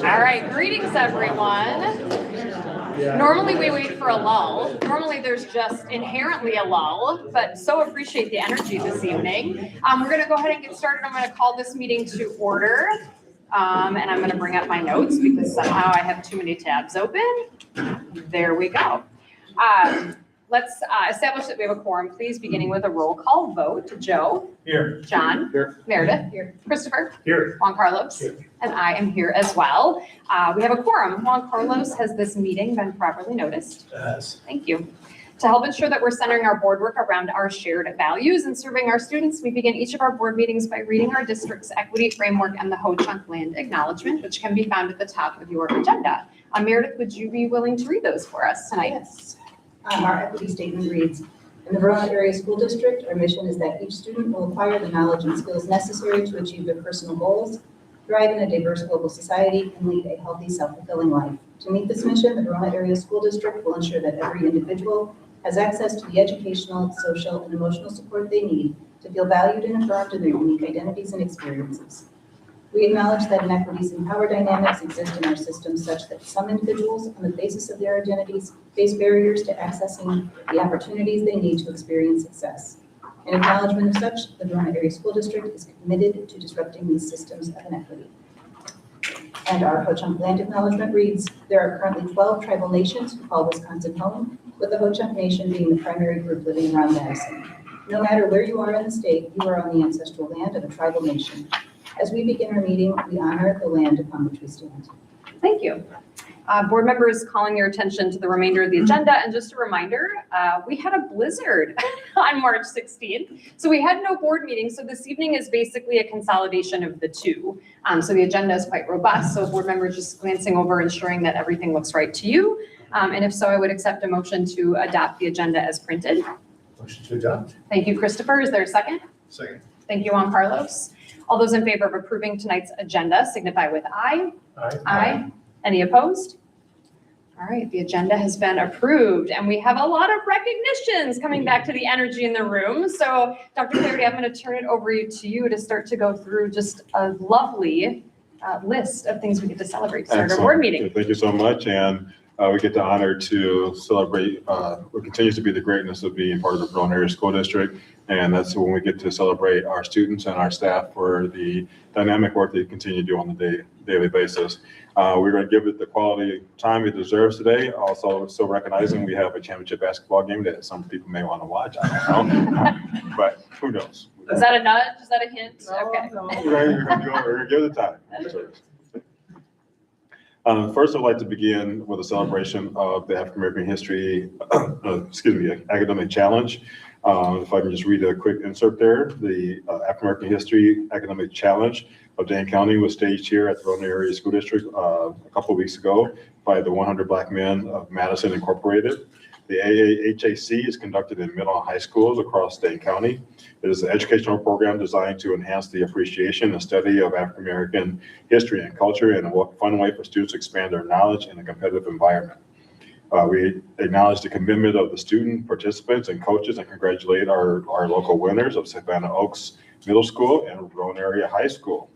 All right, greetings everyone. Normally we wait for a lull. Normally there's just inherently a lull, but so appreciate the energy this evening. We're gonna go ahead and get started. I'm gonna call this meeting to order. And I'm gonna bring up my notes because somehow I have too many tabs open. There we go. Let's establish that we have a quorum, please, beginning with a roll call vote. Joe? Here. John? Here. Meredith? Here. Christopher? Here. Juan Carlos? Here. And I am here as well. We have a quorum. Juan Carlos, has this meeting been properly noticed? Yes. Thank you. To help ensure that we're centering our board work around our shared values and serving our students, we begin each of our board meetings by reading our district's equity framework and the Ho-Chunk land acknowledgement, which can be found at the top of your agenda. Meredith, would you be willing to read those for us tonight? Yes. Our equity statement reads, in the Verona Area School District, our mission is that each student will acquire the knowledge and skills necessary to achieve their personal goals, thrive in a diverse global society, and lead a healthy, self-fulfilling life. To meet this mission, the Verona Area School District will ensure that every individual has access to the educational, social, and emotional support they need to feel valued and affirmed in their unique identities and experiences. We acknowledge that inequities and power dynamics exist in our system such that some individuals, on the basis of their identities, face barriers to accessing the opportunities they need to experience success. In acknowledgement of such, the Verona Area School District is committed to disrupting these systems of inequity. And our Ho-Chunk land acknowledgement reads, there are currently 12 tribal nations who call Wisconsin home, with the Ho-Chunk Nation being the primary group living around Madison. No matter where you are in the state, you are on the ancestral land of a tribal nation. As we begin our meeting, we honor the land upon which we stand. Thank you. Board members, calling your attention to the remainder of the agenda. And just a reminder, we had a blizzard on March 16th. So we had no board meeting. So this evening is basically a consolidation of the two. So the agenda is quite robust. So board members just glancing over, ensuring that everything looks right to you. And if so, I would accept a motion to adopt the agenda as printed. Motion to adopt. Thank you, Christopher. Is there a second? Second. Thank you, Juan Carlos. All those in favor of approving tonight's agenda signify with aye. Aye. Aye. Any opposed? All right, the agenda has been approved and we have a lot of recognitions coming back to the energy in the room. So Dr. Clarity, I'm going to turn it over to you to start to go through just a lovely list of things we get to celebrate to start our board meeting. Thank you so much. And we get the honor to celebrate what continues to be the greatness of being part of the Verona Area School District. And that's when we get to celebrate our students and our staff for the dynamic work they continue to do on the daily basis. We're going to give it the quality time it deserves today. Also, still recognizing we have a championship basketball game that some people may want to watch. I don't know, but who knows? Is that a nudge? Is that a hint? No, Okay. no. We're going to give it time. First, I'd like to begin with a celebration of the African American History, academic challenge. If I can just read a quick insert there, the African American History Academic Challenge of Dane County was staged here at the Verona Area School District a couple of weeks ago by the 100 Black Men of Madison Incorporated. The AAHAC is conducted in middle and high schools across Dane County. It is an educational program designed to enhance the appreciation and study of African American history and culture in a fun way for students to expand their knowledge in a competitive environment. We acknowledge the commitment of the student participants and coaches and congratulate our local winners of Savannah Oaks Middle School and Verona Area High School.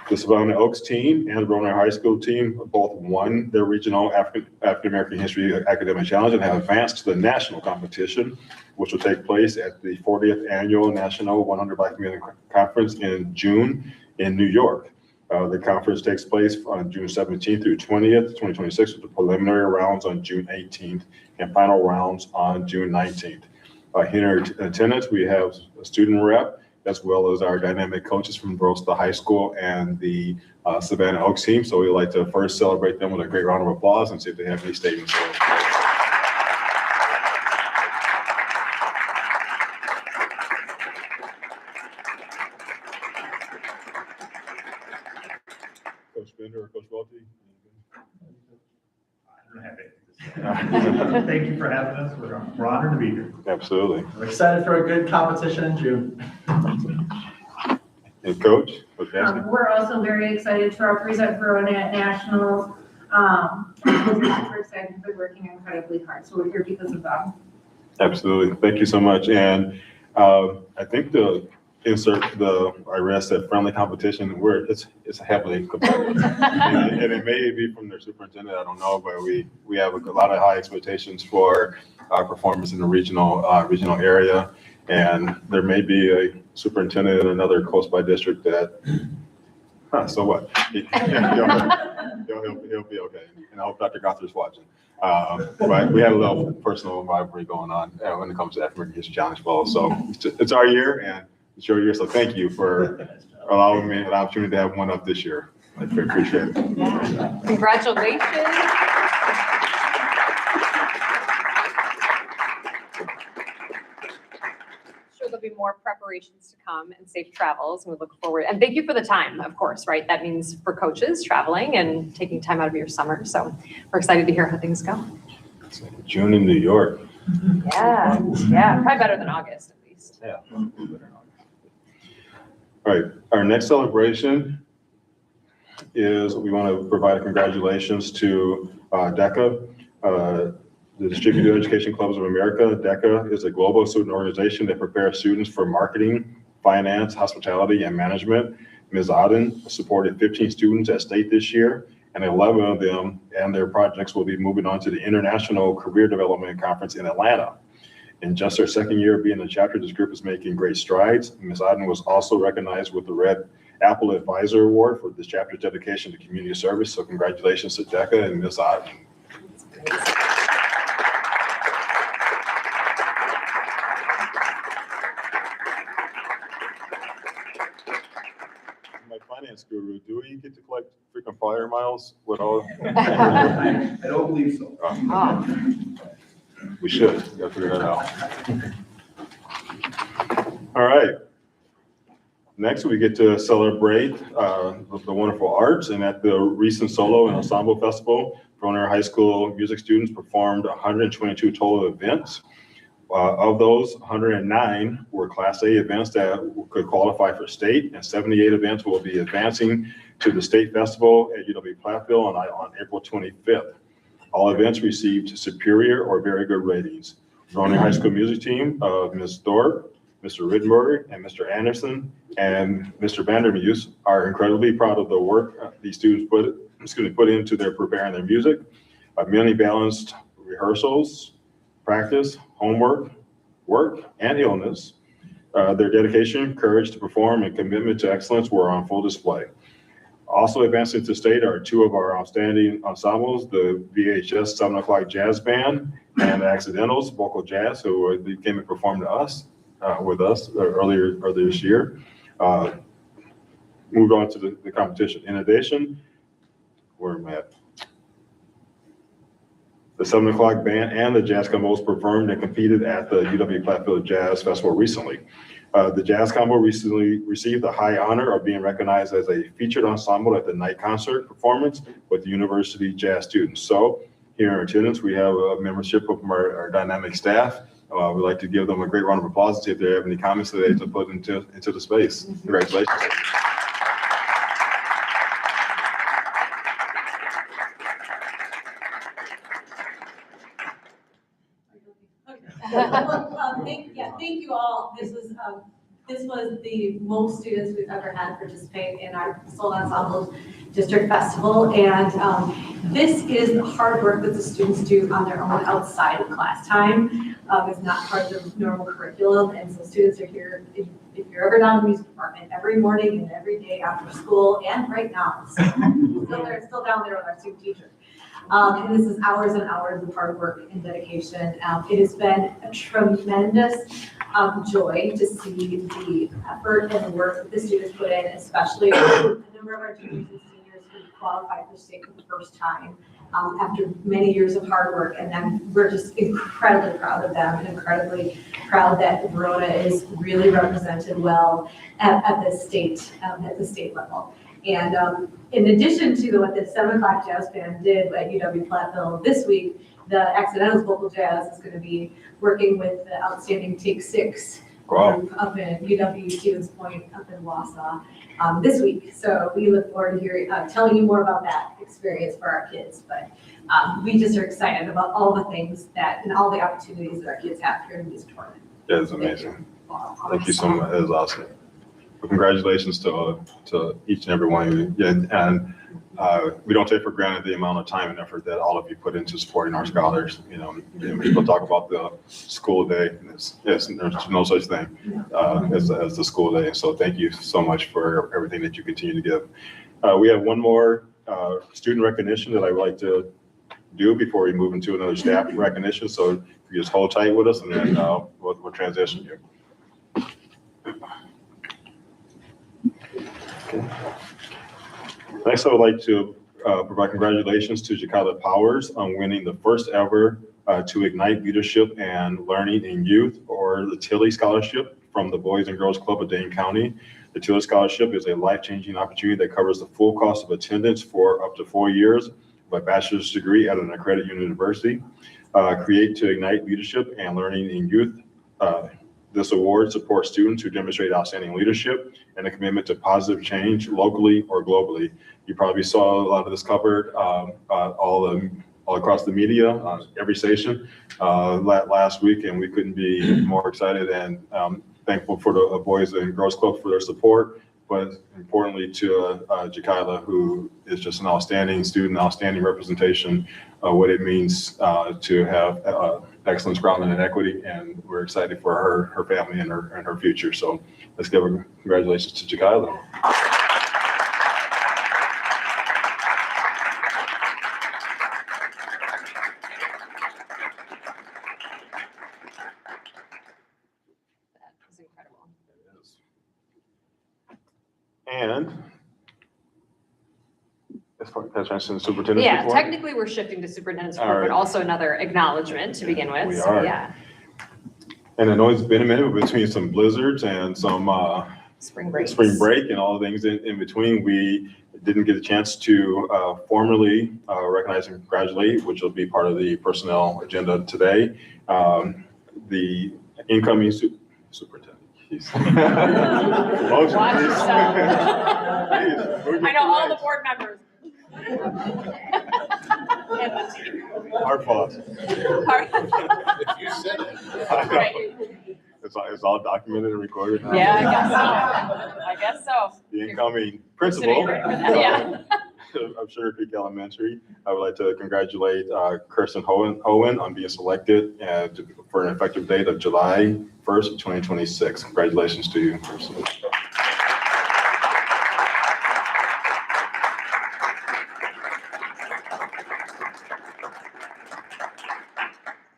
The Savannah Oaks team and the Verona High School team both won their regional African American History Academic Challenge and have advanced to the national competition, which will take place at the 40th Annual National 100 Black Men Conference in June in New York. The conference takes place on June 17th through 20th, 2026, with the preliminary rounds on June 18th and final rounds on June 19th. Here in attendance, we have a student rep, as well as our dynamic coaches from both the high school and the Savannah Oaks team. So we'd like to first celebrate them with a great round of applause and see if they have any statements. Coach Bender or Coach Welty? I don't have anything to say. Thank you for having us. We're honored to be here. Absolutely. We're excited for a good competition in June. And Coach? We're also very excited to represent Verona at Nationals. We're super excited. We've been working incredibly hard, so we're here because of them. Absolutely. Thank you so much. And I think the insert I read said friendly competition, where it's heavily competitive. and it may be from their superintendent, I don't know, but we have a lot of high expectations for our performance in the regional area. And there may be a superintendent in another close by district that, so what? He'll be okay. And I hope Dr. Gothard's watching. But we had a little personal rivalry going on when it comes to African American History Challenge Bowl. So it's our year and it's your year. So thank you for allowing me an opportunity to have one up this year. I appreciate it. Yeah. Congratulations. There'll be more preparations to come and safe travels, and we look forward. And thank you for the time, of course, right? That means for coaches traveling and taking time out of your summer. So we're excited to hear how things go. June in New York. Yeah, probably better than August at least. Yeah. All right, our next celebration is we want to provide congratulations to DECA. The Distributed Education Clubs of America. DECA is a global student organization that prepares students for marketing, finance, hospitality, and management. Ms. Auden supported 15 students at state this year, and 11 of them and their projects will be moving on to the International Career Development Conference in Atlanta. In just her second year of being a chapter, this group is making great strides. Ms. Auden was also recognized with the Red Apple Advisor Award for this chapter's dedication to community service. So congratulations to DECA and Ms. Auden. Finance guru, do we get to collect frequent flyer miles with all? I don't believe so. We should. We gotta figure that out. All right. Next, we get to celebrate the wonderful arts, and at the recent Solo and Ensemble Festival, Verona High School music students performed 122 total events. Of those, 109 were Class A events that could qualify for state, and 78 events will be advancing to the state festival at UW-Platteville on April 25th. All events received superior or very good ratings. Verona High School music team of Ms. Thorpe, Mr. Rittenberg, and Mr. Anderson, and Mr. Vandermuse are incredibly proud of the work these students put into their preparing their music. Many balanced rehearsals, practice, homework, work, and illness. Their dedication, courage to perform, and commitment to excellence were on full display. Also advancing to state are two of our outstanding ensembles, the VHS 7 O'Clock Jazz Band and the Accidentals Vocal Jazz, who came and performed with us earlier this year. Moved on to the competition. In addition, where am I at? The 7 o'clock band and the jazz combos performed and competed at the UW-Platteville Jazz Festival recently. The jazz combo recently received the high honor of being recognized as a featured ensemble at the night concert performance with the university jazz students. So here in attendance, we have a membership of our dynamic staff. We'd like to give them a great round of applause and see if they have any comments today to put into the space. Congratulations. Thank you all. This was the most students we've ever had participate in our Soul Ensemble District Festival. And this is the hard work that the students do on their own outside of class time. It's not part of the normal curriculum. And so students are here, if you're ever down in the music department, every morning and every day after school and right now. So they're still down there with our student teachers. And this is hours and hours of hard work and dedication. It has been a tremendous joy to see the effort and the work that the students put in, especially a number of our juniors and seniors who qualified for state for the first time after many years of hard work. And then we're just incredibly proud of them and incredibly proud that Verona is really represented well at the state level. And in addition to what the 7 o'clock jazz band did at UW-Platteville this week, the Accidentals Vocal Jazz is going to be working with the outstanding Take 6 group up in UW Stevens Point up in Wausau this week. So we look forward to hearing, telling you more about that experience for our kids. But we just are excited about all the things and all the opportunities that our kids have here in the music tournament. Yeah, it's amazing. Thank you so much. It was awesome. Well, congratulations to each and every one of you. Yeah, and we don't take for granted the amount of time and effort that all of you put into supporting our scholars. You know, people talk about the school day. And there's no such thing as the school day. So thank you so much for everything that you continue to give. We have one more student recognition that I would like to do before we move into another staff recognition. So if you just hold tight with us, and then we'll transition you. Okay. Next, I would like to provide congratulations to Jakayla Powers on winning the first ever to Ignite Leadership and Learning in Youth, or the Tilly Scholarship from the Boys and Girls Club of Dane County. The Tilly Scholarship is a life-changing opportunity that covers the full cost of attendance for up to 4 years of a bachelor's degree at an accredited university. Create to Ignite Leadership and Learning in Youth. This award supports students who demonstrate outstanding leadership and a commitment to positive change locally or globally. You probably saw a lot of this covered all across the media on every station last week, and we couldn't be more excited and thankful for the Boys and Girls Club for their support, but importantly to Jakayla, who is just an outstanding student, outstanding representation of what it means to have excellence, grounded in equity, and we're excited for her family and her future. So let's give a congratulations to Jakayla. That was incredible. And as far as transition to superintendent's Yeah, report? technically we're shifting to superintendent's All report, right. but also another acknowledgement to begin with. We So, are. yeah, And I know it's been a minute between some blizzards and some spring break. spring break and all the things in between. We didn't get a chance to formally recognize and congratulate, which will be part of the personnel agenda today. The incoming superintendent. Motion, Watch please. yourself. Please, move I know all the your board members. And the team. legs. Our fault. If you said it. Right. It's all documented and recorded now. Yeah, I guess so. The incoming Sitting principal. right for that, yeah. of Sugar Creek Elementary. I would like to congratulate Kirsten Hohen on being selected for an effective date of July 1st, 2026. Congratulations to you, Kirsten.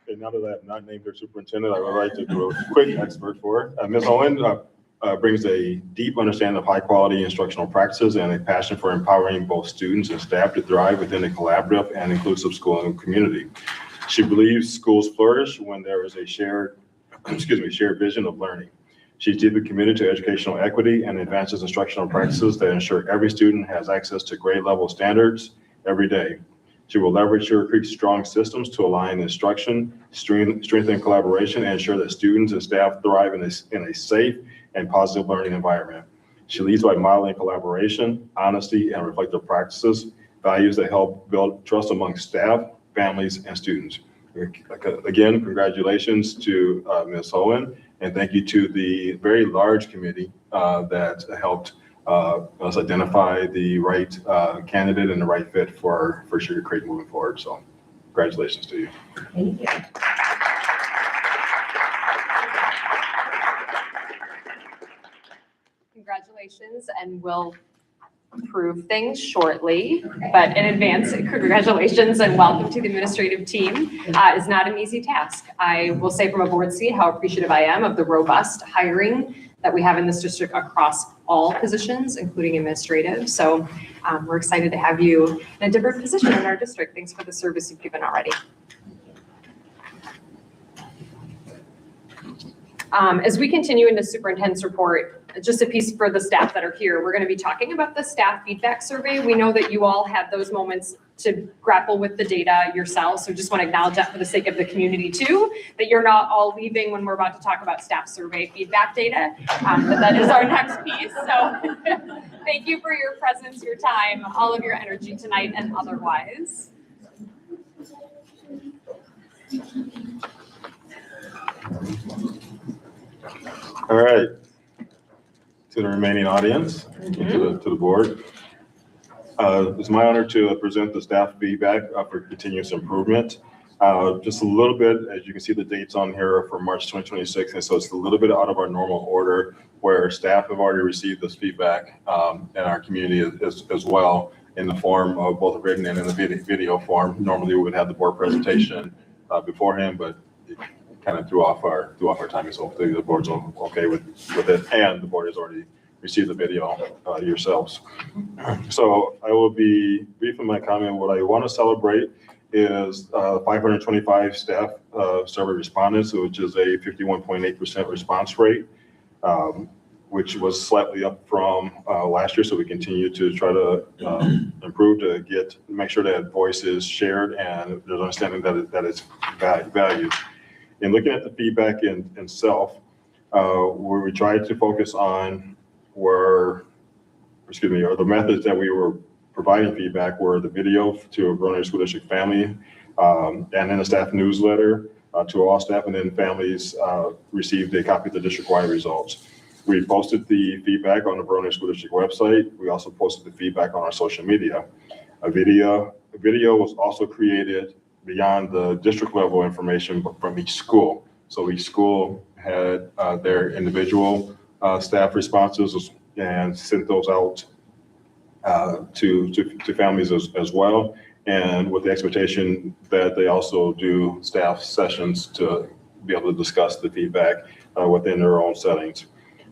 Okay, now that I have not named her superintendent, I would like to do a quick expert for her. Ms. Hohen brings a deep understanding of high-quality instructional practices and a passion for empowering both students and staff to thrive within a collaborative and inclusive school and community. She believes schools flourish when there is a shared vision of learning. She's deeply committed to educational equity and advances instructional practices that ensure every student has access to grade level standards every day. She will leverage Sugar Creek's strong systems to align instruction, strengthen collaboration, and ensure that students and staff thrive in a safe and positive learning environment. She leads by modeling collaboration, honesty, and reflective practices, values that help build trust among staff, families, and students. Again, congratulations to Ms. Owen, and thank you to the very large committee that helped us identify the right candidate and the right fit for Sugar Creek moving forward. So congratulations to you. Thank you. Congratulations, and we'll approve things shortly, but in advance, congratulations and welcome to the administrative team. It's not an easy task. I will say from a board seat how appreciative I am of the robust hiring that we have in this district across all positions, including administrative. So we're excited to have you in a different position in our district. Thanks for the service you've given already. As we continue into superintendent's report, just a piece for the staff that are here, we're going to be talking about the staff feedback survey. We know that you all had those moments to grapple with the data yourselves, so just want to acknowledge that for the sake of the community too, that you're not all leaving when we're about to talk about staff survey feedback data, but that is our next piece. So thank you for your presence, your time, all of your energy tonight and otherwise. All right. To the remaining audience, and to the board. It's my honor to present the staff feedback for continuous improvement. Just a little bit, as you can see, the dates on here for March 2026, and so it's a little bit out of our normal order where staff have already received this feedback in our community as well in the form of both written and in the video form. Normally we would have the board presentation beforehand, but it kind of threw off our timing, so hopefully the board's okay with it, and the board has already received the video yourselves. So I will be brief in my comment. What I want to celebrate is 525 staff survey respondents, which is a 51.8% response rate, which was slightly up from last year. So we continue to try to improve to make sure that voice is shared and there's understanding that it's valued. In looking at the feedback in itself, where we tried to focus on the methods that we were providing feedback were the video to a Verona School District family, and then a staff newsletter to all staff, and then families received a copy of the district-wide results. We posted the feedback on the Verona School District website. We also posted the feedback on our social media. A video was also created beyond the district level information, but from each school. So each school had their individual staff responses and sent those out to families as well. And with the expectation that they also do staff sessions to be able to discuss the feedback within their own settings.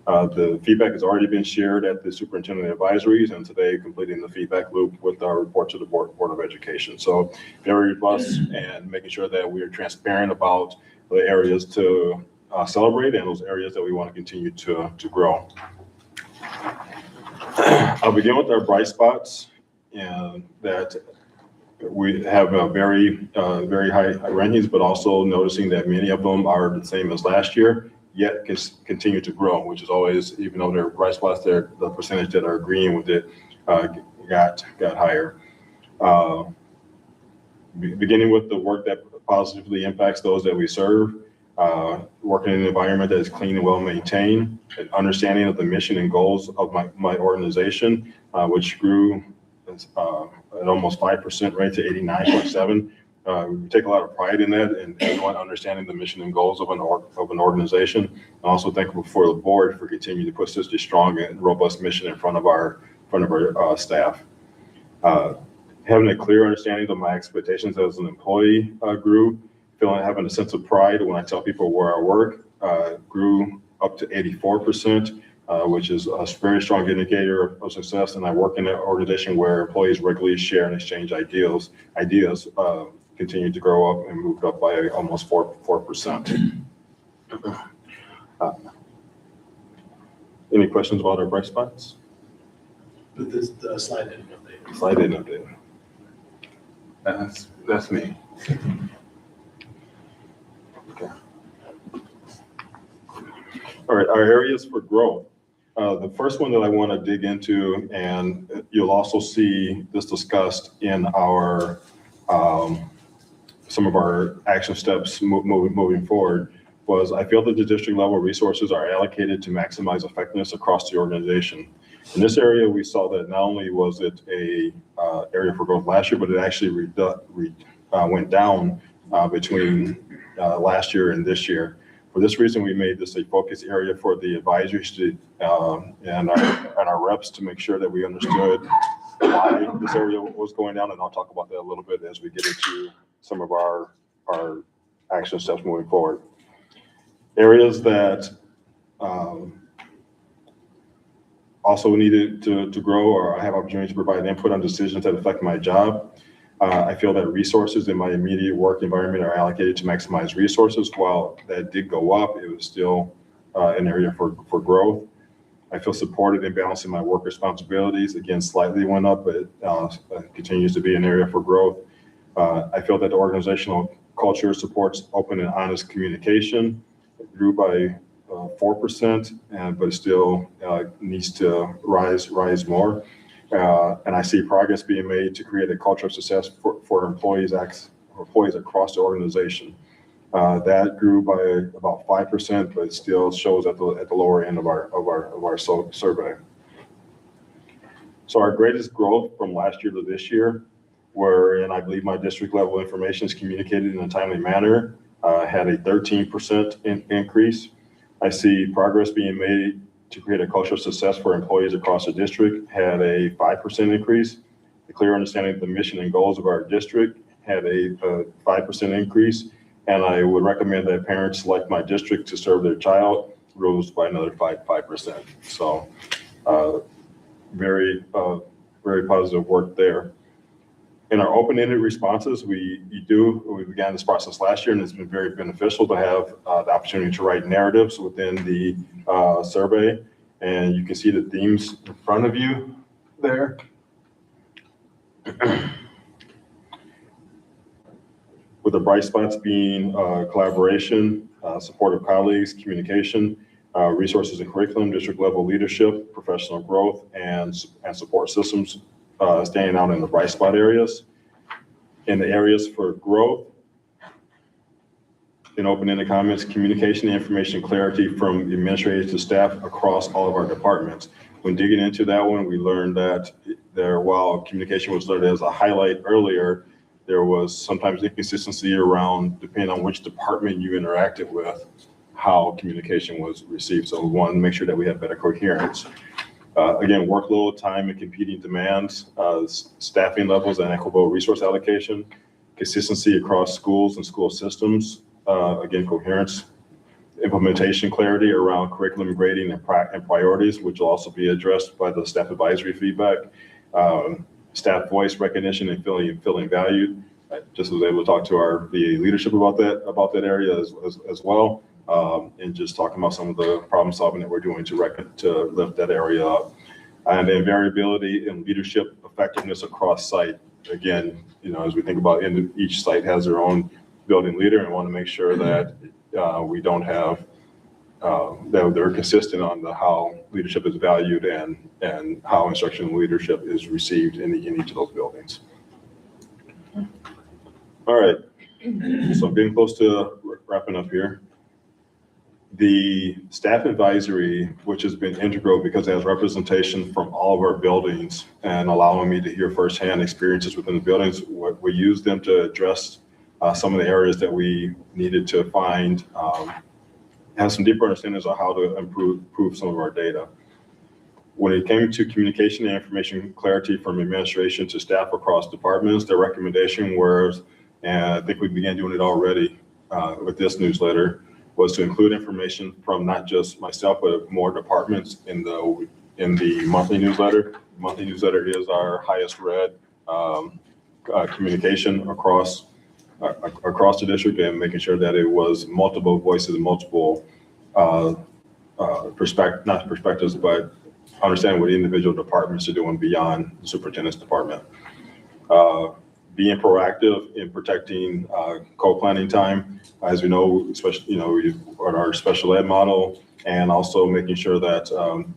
The feedback has already been shared at the superintendent advisories, and today completing the feedback loop with our report to the Board of Education. So very robust and making sure that we are transparent about the areas to celebrate and those areas that we want to continue to grow. I'll begin with our bright spots, and that we have a very high rankings, but also noticing that many of them are the same as last year, yet continue to grow, which is always, even though they're bright spots, the percentage that are agreeing with it got higher. Beginning with the work that positively impacts those that we serve, working in an environment that is clean and well maintained, an understanding of the mission and goals of my organization, which grew at almost 5% rate to 89.7. We take a lot of pride in that and understanding the mission and goals of an organization. I'm also thankful for the board for continuing to put such a strong and robust mission in front of our staff. Having a clear understanding of my expectations as an employee grew. Having a sense of pride when I tell people where I work grew up to 84%, which is a very strong indicator of success. And I work in an organization where employees regularly share and exchange ideas continued to grow up and moved up by almost 4%. Any questions about our bright spots? But this, the slide didn't update. Slide didn't update. That's me. Okay. All right, our areas for growth. The first one that I want to dig into, and you'll also see this discussed in our some of our action steps moving forward, was I feel that the district level resources are allocated to maximize effectiveness across the organization. In this area, we saw that not only was it a area for growth last year, but it actually went down between last year and this year. For this reason, we made this a focus area for the advisories and our reps to make sure that we understood why this area was going down, and I'll talk about that a little bit as we get into some of our action steps moving forward. Areas that also needed to grow, or I have opportunity to provide input on decisions that affect my job. I feel that resources in my immediate work environment are allocated to maximize resources. While that did go up, it was still an area for growth. I feel supported in balancing my work responsibilities. Again, slightly went up, but it continues to be an area for growth. I feel that the organizational culture supports open and honest communication. It grew by 4%, but it still needs to rise more. And I see progress being made to create a culture of success for employees across the organization. That grew by about 5%, but it still shows at the lower end of our survey. So our greatest growth from last year to this year, wherein I believe my district level information is communicated in a timely manner, had a 13% increase. I see progress being made to create a culture of success for employees across the district, had a 5% increase. The clear understanding of the mission and goals of our district had a 5% increase. And I would recommend that parents select my district to serve their child, rose by another 5%. So very positive work there. In our open-ended responses, we began this process last year, and it's been very beneficial to have the opportunity to write narratives within the survey. And you can see the themes in front of you there. With the bright spots being collaboration, supportive colleagues, communication, resources and curriculum, district level leadership, professional growth, and support systems standing out in the bright spot areas. In the areas for growth, in open-ended comments, communication and information clarity from administrators to staff across all of our departments. When digging into that one, we learned that while communication was noted as a highlight earlier, there was sometimes inconsistency around, depending on which department you interacted with, how communication was received. So we wanted to make sure that we had better coherence. Again, workload, time, and competing demands, staffing levels, and equitable resource allocation, consistency across schools and school systems, again, coherence, implementation clarity around curriculum grading and priorities, which will also be addressed by the staff advisory feedback, staff voice recognition and feeling valued. I just was able to talk to our VA leadership about that area as well. And just talking about some of the problem solving that we're doing to lift that area up. And then variability in leadership effectiveness across site. Again, as we think about each site has their own building leader, and want to make sure that we don't have, that they're consistent on how leadership is valued and how instructional leadership is received in each of those buildings. All right, so getting close to wrapping up here. The staff advisory, which has been integral because it has representation from all of our buildings and allowing me to hear firsthand experiences within the buildings, we use them to address some of the areas that we needed to find, have some deeper understandings of how to improve some of our data. When it came to communication and information clarity from administration to staff across departments, the recommendation was, and I think we began doing it already with this newsletter, was to include information from not just myself, but more departments in the monthly newsletter. The monthly newsletter is our highest read communication across across the district and making sure that it was multiple voices and multiple not perspectives, but understanding what individual departments are doing beyond the superintendent's department. Being proactive in protecting co-planning time, as we know, especially, on our special ed model, and also making sure that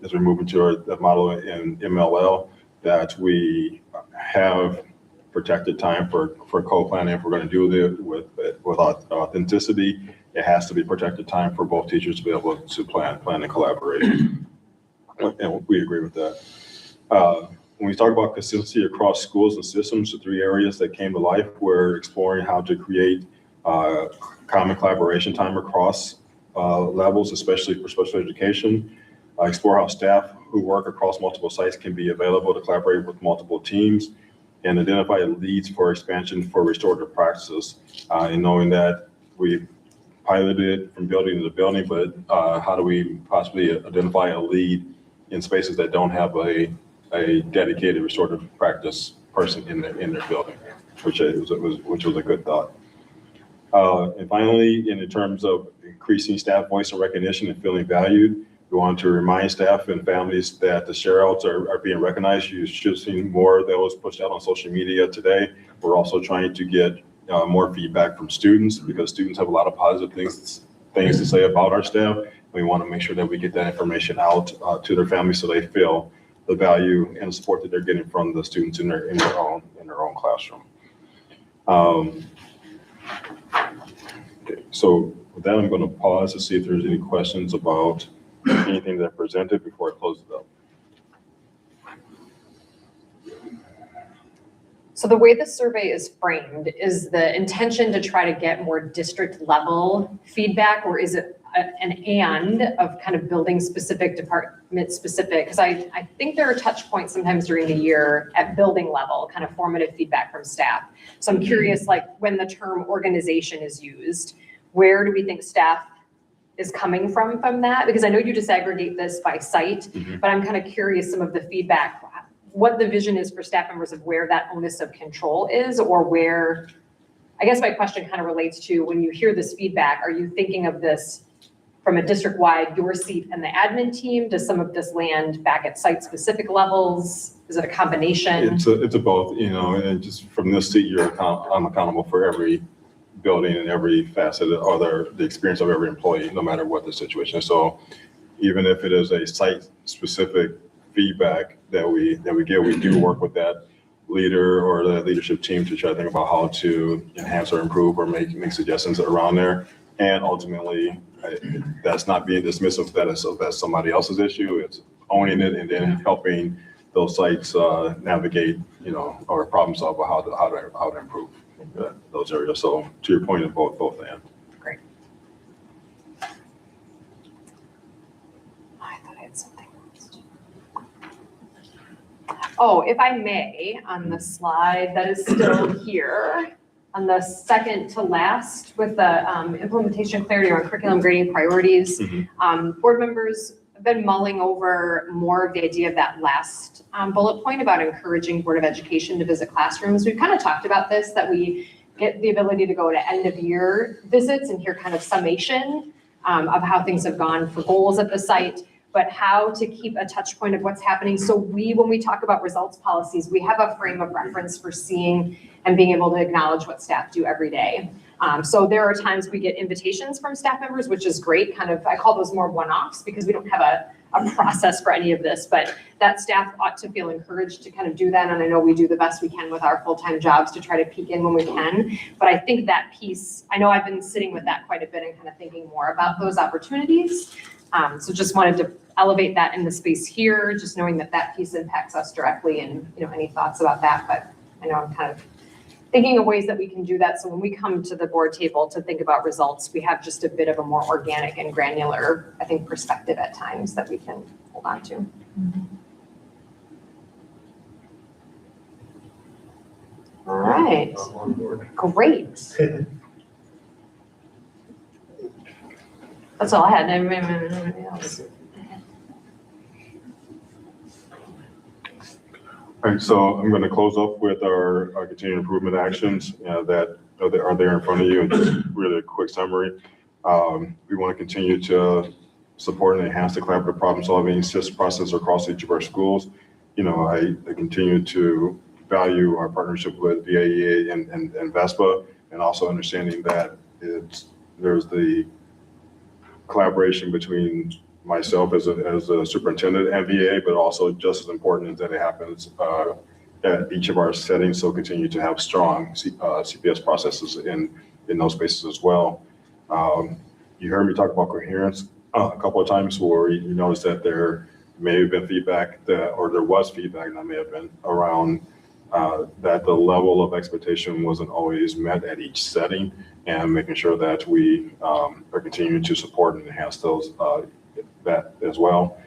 as we're moving to that model in MLL, that we have protected time for co-planning. If we're going to do it with authenticity, it has to be protected time for both teachers to be able to plan and collaborate. And we agree with that. When we talk about consistency across schools and systems, the 3 areas that came to life, we're exploring how to create common collaboration time across levels, especially for special education. Explore how staff who work across multiple sites can be available to collaborate with multiple teams, and identify leads for expansion for restorative practices. And knowing that we piloted it from building to building, but how do we possibly identify a lead in spaces that don't have a dedicated restorative practice person in their building, which was a good thought. And finally, in terms of increasing staff voice and recognition and feeling valued, we want to remind staff and families that the share-outs are being recognized. You should see more of those pushed out on social media today. We're also trying to get more feedback from students, because students have a lot of positive things to say about our staff. We want to make sure that we get that information out to their families so they feel the value and the support that they're getting from the students in their own classroom. Okay, so with that, I'm going to pause to see if there's any questions about anything that I presented before I close it up. So the way the survey is framed, is the intention to try to get more district level feedback, or is it an of kind of building specific, department specific? Because I think there are touch points sometimes during the year at building level, kind of formative feedback from staff. So I'm curious, like when the term organization is used, where do we think staff is coming from that? Because I know you disaggregate this by site, but I'm kind of curious some of the feedback, what the vision is for staff members of where that onus of control is, or where, I guess my question kind of relates to when you hear this feedback, are you thinking of this from a district-wide, your seat and the admin team? Does some of this land back at site-specific levels? Is it a combination? It's a both, and just from this seat, I'm accountable for every building and every facet or the experience of every employee, no matter what the situation is. So even if it is a site-specific feedback that we get, we do work with that leader or the leadership team to try to think about how to enhance or improve or make suggestions around there. And ultimately, that's not being dismissive that that's somebody else's issue. It's owning it and then helping those sites navigate, or problem solve how to improve those areas. So to your point, of both and. Great. I thought I had something else. Oh, if I may, on the slide that is still here, on the second to last with the implementation clarity on curriculum grading priorities, board members have been mulling over more of the idea of that last bullet point about encouraging Board of Education to visit classrooms. We've kind of talked about this, that we get the ability to go to end of year visits and hear kind of summation of how things have gone for goals at the site, but how to keep a touch point of what's happening. So when we talk about results policies, we have a frame of reference for seeing and being able to acknowledge what staff do every day. So there are times we get invitations from staff members, which is great. Kind of, I call those more one-offs because we don't have a process for any of this, but that staff ought to feel encouraged to kind of do that. And I know we do the best we can with our full-time jobs to try to peek in when we can. But I think that piece, I know I've been sitting with that quite a bit and kind of thinking more about those opportunities. So just wanted to elevate that in the space here, just knowing that that piece impacts us directly, and any thoughts about that. But I know I'm kind of thinking of ways that we can do that. So when we come to the board table to think about results, we have just a bit of a more organic and granular, I think, perspective at times that we can hold on to. All right, great. That's all I had. Anybody else? All right, so I'm going to close up with our continuing improvement actions that are there in front of you. And just really a quick summary. We want to continue to support and enhance the collaborative problem-solving process across each of our schools. I continue to value our partnership with VAEA and VESPA, and also understanding that there's the collaboration between myself as a superintendent and VA, but also just as important is that it happens at each of our settings. So continue to have strong CPS processes in those spaces as well. You heard me talk about coherence a couple of times, where you noticed that there may have been feedback or there was feedback that may have been around that the level of expectation wasn't always met at each setting, and making sure that we are continuing to support and enhance those that as well.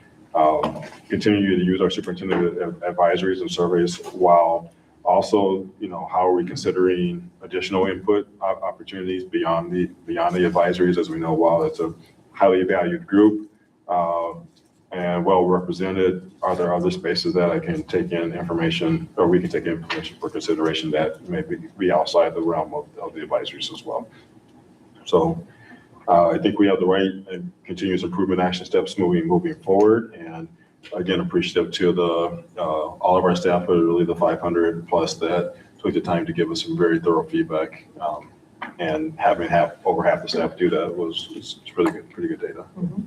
Continue to use our superintendent advisories and surveys, while also, how are we considering additional input opportunities beyond the advisories? As we know, while it's a highly valued group and well represented, are there other spaces that I can take in information, or we can take information for consideration that may be outside the realm of the advisories as well? So I think we have the right and continuous improvement action steps moving forward. And again, appreciative to all of our staff, but really the 500 plus that took the time to give us some very thorough feedback. And having over half the staff do that was really good, pretty good data. Mm-hmm.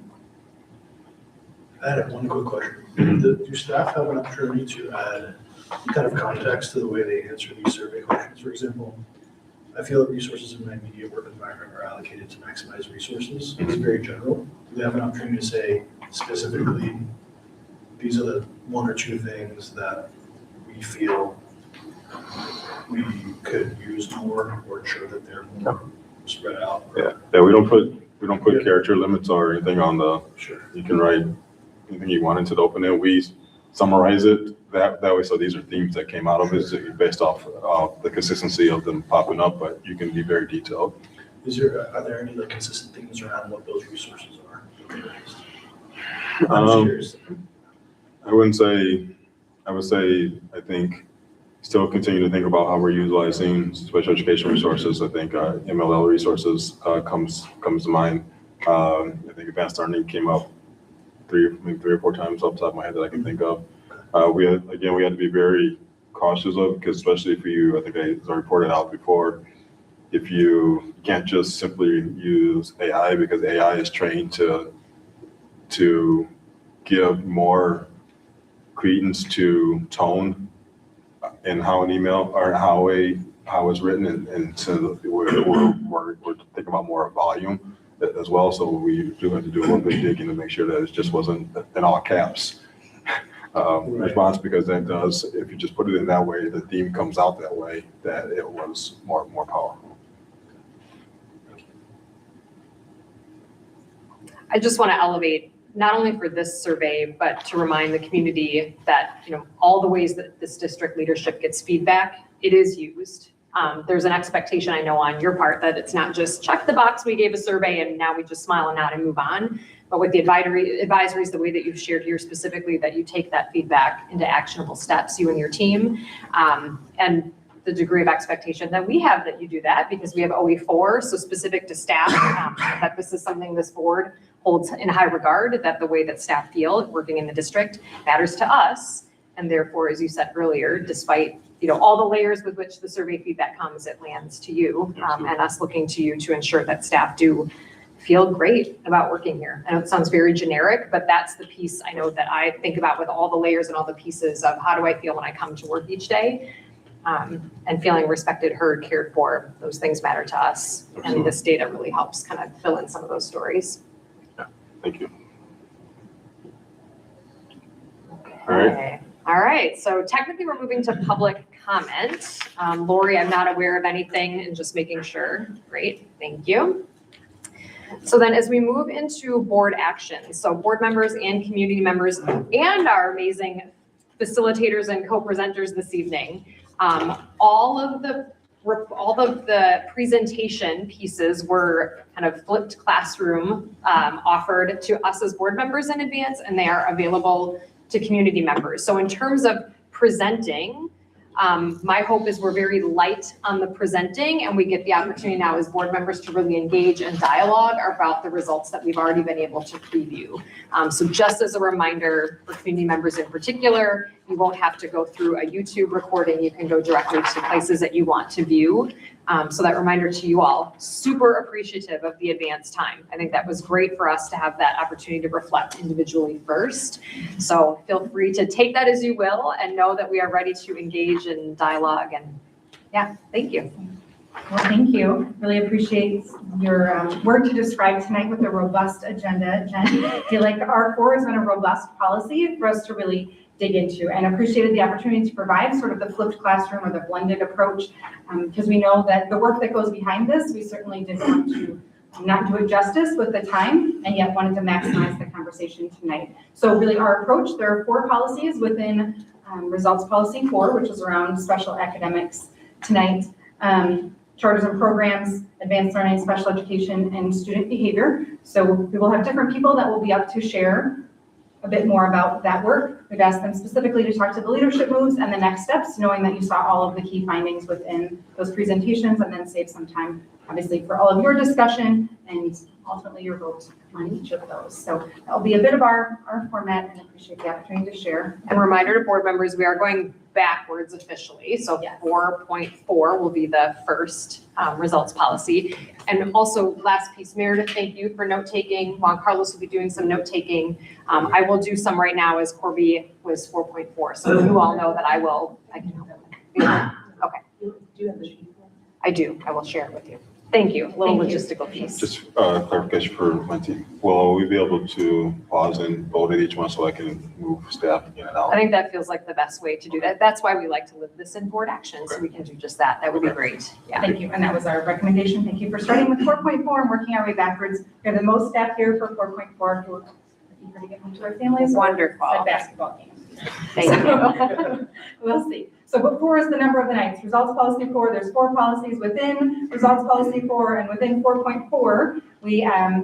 I had one quick question. Do staff have an opportunity to add kind of context to the way they answer these survey questions? For example, I feel that resources in my immediate work environment are allocated to maximize resources. It's very general. Do they have an opportunity to say specifically, these are the one or two things that we feel we could use more, or ensure that they're more spread out? Yeah. We don't put character limits or anything on the. Sure. You can write anything you want into the open end. We summarize it that way. So these are themes that came out of it based off the consistency of them popping up, but you can be very detailed. Are there any consistent themes around what those resources are? I would say, I think still continue to think about how we're utilizing special education resources. I think MLL resources comes to mind. I think advanced learning came up maybe three or four times off the top of my head that I can think of. We had to be very cautious of, because especially I think I reported out before, if you can't just simply use AI, because AI is trained to give more credence to tone and how an email or how it's written, and so we're thinking about more volume as well. So we do have to do a little bit of digging to make sure that it just wasn't in all caps response, because that does, if you just put it in that way, the theme comes out that way, that it was more powerful. I just want to elevate, not only for this survey, but to remind the community that, all the ways that this district leadership gets feedback, it is used. There's an expectation, I know, on your part that it's not just check the box, we gave a survey and now we just smile and nod and move on. But with the advisories, the way that you've shared here specifically, that you take that feedback into actionable steps, you and your team, and the degree of expectation that we have that you do that, because we have OE4, so specific to staff, that this is something this board holds in high regard, that the way that staff feel working in the district matters to us. And therefore, as you said earlier, despite all the layers with which the survey feedback comes, it lands to you, and us looking to you to ensure that staff do feel great about working here. I know it sounds very generic, but that's the piece I know that I think about with all the layers and all the pieces of how do I feel when I come to work each day, and feeling respected, heard, cared for. Those things matter to us. Absolutely. And this data really helps kind of fill in some of those stories. Thank you. Okay. All right, so technically we're moving to public comment. Lori, I'm not aware of anything, and just making sure. Great, thank you. So then as we move into board action, so board members and community members and our amazing facilitators and co-presenters this evening, all of the presentation pieces were kind of flipped classroom offered to us as board members in advance, and they are available to community members. So in terms of presenting, My hope is we're very light on the presenting and we get the opportunity now as board members to really engage and dialogue about the results that we've already been able to preview. So just as a reminder for community members in particular, you won't have to go through a YouTube recording. You can go directly to places that you want to view. So that reminder to you all, super appreciative of the advanced time. I think that was great for us to have that opportunity to reflect individually first. So feel free to take that as you will and know that we are ready to engage in dialogue. And yeah, thank you. Well, thank you. Really appreciate your work to describe tonight with a robust agenda. Jen, I feel like R4 has been a robust policy for us to really dig into, and appreciated the opportunity to provide sort of the flipped classroom or the blended approach, because we know that the work that goes behind this, we certainly didn't want to not do it justice with the time, and yet wanted to maximize the conversation tonight. So really our approach, there are 4 policies within results policy 4, which is around special academics tonight. Charters and programs, advanced learning, special education, and student behavior. So we will have different people that will be up to share a bit more about that work. We've asked them specifically to talk to the leadership moves and the next steps, knowing that you saw all of the key findings within those presentations, and then save some time, obviously, for all of your discussion and ultimately your vote on each of those. So that'll be a bit of our format, and appreciate the opportunity to share. And reminder to board members, we are going backwards officially. So Yes. 4.4 will be the first results policy. And also last piece, Meredith, thank you for note taking. Juan Carlos will be doing some note taking. I will do some right now as Corby was 4.4. So you all know that I can help. Okay. Do you have the sheet? I do. I will share it with you. Thank you. A little logistical piece. Just clarification for Lindsay. Will we be able to pause and vote at each one so I can move staff in and out? I think that feels like the best way to do that. That's why we like to live this in board action, so we can do just that. That would be great. Yeah. Thank you, and that was our recommendation. Thank you for starting with 4.4 and working our way backwards. We have the most staff here for 4.4 who are eager to get home to their families. Wonderful. Said basketball game. Thank you. We'll see. So, but 4 is the number of the nights. Results policy 4, there's 4 policies within results policy 4, and within 4.4,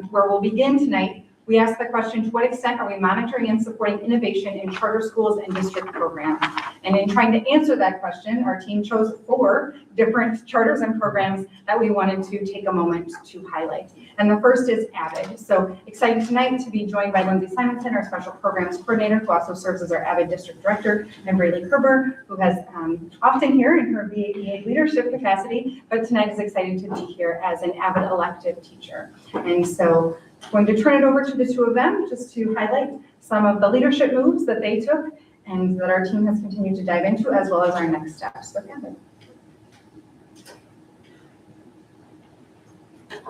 where we'll begin tonight, we ask the question, to what extent are we monitoring and supporting innovation in charter schools and district programs? And in trying to answer that question, our team chose 4 different charters and programs that we wanted to take a moment to highlight. And the first is AVID. So excited tonight to be joined by Lindsay Simonson, our special programs coordinator, who also serves as our AVID district director, and Braylee Kerber, who has often here in her VA leadership capacity, but tonight is excited to be here as an AVID elective teacher. And so I'm going to turn it over to the 2 of them just to highlight some of the leadership moves that they took and that our team has continued to dive into, as well as our next steps with AVID.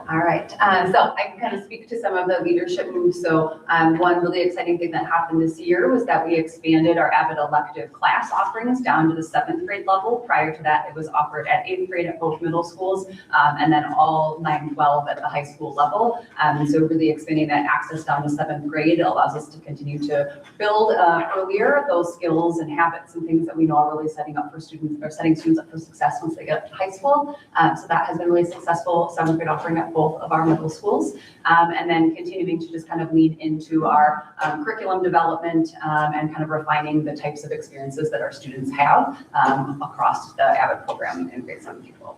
All right, so I can kind of speak to some of the leadership moves. So one really exciting thing that happened this year was that we expanded our AVID elective class offerings down to the 7th grade level. Prior to that, it was offered at 8th grade at both middle schools, and then all 9, 12 at the high school level. So really expanding that access down to 7th grade allows us to continue to build earlier those skills and habits and things that we know are really setting students up for success once they get up to high school. So that has been really successful. 7th grade offering at both of our middle schools, and then continuing to just kind of lead into our curriculum development and kind of refining the types of experiences that our students have across the AVID program in grade 7 through 12.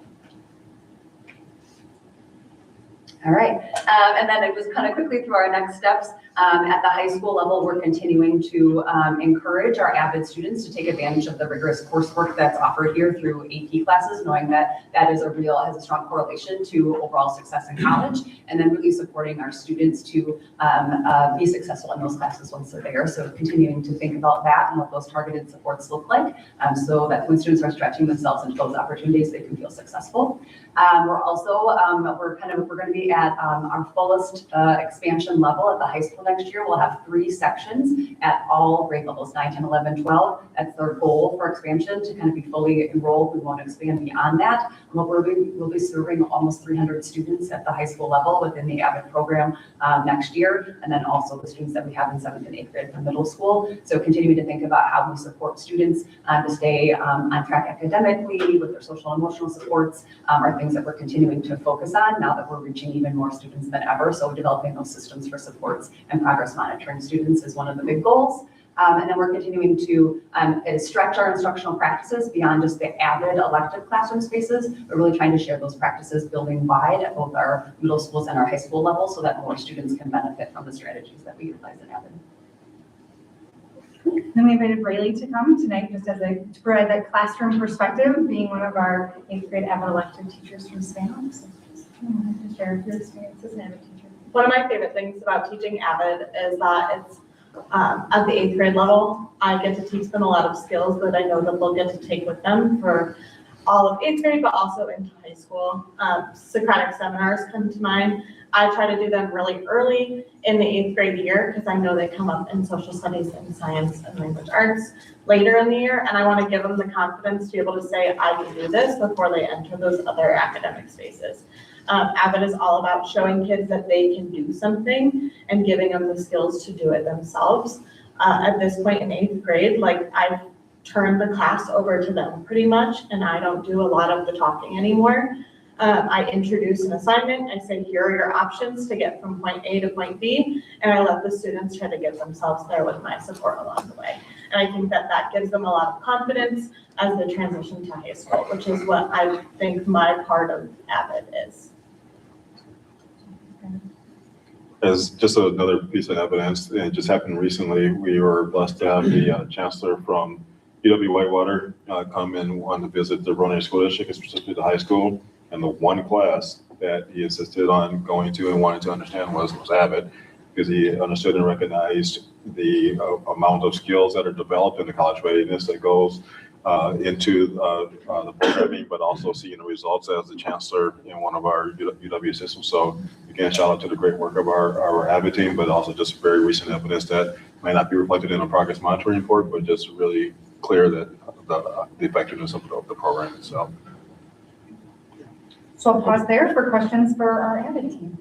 All right, and then just kind of quickly through our next steps. At the high school level, we're continuing to encourage our AVID students to take advantage of the rigorous coursework that's offered here through AP classes, knowing that that has a strong correlation to overall success in college, and then really supporting our students to be successful in those classes once they're there. So continuing to think about that and what those targeted supports look like, so that when students are stretching themselves into those opportunities, they can feel successful. We're also, we're going to be at our fullest expansion level at the high school next year. We'll have 3 sections at all grade levels, 9, 10, 11, 12. That's their goal for expansion, to kind of be fully enrolled. We want to expand beyond that. We'll be serving almost 300 students at the high school level within the AVID program next year, and then also the students that we have in 7th and 8th grade for middle school. So continuing to think about how we support students to stay on track academically with their social and emotional supports are things that we're continuing to focus on now that we're reaching even more students than ever. So developing those systems for supports and progress monitoring students is one of the big goals. And then we're continuing to stretch our instructional practices beyond just the avid elective classroom spaces. We're really trying to share those practices building wide at both our middle schools and our high school level so that more students can benefit from the strategies that we utilize in avid. Then we invited Rayleigh to come tonight just to provide that classroom perspective, being one of our 8th grade avid elective teachers from Spain. So just share your experience as an avid teacher. One of my favorite things about teaching avid is that it's at the 8th grade level, I get to teach them a lot of skills that I know that they'll get to take with them for all of 8th grade, but also into high school. Socratic seminars come to mind. I try to do them really early in the 8th grade year because I know they come up in social studies and science and language arts later in the year, and I want to give them the confidence to be able to say, I can do this before they enter those other academic spaces. AVID is all about showing kids that they can do something and giving them the skills to do it themselves. At this point in 8th grade, like I've turned the class over to them pretty much, and I don't do a lot of the talking anymore. I introduce an assignment, I say, here are your options to get from point A to point B, and I let the students try to get themselves there with my support along the way. And I think that that gives them a lot of confidence as they transition to high school, which is what I think my part of AVID is. As just another piece of evidence, and it just happened recently, we were blessed to have the chancellor from UW-Whitewater come and want to visit the Verona School District, specifically the high school. And the one class that he insisted on going to and wanted to understand was AVID, because he understood and recognized the amount of skills that are developed in the college readiness that goes into the programming, but also seeing the results as the chancellor in one of our UW systems. So again, shout out to the great work of our AVID team, but also just very recent evidence that might not be reflected in a progress monitoring report, but just really clear that the effectiveness of the program itself. So I'll pause there for questions for our AVID team.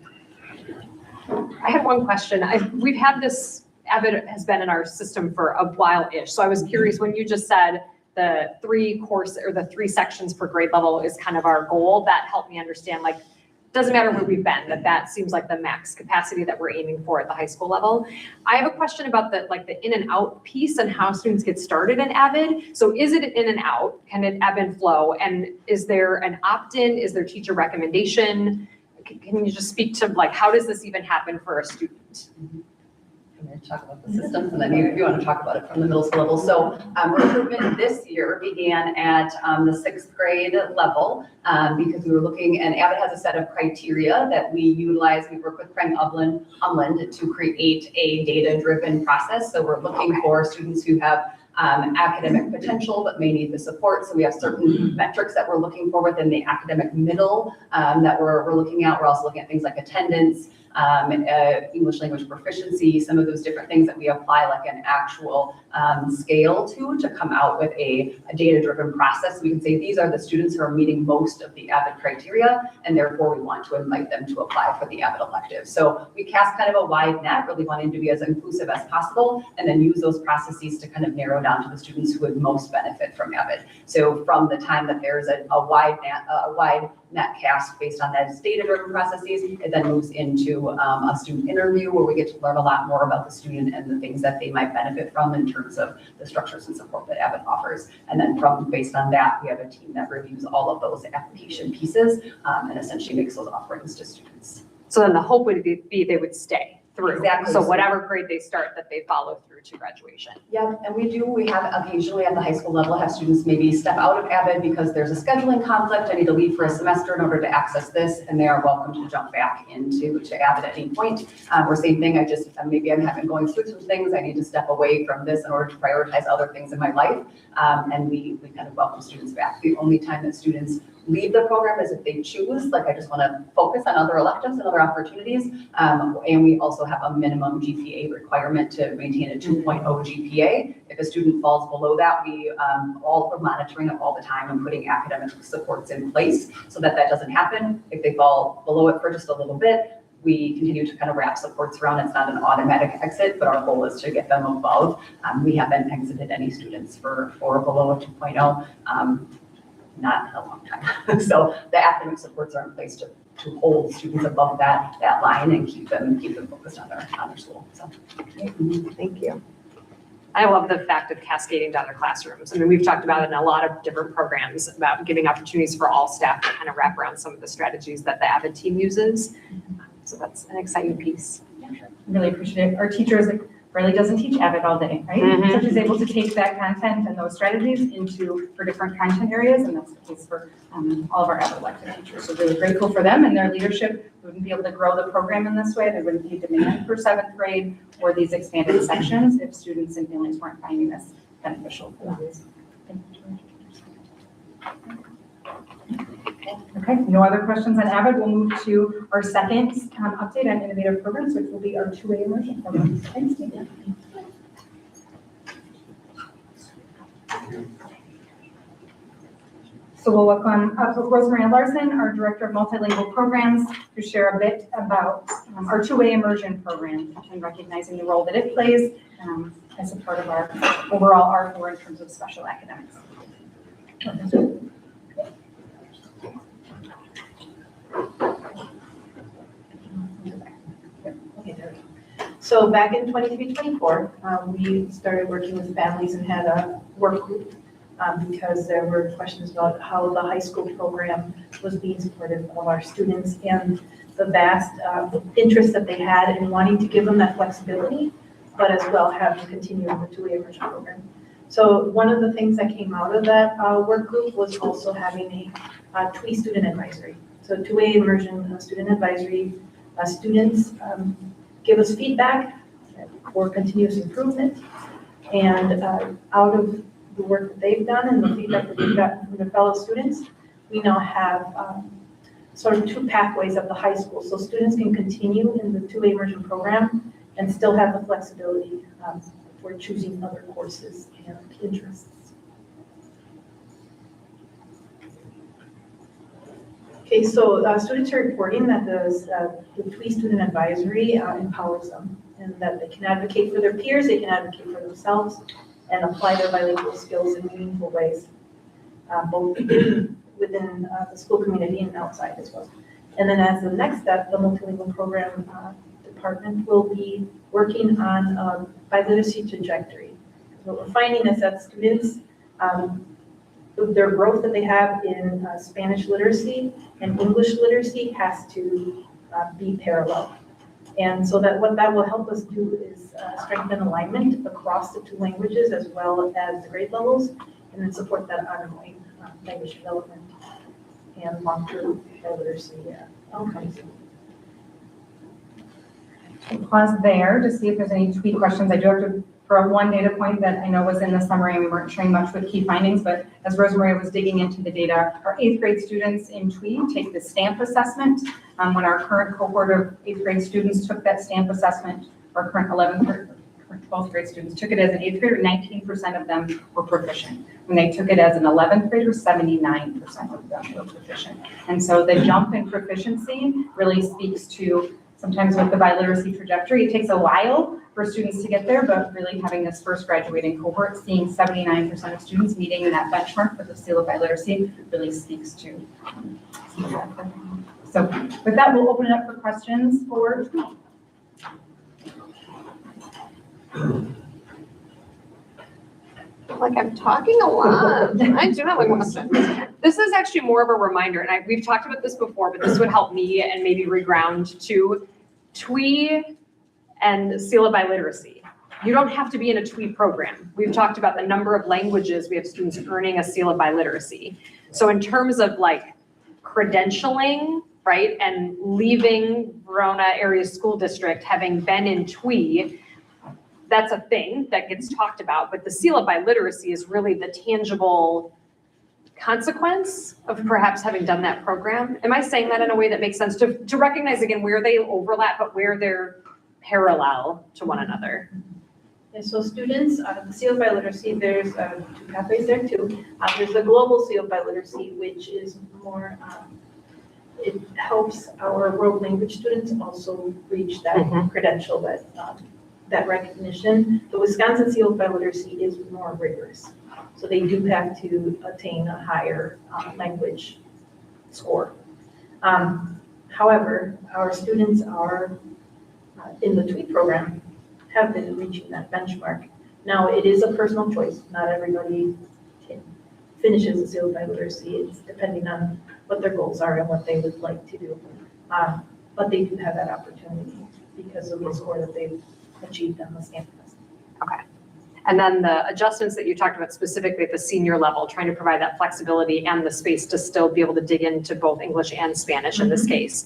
I had one question. We've had this, AVID has been in our system for a while-ish. So I was curious, when you just said the 3 sections per grade level is kind of our goal, that helped me understand, like, doesn't matter where we've been, that seems like the max capacity that we're aiming for at the high school level. I have a question about the in and out piece and how students get started in AVID. So is it an in and out? Can it ebb and flow? And is there an opt-in? Is there teacher recommendation? Can you just speak to like, how does this even happen for a student? I'm going to talk about the systems, and then you want to talk about it from the middle school level. So recruitment this year began at the 6th grade level because we were looking, and AVID has a set of criteria that we utilize. We work with Frank Umland to create a data-driven process. So we're looking for students who have academic potential but may need the support. So we have certain metrics that we're looking for within the academic middle that we're looking at. We're also looking at things like attendance, English language proficiency, some of those different things that we apply like an actual scale to come out with a data-driven process. We can say these are the students who are meeting most of the AVID criteria, and therefore we want to invite them to apply for the AVID elective. So we cast kind of a wide net, really wanting to be as inclusive as possible, and then use those processes to kind of narrow down to the students who would most benefit from AVID. So from the time that there's a wide net cast based on those data-driven processes, it then moves into a student interview where we get to learn a lot more about the student and the things that they might benefit from in terms of the structures and support that AVID offers. And then based on that, we have a team that reviews all of those application pieces and essentially makes those offerings to students. So then the hope would be they would stay through. Exactly. So whatever grade they start, that they follow through to graduation. Yeah, and we have occasionally at the high school level have students maybe step out of AVID because there's a scheduling conflict. I need to leave for a semester in order to access this, and they are welcome to jump back into AVID at any point. Or same thing, maybe I'm going through some things. I need to step away from this in order to prioritize other things in my life. And we kind of welcome students back. The only time that students leave the program is if they choose, like I just want to focus on other electives and other opportunities. And we also have a minimum GPA requirement to maintain a 2.0 GPA. If a student falls below that, we're monitoring it all the time and putting academic supports in place so that doesn't happen. If they fall below it for just a little bit, we continue to kind of wrap supports around. It's not an automatic exit, but our goal is to get them above. We haven't exited any students for below a 2.0. Not in a long time. So the academic supports are in place to hold students above that line and keep them focused on their school. So Thank you. I love the fact of cascading down to classrooms. I mean, we've talked about it in a lot of different programs about giving opportunities for all staff to kind of wrap around some of the strategies that the Avid team uses. So that's an exciting piece. Really appreciate it. Our teachers, like, Riley doesn't teach Avid all day, right? Mhm. So she's able to take that content and those strategies into her different content areas, and that's the case for all of our Avid elected teachers. So really grateful for them and their leadership. We wouldn't be able to grow the program in this way. There wouldn't be demand for 7th grade or these expanded sections if students and families weren't finding this beneficial for them. Thank you. Okay, no other questions on Avid. We'll move to our second update on innovative programs, which will be our two-way immersion program. Thanks, Steve. So we'll welcome up Rosemary Larson, our Director of Multilingual Programs, to share a bit about our two-way immersion program and recognizing the role that it plays as a part of our overall R4 in terms of special academics. So back in 23-24, we started working with families and had a work group because there were questions about how the high school program was being supportive of our students and the vast interest that they had in wanting to give them that flexibility, but as well have them continue in the two-way immersion program. So one of the things that came out of that work group was also having a TWE student advisory. So two-way immersion student advisory, students give us feedback for continuous improvement. And out of the work that they've done and the feedback that we've gotten from their fellow students, we now have sort of two pathways at the high school. So students can continue in the two-way immersion program and still have the flexibility for choosing other courses and interests. Okay, so students are reporting that the TWE student advisory empowers them and that they can advocate for their peers, they can advocate for themselves, and apply their bilingual skills in meaningful ways, both within the school community and outside as well. And then as the next step, the multilingual program department will be working on biliteracy trajectory. What we're finding is that students, their growth that they have in Spanish literacy and English literacy has to be parallel. And so that what that will help us do is strengthen alignment across the two languages as well as the grade levels, and then support that ongoing language development and long-term literacy outcomes. We'll pause there to see if there's any TWE questions. I do have to throw one data point that I know was in the summary and we weren't sharing much with key findings, but as Rosemary was digging into the data, our 8th grade students in TWE take the STAMP assessment. When our current cohort of 8th grade students took that STAMP assessment, our current 11th or 12th grade students took it as an 8th grader, 19% of them were proficient. When they took it as an 11th grader, 79% of them were proficient. And so the jump in proficiency really speaks to, sometimes with the biliteracy trajectory, it takes a while for students to get there, but really having this first graduating cohort, seeing 79% of students meeting that benchmark for the seal of biliteracy really speaks to that. So with that, we'll open it up for questions for TWE. Like I'm talking a lot. I do have a question. This is actually more of a reminder, and we've talked about this before, but this would help me and maybe reground to TWE and seal of biliteracy. You don't have to be in a TWE program. We've talked about the number of languages we have students earning a seal of biliteracy. So in terms of like credentialing, right, and leaving Verona Area School District, having been in TWE, that's a thing that gets talked about, but the seal of biliteracy is really the tangible consequence of perhaps having done that program. Am I saying that in a way that makes sense to recognize again where they overlap, but where they're parallel to one another? And so students, the seal of biliteracy, there's 2 pathways there too. There's the global seal of biliteracy, which is more, it helps our world language students also reach that credential, that recognition. The Wisconsin seal of biliteracy is more rigorous. So they do have to attain a higher language score. However, our students are in the TWE program have been reaching that benchmark Now, it is a personal choice. Not everybody finishes a sealed by literacy. It's depending on what their goals are and what they would like to do. But they do have that opportunity because of the score that they've achieved on the stamp test. Okay. And then the adjustments that you talked about specifically at the senior level, trying to provide that flexibility and the space to still be able to dig into both English and Spanish in this case.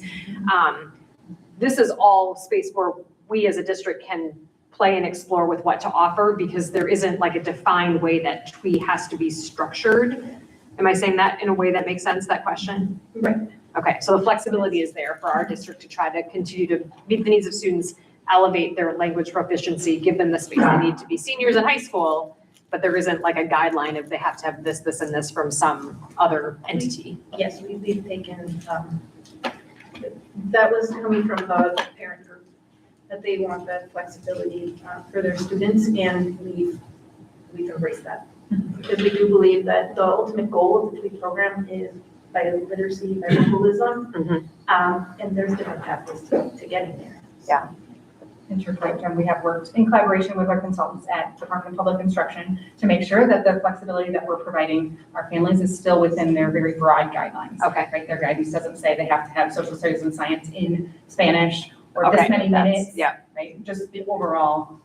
This is all space where we as a district can play and explore with what to offer because there isn't like a defined way that TWE has to be structured. Am I saying that in a way that makes sense, that question? Right. Okay, so the flexibility is there for our district to try to continue to meet the needs of students, elevate their language proficiency, give them the space they need to be seniors in high school, but there isn't like a guideline if they have to have this, this, and this from some other entity. Yes, we've taken, that was coming from the parent group, that they want that flexibility for their students, and we've embraced that. Because we do believe that the ultimate goal of the TWE program is biliteracy, bilingualism, and there's different pathways to getting there. Yeah. And to your point, Jen, we have worked in collaboration with our consultants at Department of Public Instruction to make sure that the flexibility that we're providing our families is still within their very broad guidelines. Okay. Right, their guidance doesn't say they have to have social studies and science in Spanish or Okay, this many that's- minutes. yeah. Right, just the overall,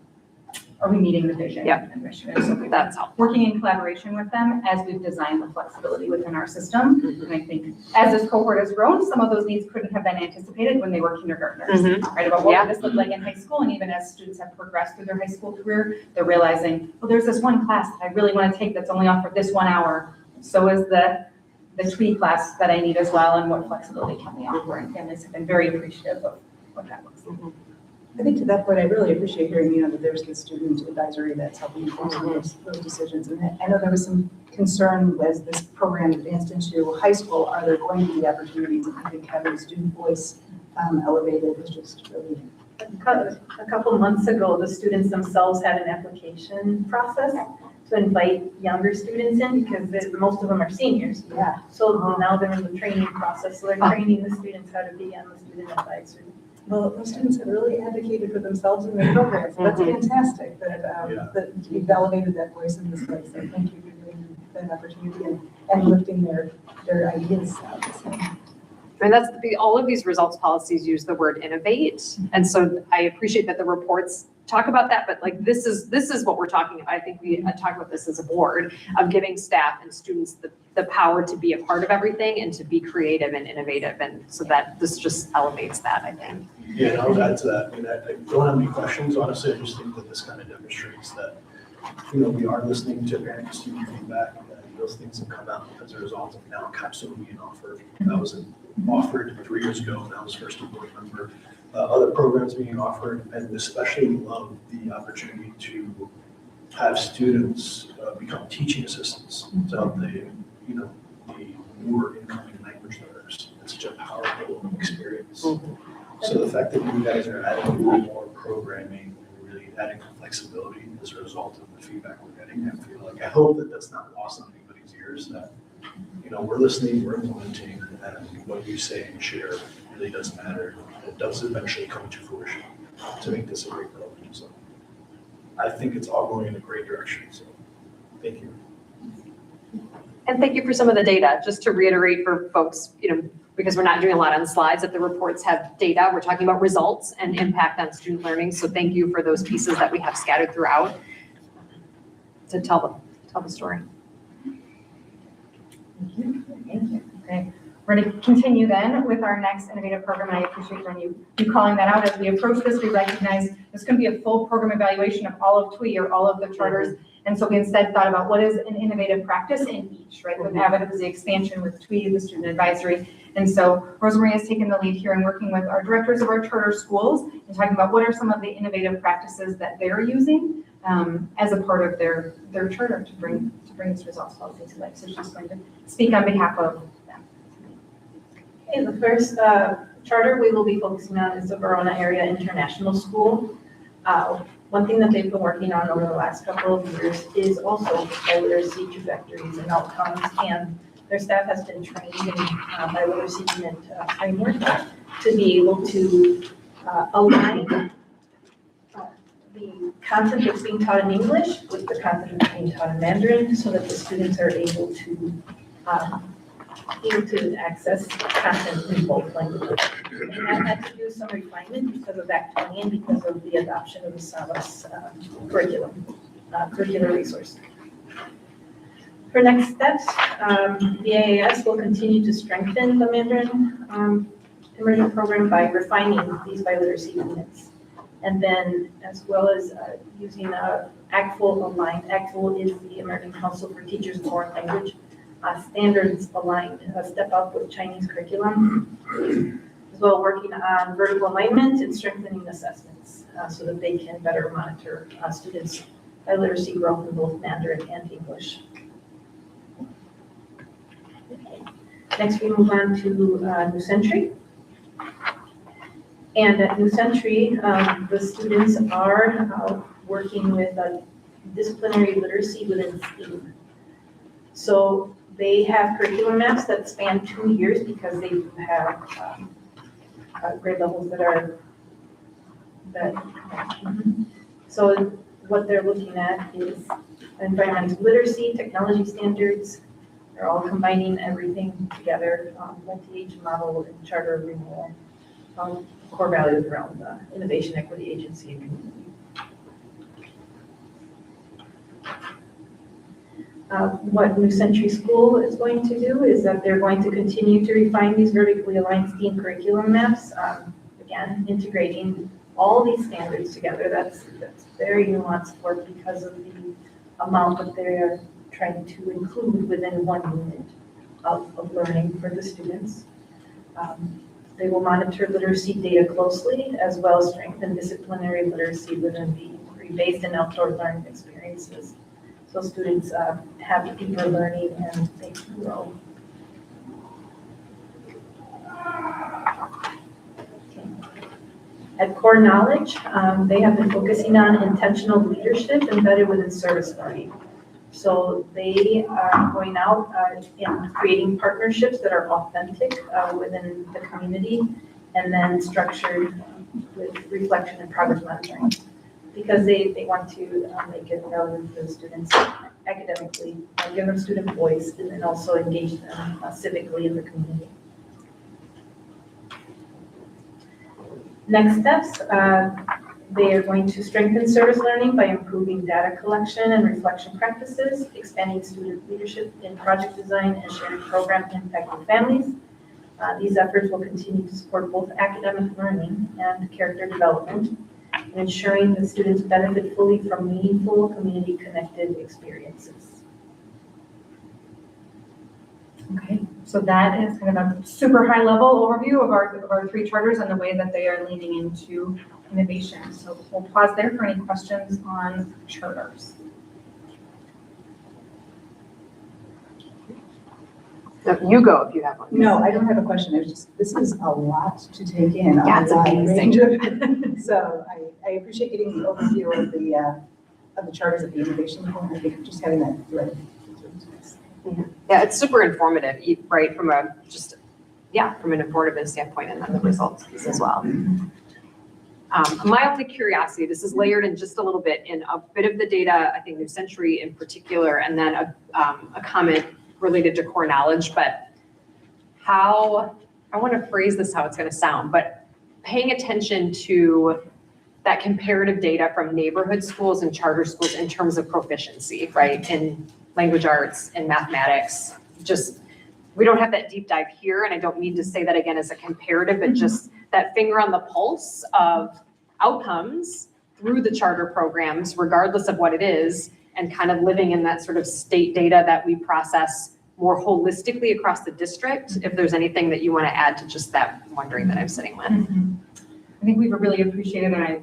are we meeting the vision and mission? And so we've That's helpful. working in collaboration with them as we've designed the flexibility within our system. And I think as this cohort has grown, some of those needs couldn't have been anticipated when they were kindergartners, right? About what would this look like in high school? And even as students have progressed through their high school career, they're realizing, well, there's this one class that I really want to take that's only offered this 1 hour. So is the TWE class that I need as well, and what flexibility can we offer? And families have been very appreciative of what that looks like. I think to that point, I really appreciate hearing, that there's the student advisory that's helping inform some of those decisions. And I know there was some concern as this program advanced into high school, are there going to be opportunities? And I think having student voice elevated is just really. A couple months ago, the students themselves had an application process to invite younger students in because most of them are seniors. Yeah. So now they're in the training process, so they're training the students how to be on the student advisory. Well, those students have really advocated for themselves in their programs. That's fantastic that you've elevated that voice in this way. So thank you for giving them that opportunity and lifting their ideas out. I mean, all of these results policies use the word innovate. And so I appreciate that the reports talk about that, but like this is what we're talking about. I think we talk about this as a board of giving staff and students the power to be a part of everything and to be creative and innovative. And so that this just elevates that, I think. Yeah, and I'll add to that. I mean, I don't have any questions. Honestly, I just think that this kind of demonstrates that, we are listening to parent and student feedback. Those things have come out as a result of now capsule being offered. That was offered 3 years ago, and that was first a board member. Other programs being offered, and especially love the opportunity to have students become teaching assistants to help the newer incoming language learners. It's such a powerful experience. So the fact that you guys are adding more programming and really adding flexibility as a result of the feedback we're getting, I hope that that's not lost on anybody's ears, that, we're listening, we're implementing, and what you say and share really does matter. It does eventually come to fruition to make this a great program. So I think it's all going in a great direction. So thank you. And thank you for some of the data, just to reiterate for folks, because we're not doing a lot on slides, that the reports have data. We're talking about results and impact on student learning. So thank you for those pieces that we have scattered throughout to tell the story. Thank you. Okay. We're going to continue then with our next innovative program. And I appreciate you calling that out. As we approach this, we recognize this can be a full program evaluation of all of TWE or all of the charters. And so we instead thought about what is an innovative practice in each, right? With AVID, it was the expansion, with TWE, the student advisory. And so Rosemarie has taken the lead here in working with our directors of our charter schools and talking about what are some of the innovative practices that they're using as a part of their charter to bring this results policy to life. So she's going to speak on behalf of them. Okay, the first charter we will be focusing on is the Verona Area International School. One thing that they've been working on over the last couple of years is also biliteracy trajectories and outcomes, and their staff has been trained in biliteracy unit framework to be able to align the content that's being taught in English with the content that's being taught in Mandarin so that the students are able to access content in both languages. And that had to do some refinement because of Act 20 and because of the adoption of the SAVAS curricular resource. For next steps, the AAS will continue to strengthen the Mandarin immersion program by refining these biliteracy units. And then as well as using ACTFL aligned. ACTFL is the American Council for Teachers of Foreign Language standards aligned, step up with Chinese curriculum, as well working on vertical alignment and strengthening assessments so that they can better monitor students' biliteracy growth in both Mandarin and English. Next, we move on to New Century. And at New Century, the students are working with disciplinary literacy within STEAM. So they have curriculum maps that span 2 years because they do have grade levels that are So what they're looking at is environmental literacy, technology standards. They're all combining everything together, multi-age model and charter renewal, core values around innovation, equity, agency, and community. What New Century School is going to do is that they're going to continue to refine these vertically aligned STEAM curriculum maps, again, integrating all these standards together. That's very nuanced work because of the amount that they're trying to include within one unit of learning for the students. They will monitor literacy data closely, as well as strengthen disciplinary literacy within the inquiry-based and outdoor learning experiences. So students have deeper learning and they can grow. At Core Knowledge, they have been focusing on intentional leadership embedded within service learning. So they are going out and creating partnerships that are authentic within the community and then structured with reflection and progress monitoring. Because they want to make it relevant for the students academically, give them student voice, and then also engage them civically in the community. Next steps, they are going to strengthen service learning by improving data collection and reflection practices, expanding student leadership in project design, and sharing program impact with families. These efforts will continue to support both academic learning and character development, and ensuring that students benefit fully from meaningful, community-connected experiences. Okay, so that is kind of a super high-level overview of our three charters and the way that they are leaning into innovation. So we'll pause there for any questions on charters. You go if you have one. No, I don't have a question. There's just, this is a lot to take in. Yeah, it's amazing. So I appreciate getting the overview of the charters at the innovation level. I think just having that thread. Yeah, it's super informative, right? From an informative standpoint, and then the results piece as well. My only curiosity, this is layered in just a little bit in a bit of the data, I think New Century in particular, and then a comment related to core knowledge, but how, I want to phrase this how it's going to sound, but paying attention to that comparative data from neighborhood schools and charter schools in terms of proficiency, right? In language arts and mathematics, just, we don't have that deep dive here, and I don't mean to say that again as a comparative, but just that finger on the pulse of outcomes through the charter programs, regardless of what it is, and kind of living in that sort of state data that we process more holistically across the district. If there's anything that you want to add to just that wondering that I'm sitting with. I think we've really appreciated, and I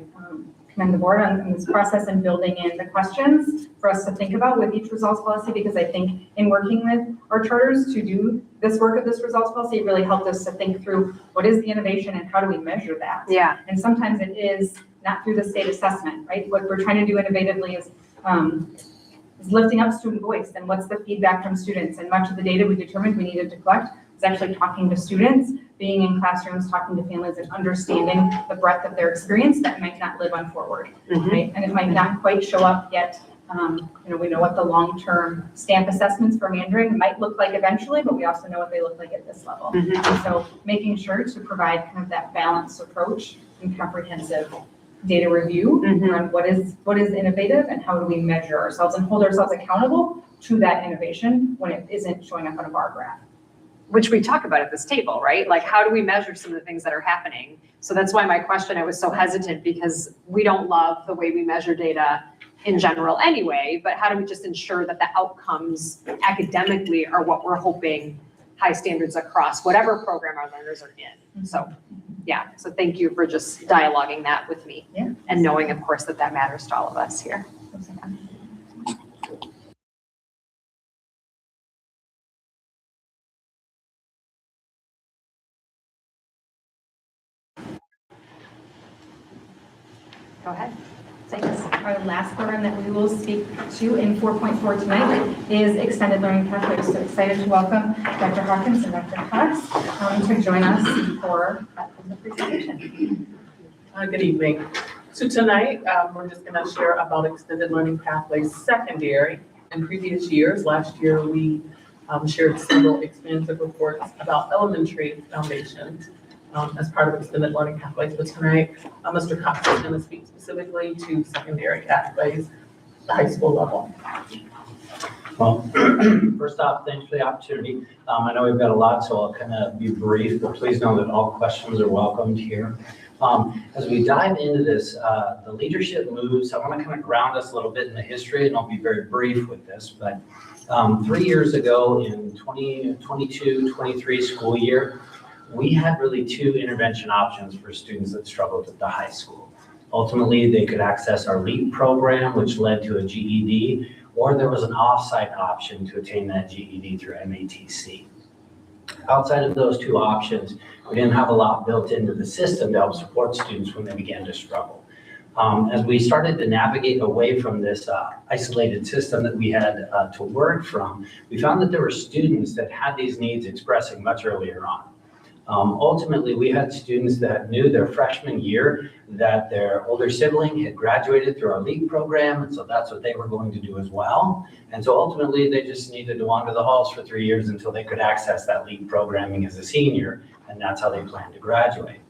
commend the board on this process and building in the questions for us to think about with each results policy, because I think in working with our charters to do this work of this results policy, it really helped us to think through what is the innovation and how do we measure that? Yeah. And sometimes it is not through the state assessment, right? What we're trying to do innovatively is lifting up student voice and what's the feedback from students. And much of the data we determined we needed to collect was actually talking to students being in classrooms, talking to families and understanding the breadth of their experience that might not live on forward, right? And it might not quite show up yet. We know what the long-term stamp assessments for Mandarin might look like eventually, but we also know what they look like at this level. And so making sure to provide kind of that balanced approach and comprehensive data review on what is innovative and how do we measure ourselves and hold ourselves accountable to that innovation when it isn't showing up on a bar graph. Which we talk about at this table, right? Like, how do we measure some of the things that are happening? So that's why my question, I was so hesitant, because we don't love the way we measure data in general anyway, but how do we just ensure that the outcomes academically are what we're hoping, high standards across whatever program our learners are in? So, yeah, so thank you for just dialoguing that with me. Yeah. And knowing, of course, that matters to all of us here. Go ahead. Thanks. Our last program that we will speak to in 4.4 tonight is Extended Learning Pathways. So excited to welcome Dr. Hawkins and Dr. Cox to join us for the presentation. Good evening. So tonight, we're just going to share about Extended Learning Pathways Secondary. In previous years, last year, we shared several expansive reports about elementary foundations as part of Extended Learning Pathways. But tonight, Mr. Cox is going to speak specifically to secondary pathways, the high school level. Well, first off, thanks for the opportunity. I know we've got a lot, so I'll kind of be brief, but please know that all questions are welcomed here. As we dive into this, the leadership moves, I want to kind of ground us a little bit in the history, and I'll be very brief with this, but 3 years ago in 2022-23 school year, we had really two intervention options for students that struggled at the high school. Ultimately, they could access our LEAP program, which led to a GED, or there was an off-site option to attain that GED through MATC. Outside of those two options, we didn't have a lot built into the system to help support students when they began to struggle. As we started to navigate away from this isolated system that we had to work from, we found that there were students that had these needs expressing much earlier on. Ultimately, we had students that knew their freshman year that their older sibling had graduated through our LEAP program, and so that's what they were going to do as well. And so ultimately, they just needed to wander the halls for 3 years until they could access that LEAP programming as a senior, and that's how they planned to graduate.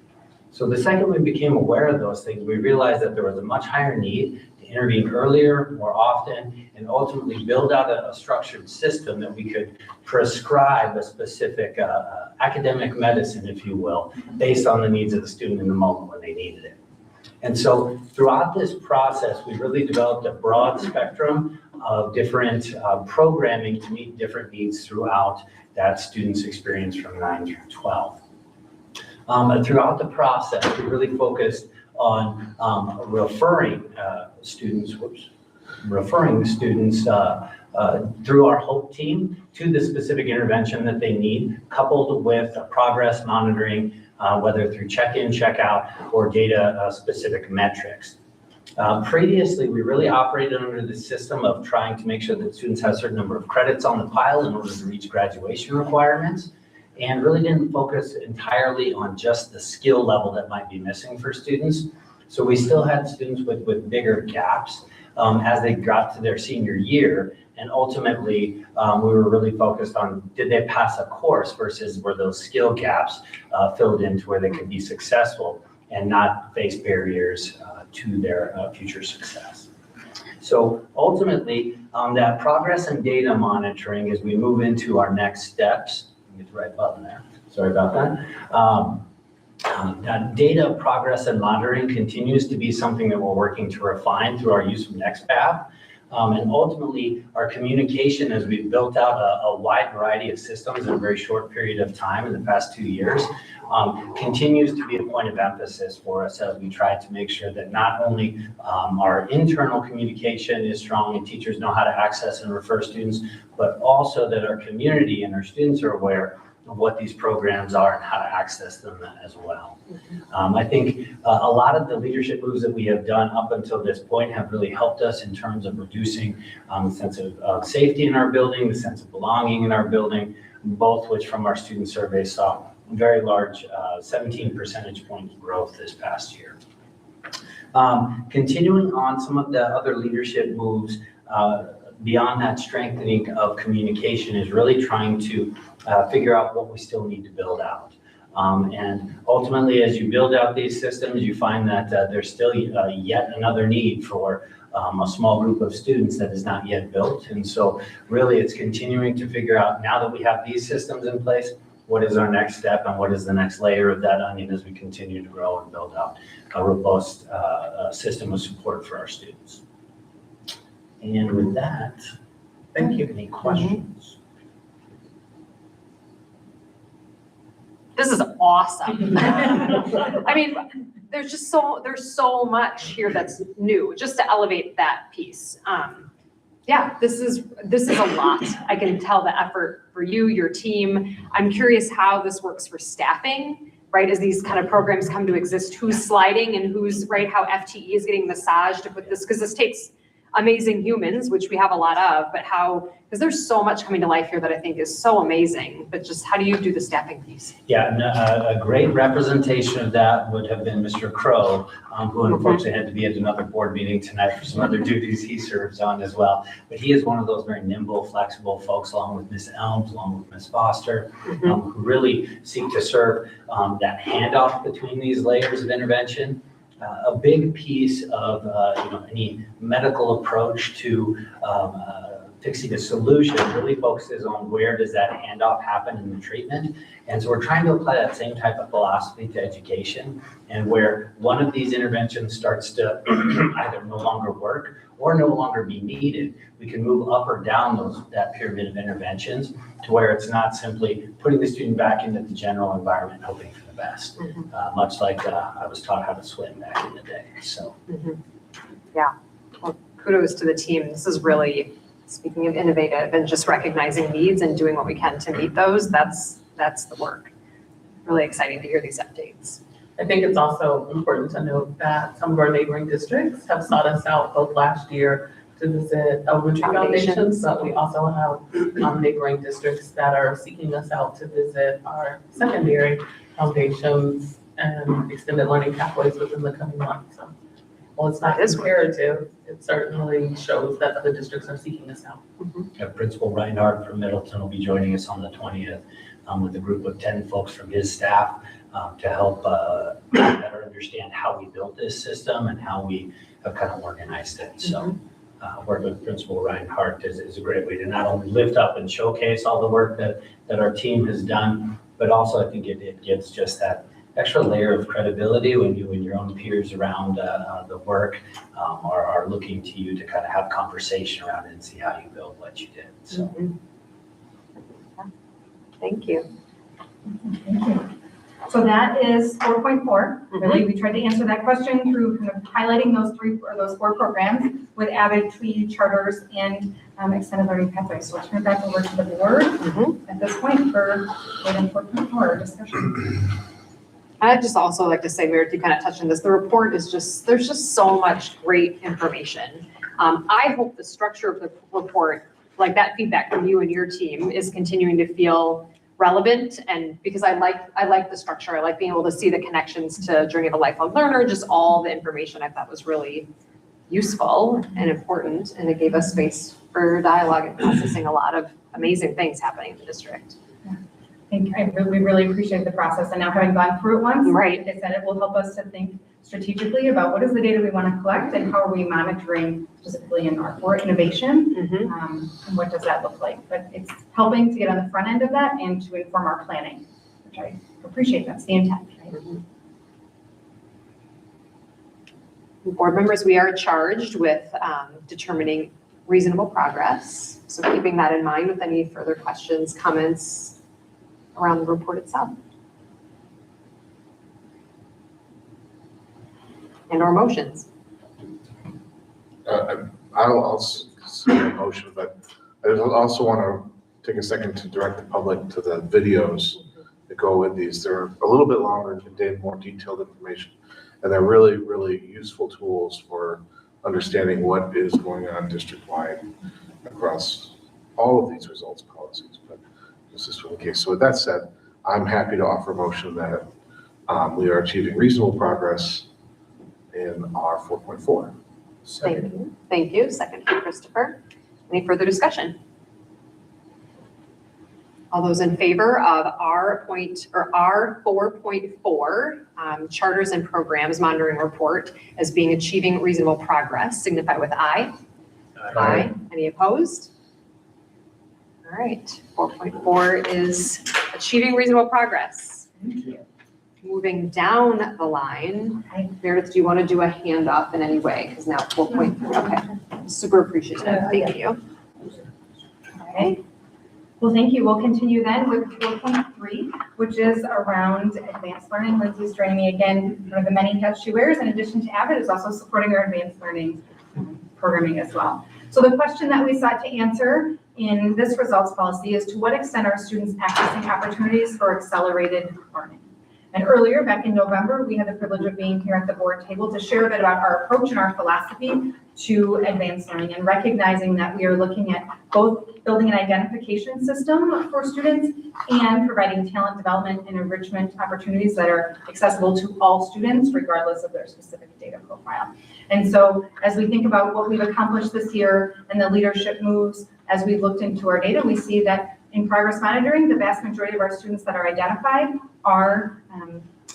So the second we became aware of those things, we realized that there was a much higher need to intervene earlier, more often, and ultimately build out a structured system that we could prescribe a specific academic medicine, if you will, based on the needs of the student in the moment when they needed it. And so throughout this process, we really developed a broad spectrum of different programming to meet different needs throughout that student's experience from 9 through 12. Throughout the process, we really focused on referring students through our HOPE team to the specific intervention that they need, coupled with progress monitoring, whether through check-in, check-out, or data-specific metrics. Previously, we really operated under the system of trying to make sure that students have a certain number of credits on the pile in order to reach graduation requirements, and really didn't focus entirely on just the skill level that might be missing for students. So we still had students with bigger gaps as they got to their senior year. And ultimately, we were really focused on, did they pass a course versus were those skill gaps filled in to where they could be successful and not face barriers to their future success. So ultimately, that progress and data monitoring as we move into our next steps, get the right button there, sorry about that. Data progress and monitoring continues to be something that we're working to refine through our use of NextPath. And ultimately, our communication as we've built out a wide variety of systems in a very short period of time in the past 2 years, continues to be a point of emphasis for us as we try to make sure that not only our internal communication is strong and teachers know how to access and refer students, but also that our community and our students are aware of what these programs are and how to access them as well. I think a lot of the leadership moves that we have done up until this point have really helped us in terms of reducing the sense of safety in our building, the sense of belonging in our building, both which from our student surveys saw very large 17 percentage point growth this past year. Continuing on some of the other leadership moves, beyond that strengthening of communication is really trying to figure out what we still need to build out. And ultimately, as you build out these systems, you find that there's still yet another need for a small group of students that is not yet built. And so really it's continuing to figure out, now that we have these systems in place, what is our next step and what is the next layer of that onion as we continue to grow and build out a robust system of support for our students. And with that, thank you. Any questions? This is awesome. I mean, there's so much here that's new, just to elevate that piece. Yeah, this is a lot. I can tell the effort for you, your team. I'm curious how this works for staffing, right? As these kind of programs come to exist, who's sliding and who's, right, how FTE is getting massaged to put this, because this takes amazing humans, which we have a lot of, but how, because there's so much coming to life here that I think is so amazing, but just how do you do the staffing piece? Yeah, and a great representation of that would have been Mr. Crow, who unfortunately had to be at another board meeting tonight for some other duties he serves on as well. But he is one of those very nimble, flexible folks, along with Ms. Elms, along with Ms. Foster, who really seek to serve that handoff between these layers of intervention. A big piece of any medical approach to fixing a solution really focuses on where does that handoff happen in the treatment. And so we're trying to apply that same type of philosophy to education, and where one of these interventions starts to either no longer work or no longer be needed, we can move up or down that pyramid of interventions to where it's not simply putting the student back into the general environment, hoping for the best, much like I was taught how to swim back in the day. So, yeah, well, kudos to the team. This is really, speaking of innovative and just recognizing needs and doing what we can to meet those, that's the work. Really exciting to hear these updates. I think it's also important to note that some of our neighboring districts have sought us out both last year to visit elementary foundations, but we also have neighboring districts that are seeking us out to visit our secondary foundations and extended learning pathways within the coming months. So, well, it's not comparative. It certainly shows that other districts are seeking us out. Principal Reinhardt from Middleton will be joining us on the 20th with a group of 10 folks from his staff to help better understand how we built this system and how we have kind of organized it. So working with Principal Reinhardt is a great way to not only lift up and showcase all the work that our team has done, but also I think it gives just that extra layer of credibility when your own peers around the work are looking to you to kind of have conversation around it and see how you build what you did. So. Thank you. Thank you. So that is 4.4. Really, we tried to answer that question through kind of highlighting those four programs with Avid, TWE, charters, and extended learning pathways. So I'll turn it back over to the board at this point for item 4.4 discussion. I'd just also like to say, Meredith, you kind of touched on this, the report is there's just so much great information. I hope the structure of the report, like that feedback from you and your team, is continuing to feel relevant, and because I like the structure, I like being able to see the connections to Journey of a Lifelong Learner, just all the information I thought was really useful and important, and it gave us space for dialogue and processing a lot of amazing things happening in the district. We really appreciate the process, and now having gone through it once, right, like I said, it will help us to think strategically about what is the data we want to collect and how are we monitoring specifically in R4 innovation, and what does that look like. But it's helping to get on the front end of that and to inform our planning, which I appreciate. That's the intent. Right? Board members, we are charged with determining reasonable progress. So keeping that in mind with any further questions, comments around the report itself. And our motions. I'll say a motion, but I also want to take a second to direct the public to the videos that go with these. They're a little bit longer and contain more detailed information, and they're really, really useful tools for understanding what is going on district-wide across all of these results policies. But this is for the case. So with that said, I'm happy to offer a motion that we are achieving reasonable progress in our 4.4. Thank you. Thank you. Second from Christopher. Any further discussion? All those in favor of R 4.4, charters and programs monitoring report as being achieving reasonable progress, signify with aye. Aye. Any opposed? All right, 4.4 is achieving reasonable progress. Moving down the line, Meredith, do you want to do a hand up in any way? Because now 4.3, okay, super appreciative, thank you. Okay. Well, thank you. We'll continue then with 4.3, which is around advanced learning. Lindsay's joining me again. One of the many hats she wears, in addition to Avid, is also supporting our advanced learning programming as well. So the question that we sought to answer in this results policy is, to what extent are students accessing opportunities for accelerated learning? And earlier, back in November, we had the privilege of being here at the board table to share a bit about our approach and our philosophy to advanced learning, and recognizing that we are looking at both building an identification system for students and providing talent development and enrichment opportunities that are accessible to all students, regardless of their specific data profile. And so as we think about what we've accomplished this year and the leadership moves, as we looked into our data, we see that in progress monitoring, the vast majority of our students that are identified are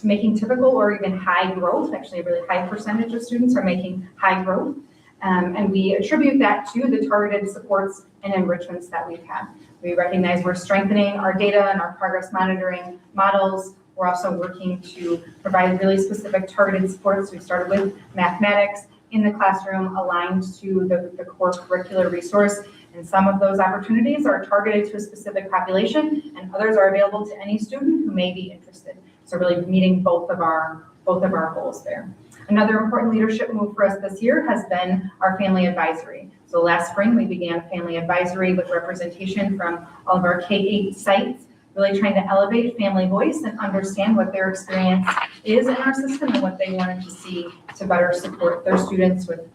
making typical or even high growth. Actually, a really high percentage of students are making high growth. And we attribute that to the targeted supports and enrichments that we've had. We recognize we're strengthening our data and our progress monitoring models. We're also working to provide really specific targeted supports. We started with mathematics in the classroom aligned to the core curricular resource. And some of those opportunities are targeted to a specific population, and others are available to any student who may be interested. So really meeting both of our goals there. Another important leadership move for us this year has been our family advisory. So last spring, we began a family advisory with representation from all of our K-8 sites, really trying to elevate family voice and understand what their experience is in our system and what they wanted to see to better support their students with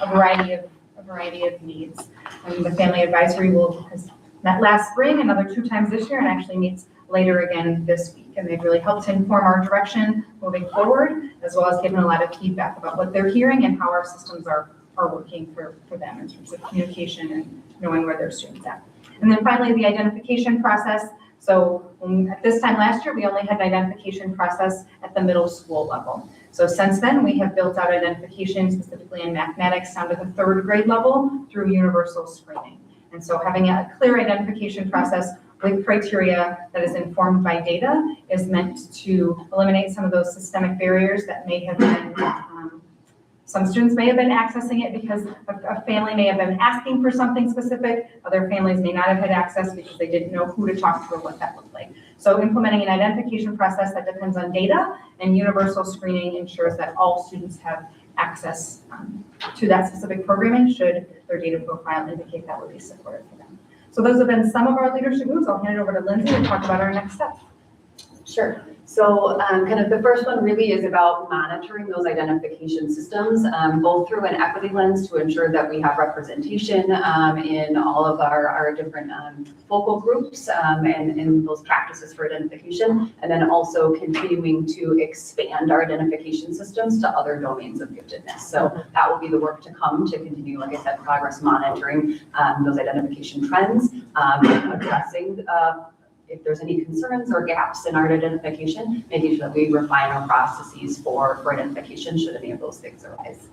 a variety of needs. And the family advisory has met last spring, another 2 times this year, and actually meets later again this week. And they've really helped to inform our direction moving forward, as well as given a lot of feedback about what they're hearing and how our systems are working for them in terms of communication and knowing where their students at. And then finally, the identification process. So at this time last year, we only had an identification process at the middle school level. So since then, we have built out identification specifically in mathematics down to the 3rd grade level through universal screening. And so having a clear identification process with criteria that is informed by data is meant to eliminate some of those systemic barriers that may have been, some students may have been accessing it because a family may have been asking for something specific. Other families may not have had access because they didn't know who to talk to or what that looked like. So implementing an identification process that depends on data and universal screening ensures that all students have access to that specific programming should their data profile indicate that would be supported for them. So those have been some of our leadership moves. I'll hand it over to Lindsay to talk about our next steps. Sure. So kind of the first one really is about monitoring those identification systems, both through an equity lens to ensure that we have representation in all of our different focal groups and in those practices for identification, and then also continuing to expand our identification systems to other domains of giftedness. So that will be the work to come to continue, like I said, progress monitoring those identification trends, addressing if there's any concerns or gaps in our identification, making sure that we refine our processes for identification should any of those things arise.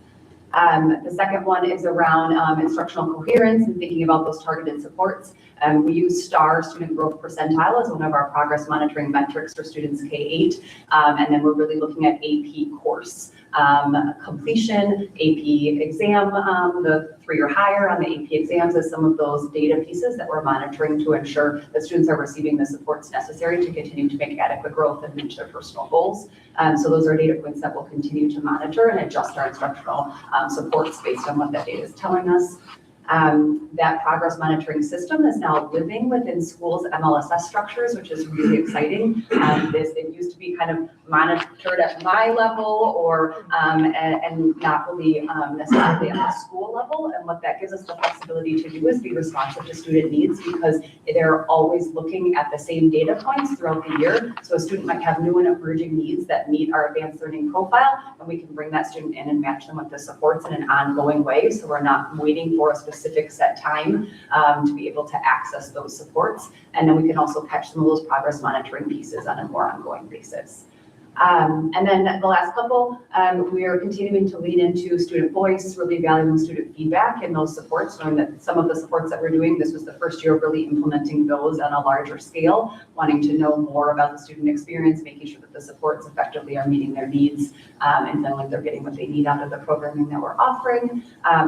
The second one is around instructional coherence and thinking about those targeted supports. We use STAR, student growth percentile, as one of our progress monitoring metrics for students K-8. And then we're really looking at AP course completion, AP exam, the 3 or higher on the AP exams as some of those data pieces that we're monitoring to ensure that students are receiving the supports necessary to continue to make adequate growth and reach their personal goals. So those are data points that we'll continue to monitor and adjust our instructional supports based on what that data is telling us. That progress monitoring system is now living within schools' MLSS structures, which is really exciting. It used to be kind of monitored at my level or, and not really necessarily at the school level. And what that gives us the flexibility to do is be responsive to student needs because they're always looking at the same data points throughout the year. So a student might have new and emerging needs that meet our advanced learning profile, and we can bring that student in and match them with the supports in an ongoing way. So we're not waiting for a specific set time to be able to access those supports. And then we can also catch some of those progress monitoring pieces on a more ongoing basis. And then the last couple, we are continuing to lean into student voice, really valuing student feedback in those supports, knowing that some of the supports that we're doing, this was the first year of really implementing those on a larger scale, wanting to know more about the student experience, making sure that the supports effectively are meeting their needs and feeling like they're getting what they need out of the programming that we're offering,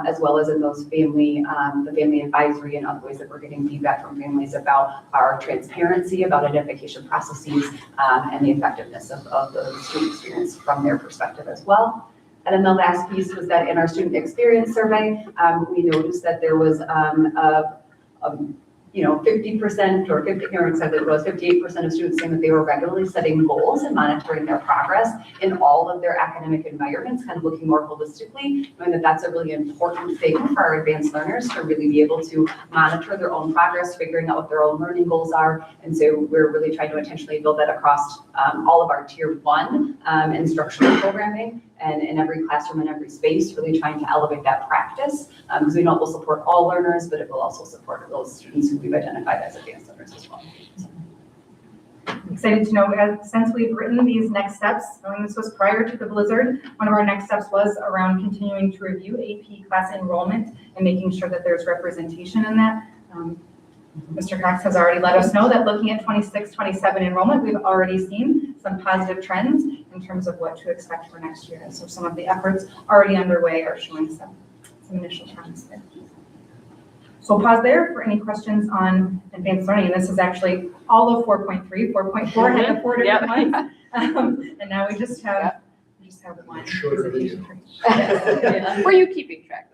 as well as in those the family advisory and other ways that we're getting feedback from families about our transparency, about identification processes, and the effectiveness of the student experience from their perspective as well. And then the last piece was that in our student experience survey, we noticed that there was 50% or 50, Aaron said that it was 58% of students saying that they were regularly setting goals and monitoring their progress in all of their academic environments, kind of looking more holistically, knowing that that's a really important thing for our advanced learners to really be able to monitor their own progress, figuring out what their own learning goals are. And so we're really trying to intentionally build that across all of our tier 1 instructional programming and in every classroom and every space, really trying to elevate that practice because we know it will support all learners, but it will also support those students who we've identified as advanced learners as well. Excited to know, since we've written these next steps, knowing this was prior to the blizzard, one of our next steps was around continuing to review AP class enrollment and making sure that there's representation in that. Mr. Cox has already let us know that looking at 26-27 enrollment, we've already seen some positive trends in terms of what to expect for next year. So some of the efforts already underway are showing some initial trends there. So pause there for any questions on advanced learning. And this is actually all of 4.3, 4.4 had the 4 different ones. And now we just have one. Shorter video. Were you keeping track?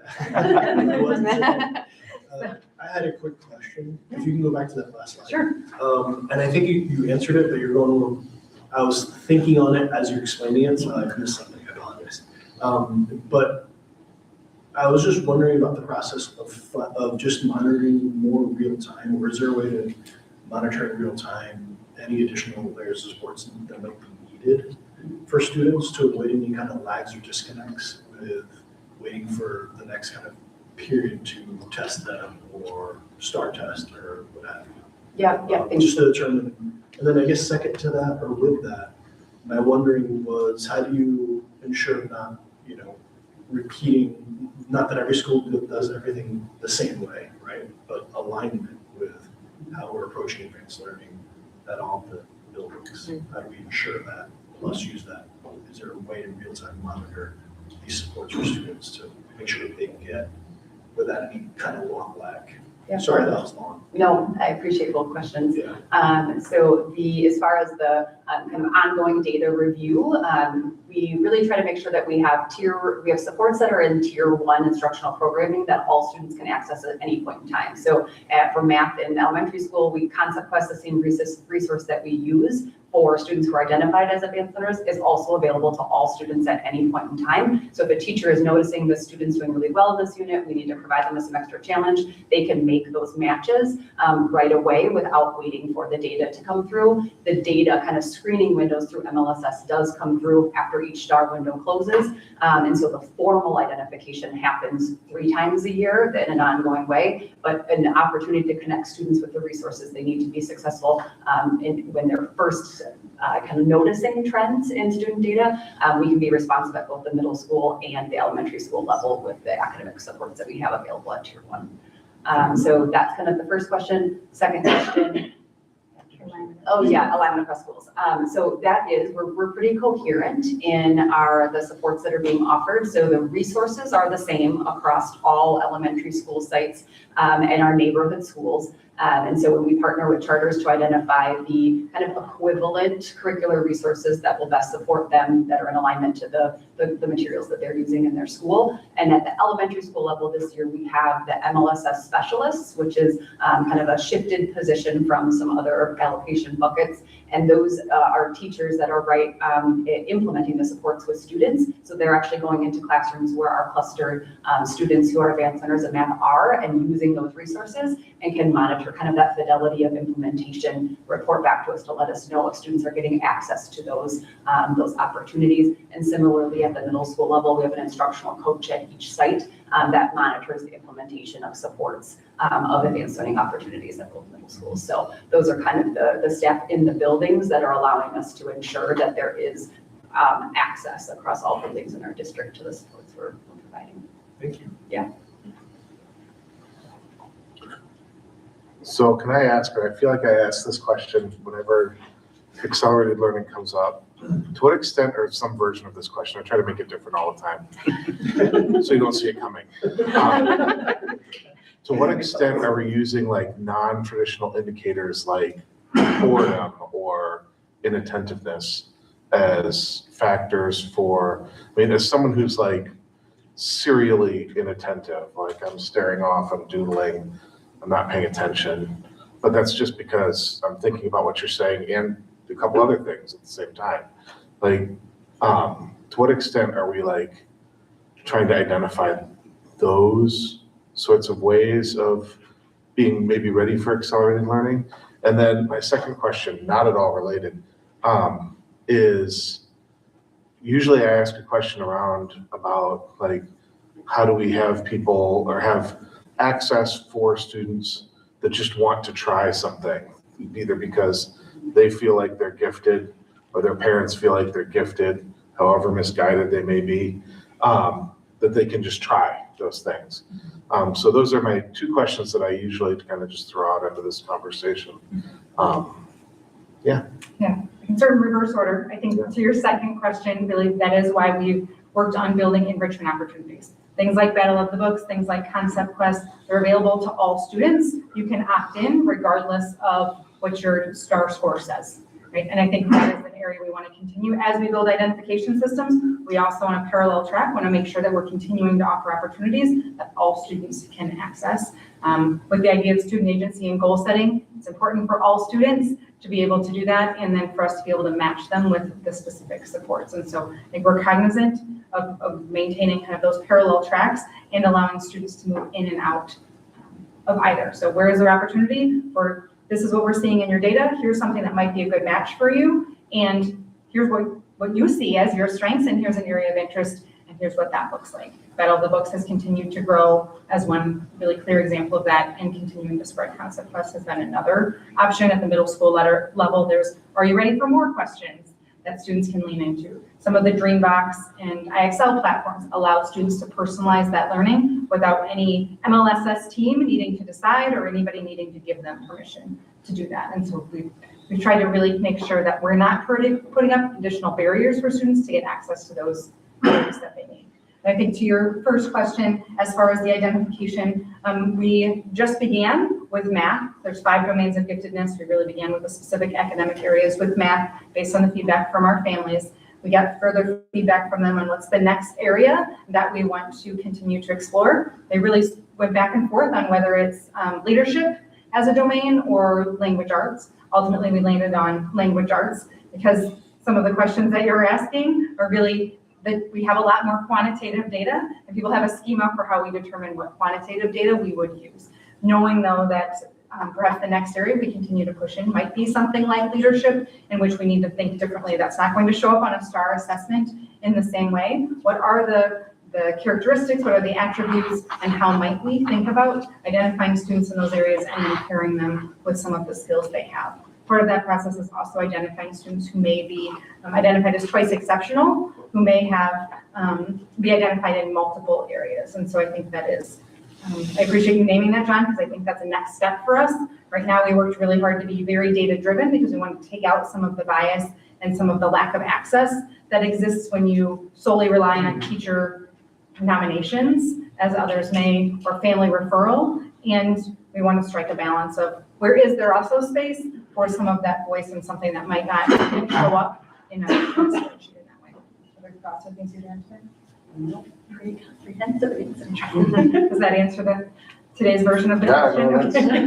I had a quick question. If you can go back to that last slide. Sure. And I think you answered it, but you're going a little, I was thinking on it as you're explaining it, so I missed something, I apologize. But I was just wondering about the process of just monitoring more real time, or is there a way to monitor in real time any additional layers of supports that might be needed for students to avoid any kind of lags or disconnects with waiting for the next kind of period to test them or start test or what have you? Yeah. Just to determine, and then I guess second to that or with that, my wondering was how do you ensure not, repeating, not that every school does everything the same way, right? But alignment with how we're approaching advanced learning at all the buildings. How do we ensure that? Plus use that. Is there a way to real time monitor these supports for students to make sure that they can get without any kind of long lag? Yeah. Sorry, that was long. No, I appreciate both questions. Yeah. So as far as the kind of ongoing data review, we really try to make sure that we have supports that are in tier 1 instructional programming that all students can access at any point in time. So for math in elementary school, Concept Quest, the same resource that we use for students who are identified as advanced learners, is also available to all students at any point in time. So if a teacher is noticing the student's doing really well in this unit, we need to provide them with some extra challenge, they can make those matches right away without waiting for the data to come through. The data kind of screening windows through MLSS does come through after each STAR window closes. And so the formal identification happens 3 times a year in an ongoing way, but an opportunity to connect students with the resources they need to be successful when they're first kind of noticing trends in student data. We can be responsive at both the middle school and the elementary school level with the academic supports that we have available at tier 1. So that's kind of the first question. Second question. Oh yeah, alignment across schools. So that is, we're pretty coherent in the supports that are being offered. So the resources are the same across all elementary school sites and our neighborhood schools. And so when we partner with charters to identify the kind of equivalent curricular resources that will best support them, that are in alignment to the materials that they're using in their school. And at the elementary school level this year, we have the MLSS specialists, which is kind of a shifted position from some other allocation buckets. And those are teachers that are implementing the supports with students. So they're actually going into classrooms where our clustered students who are advanced learners in math are, and using those resources, and can monitor kind of that fidelity of implementation, report back to us to let us know if students are getting access to those opportunities. And similarly, at the middle school level, we have an instructional coach at each site that monitors the implementation of supports of advanced learning opportunities at both middle schools. So those are kind of the staff in the buildings that are allowing us to ensure that there is access across all buildings in our district to the supports we're providing. Thank you. Yeah. So can I ask, or I feel like I ask this question whenever accelerated learning comes up, to what extent, or some version of this question, I try to make it different all the time, so you don't see it coming. To what extent are we using like non-traditional indicators like boredom or inattentiveness as factors for, I mean, as someone who's like serially inattentive, like I'm staring off, I'm doodling, I'm not paying attention, but that's just because I'm thinking about what you're saying and a couple other things at the same time. Like, to what extent are we like trying to identify those sorts of ways of being maybe ready for accelerated learning? And then my second question, not at all related, is usually I ask a question about like, how do we have people or have access for students that just want to try something, either because they feel like they're gifted or their parents feel like they're gifted, however misguided they may be, that they can just try those things. So those are my two questions that I usually kind of just throw out into this conversation. Yeah, I can start in reverse order. I think to your second question, really, that is why we've worked on building enrichment opportunities. Things like Battle of the Books, things like Concept Quest, they're available to all students. You can opt in regardless of what your STAR score says, right? And I think that is an area we want to continue. As we build identification systems, we also on a parallel track want to make sure that we're continuing to offer opportunities that all students can access. With the idea of student agency and goal setting, it's important for all students to be able to do that, and then for us to be able to match them with the specific supports. And so I think we're cognizant of maintaining kind of those parallel tracks and allowing students to move in and out of either. So where is there opportunity for, this is what we're seeing in your data, here's something that might be a good match for you, and here's what you see as your strengths, and here's an area of interest, and here's what that looks like. Battle of the Books has continued to grow as one really clear example of that, and continuing to spread Concept Quest has been another option. At the middle school level, there's, are you ready for more questions that students can lean into? Some of the Dreambox and IXL platforms allow students to personalize that learning without any MLSS team needing to decide or anybody needing to give them permission to do that. And so we've tried to really make sure that we're not putting up additional barriers for students to get access to those areas that they need. And I think to your first question, as far as the identification, we just began with math. There's 5 domains of giftedness. We really began with the specific academic areas with math based on the feedback from our families. We got further feedback from them on what's the next area that we want to continue to explore. They really went back and forth on whether it's leadership as a domain or language arts. Ultimately, we landed on language arts because some of the questions that you're asking are really that we have a lot more quantitative data, and people have a schema for how we determine what quantitative data we would use. Knowing though that perhaps the next area we continue to push in might be something like leadership, in which we need to think differently. That's not going to show up on a STAR assessment in the same way. What are the characteristics, what are the attributes, and how might we think about identifying students in those areas and then pairing them with some of the skills they have. Part of that process is also identifying students who may be identified as twice exceptional, who may have be identified in multiple areas. And so I think that is, I appreciate you naming that, John, because I think that's a next step for us. Right now, we worked really hard to be very data-driven because we want to take out some of the bias and some of the lack of access that exists when you solely rely on teacher nominations, as others may, or family referral. And we want to strike a balance of where is there also space for some of that voice and something that might not show up in a spreadsheet in that way? Other thoughts or things you'd add to No, pretty comprehensive answer. that? Does that answer today's version of the Yeah, no, question?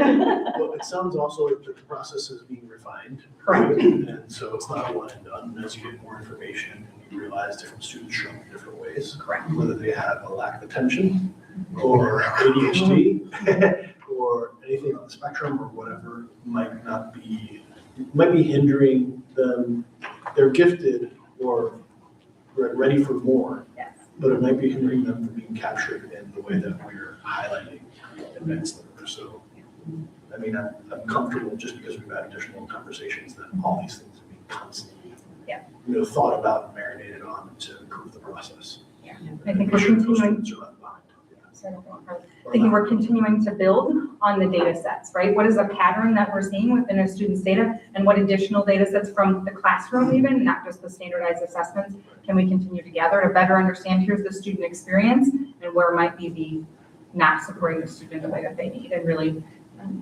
Well, it sounds also like the process is being refined. Correct. And so it's not a one and done. As you get more information, you realize different students show up in different ways. Correct. Whether they have a lack of attention or ADHD or anything on the spectrum or whatever might be hindering them. They're gifted or ready for more, Yes. but it might be hindering them from being captured in the way that we're highlighting advanced learners. So, I mean, I'm comfortable just because we've had additional conversations that all these things are being constantly, thought about and marinated on to improve the process. Yeah. I think we're continuing. Thinking we're continuing to build on the data sets, right? What is a pattern that we're seeing within a student's data, and what additional data sets from the classroom even, not just the standardized assessments, can we continue to gather to better understand here's the student experience and where might be the not supporting the student the way that they need. And really,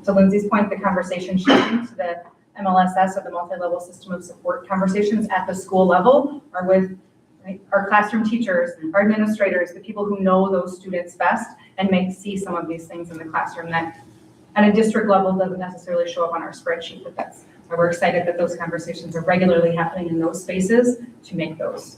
to Lindsay's point, the conversation shifting to the MLSS or the multi-level system of support conversations at the school level are with our classroom teachers, our administrators, the people who know those students best and see some of these things in the classroom that at a district level doesn't necessarily show up on our spreadsheet, but that's why we're excited that those conversations are regularly happening in those spaces to make those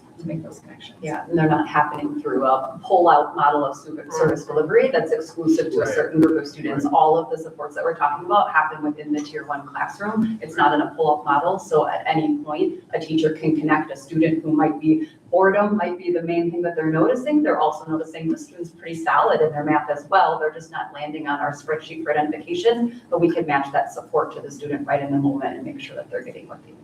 connections. Yeah, and they're not happening through a pull-out model of service delivery that's exclusive to a certain group of students. All of the supports that we're talking about happen within the tier 1 classroom. It's not in a pull-out model, so at any point, a teacher can connect a student who might be boredom might be the main thing that they're noticing. They're also noticing the student's pretty solid in their math as well. They're just not landing on our spreadsheet for identification, but we can match that support to the student right in the moment and make sure that they're getting what they need.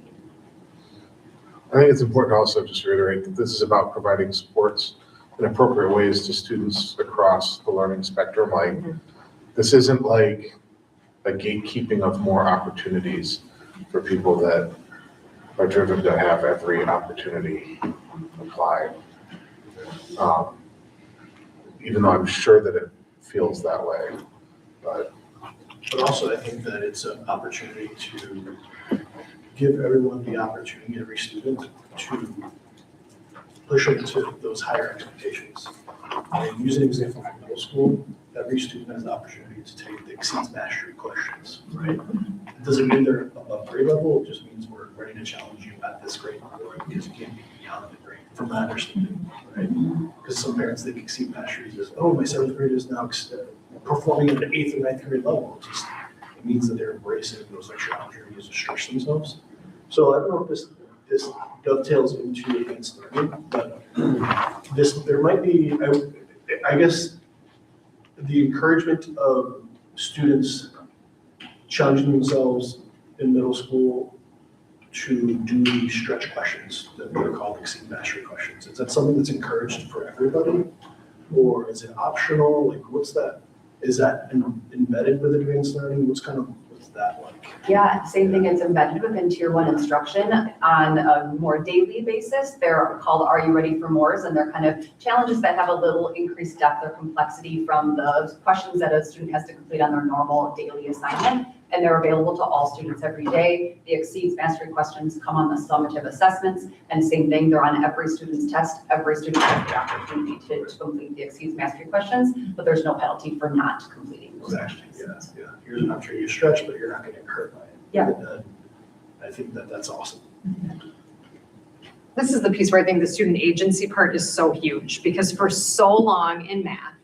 I think it's important to also just reiterate that this is about providing supports in appropriate ways to students across the learning spectrum. Like, this isn't like a gatekeeping of more opportunities for people that are driven to have every opportunity applied. Even though I'm sure that it feels that way, but also I think that it's an opportunity to give everyone the opportunity, every student, to push them to those higher expectations. And use an example from middle school, every student has the opportunity to take the Exceeds Mastery questions, right? It doesn't mean they're above grade level, it just means we're ready to challenge you at this grade level, right? Because you can't be beyond the grade, from my understanding, right? Because some parents think Exceed Mastery is, oh, my 7th grade is now performing at the 8th or 9th grade level. It means that they're embracing those extra opportunities to stretch themselves. So I don't know if this dovetails into advanced learning, but there might be, I guess, the encouragement of students challenging themselves in middle school to do these stretch questions that are called Exceed Mastery questions. Is that something that's encouraged for everybody? Or is it optional? Like, what's that? Is that embedded with advanced learning? What's that like? Yeah, same thing. It's embedded within tier 1 instruction on a more daily basis. They're called Are You Ready for Mores? And they're kind of challenges that have a little increased depth or complexity from the questions that a student has to complete on their normal daily assignment. And they're available to all students every day. The Exceeds Mastery questions come on the summative assessments, and same thing, they're on every student's test. Every student has the opportunity to complete the Exceeds Mastery questions, but there's no penalty for not completing those questions. Yeah. Here's an opportunity to stretch, but you're not going to get hurt by it. Yeah. And, I think that's awesome. This is the piece where I think the student agency part is so huge, because for so long in math,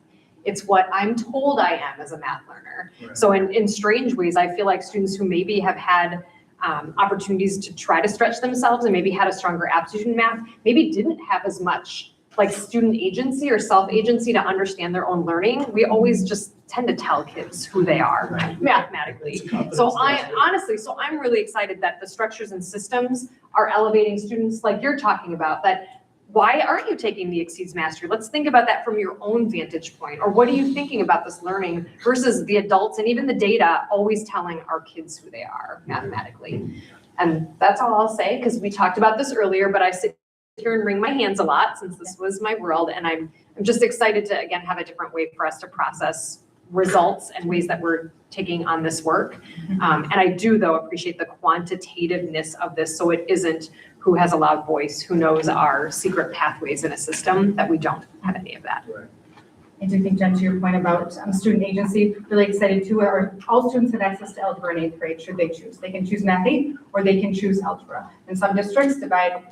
it's what I'm told I am as a math learner. Right. So in strange ways, I feel like students who maybe have had opportunities to try to stretch themselves and maybe had a stronger aptitude in math, maybe didn't have as much like student agency or self-agency to understand their own learning. We always just tend to tell kids who they are mathematically. So I'm really excited that the structures and systems are elevating students like you're talking about, that why aren't you taking the Exceeds Mastery? Let's think about that from your own vantage point. Or what are you thinking about this learning versus the adults and even the data always telling our kids who they are mathematically. And that's all I'll say, because we talked about this earlier, but I sit here and wring my hands a lot since this was my world. And I'm just excited to, again, have a different way for us to process results and ways that we're taking on this work. And I do, though, appreciate the quantitativeness of this, so it isn't who has a loud voice, who knows our secret pathways in a system, that we don't have any of that. I do think, Jen, to your point about student agency, really excited too, all students have access to algebra in 8th grade, should they choose. They can choose Math 8 or they can choose algebra. And some districts decide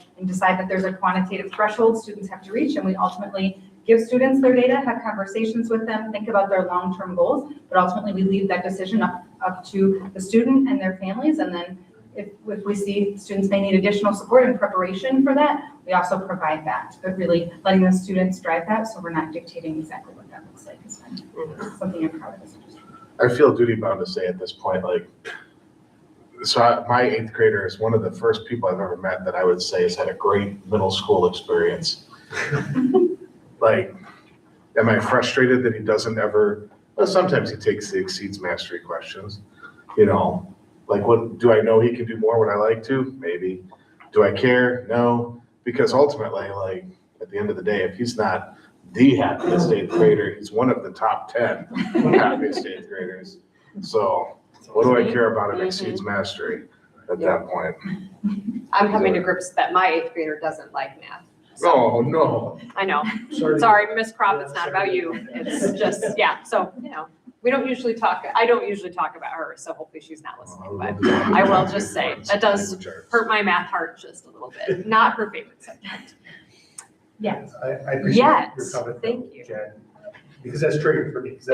that there's a quantitative threshold students have to reach, and we ultimately give students their data, have conversations with them, think about their long-term goals, but ultimately we leave that decision up to the student and their families. And then if we see students may need additional support in preparation for that, we also provide that, but really letting the students drive that, so we're not dictating exactly what that looks like. It's something I'm proud of. I feel duty bound to say at this point, like, my 8th grader is one of the first people I've ever met that I would say has had a great middle school experience. Like, am I frustrated that he doesn't ever, well, sometimes he takes the exceeds mastery questions, you know, like, what, do I know he can do more? Would I like to? Maybe. Do I care? No, because ultimately, like, at the end of the day, if he's not the happiest 8th grader, he's one of the top 10 happiest 8th graders. So what do I care about an exceeds mastery at that point? I'm coming to grips that my 8th grader doesn't like math. Oh, no. I know. Sorry, Miss Crop, it's not about you. It's just, yeah, so, you know, I don't usually talk about her, so hopefully she's not listening, but I will just say, that does hurt my math heart just a little bit, not her favorite subject. Yeah. I appreciate Yes, your comment. thank you. Jen, because that's triggering for me, because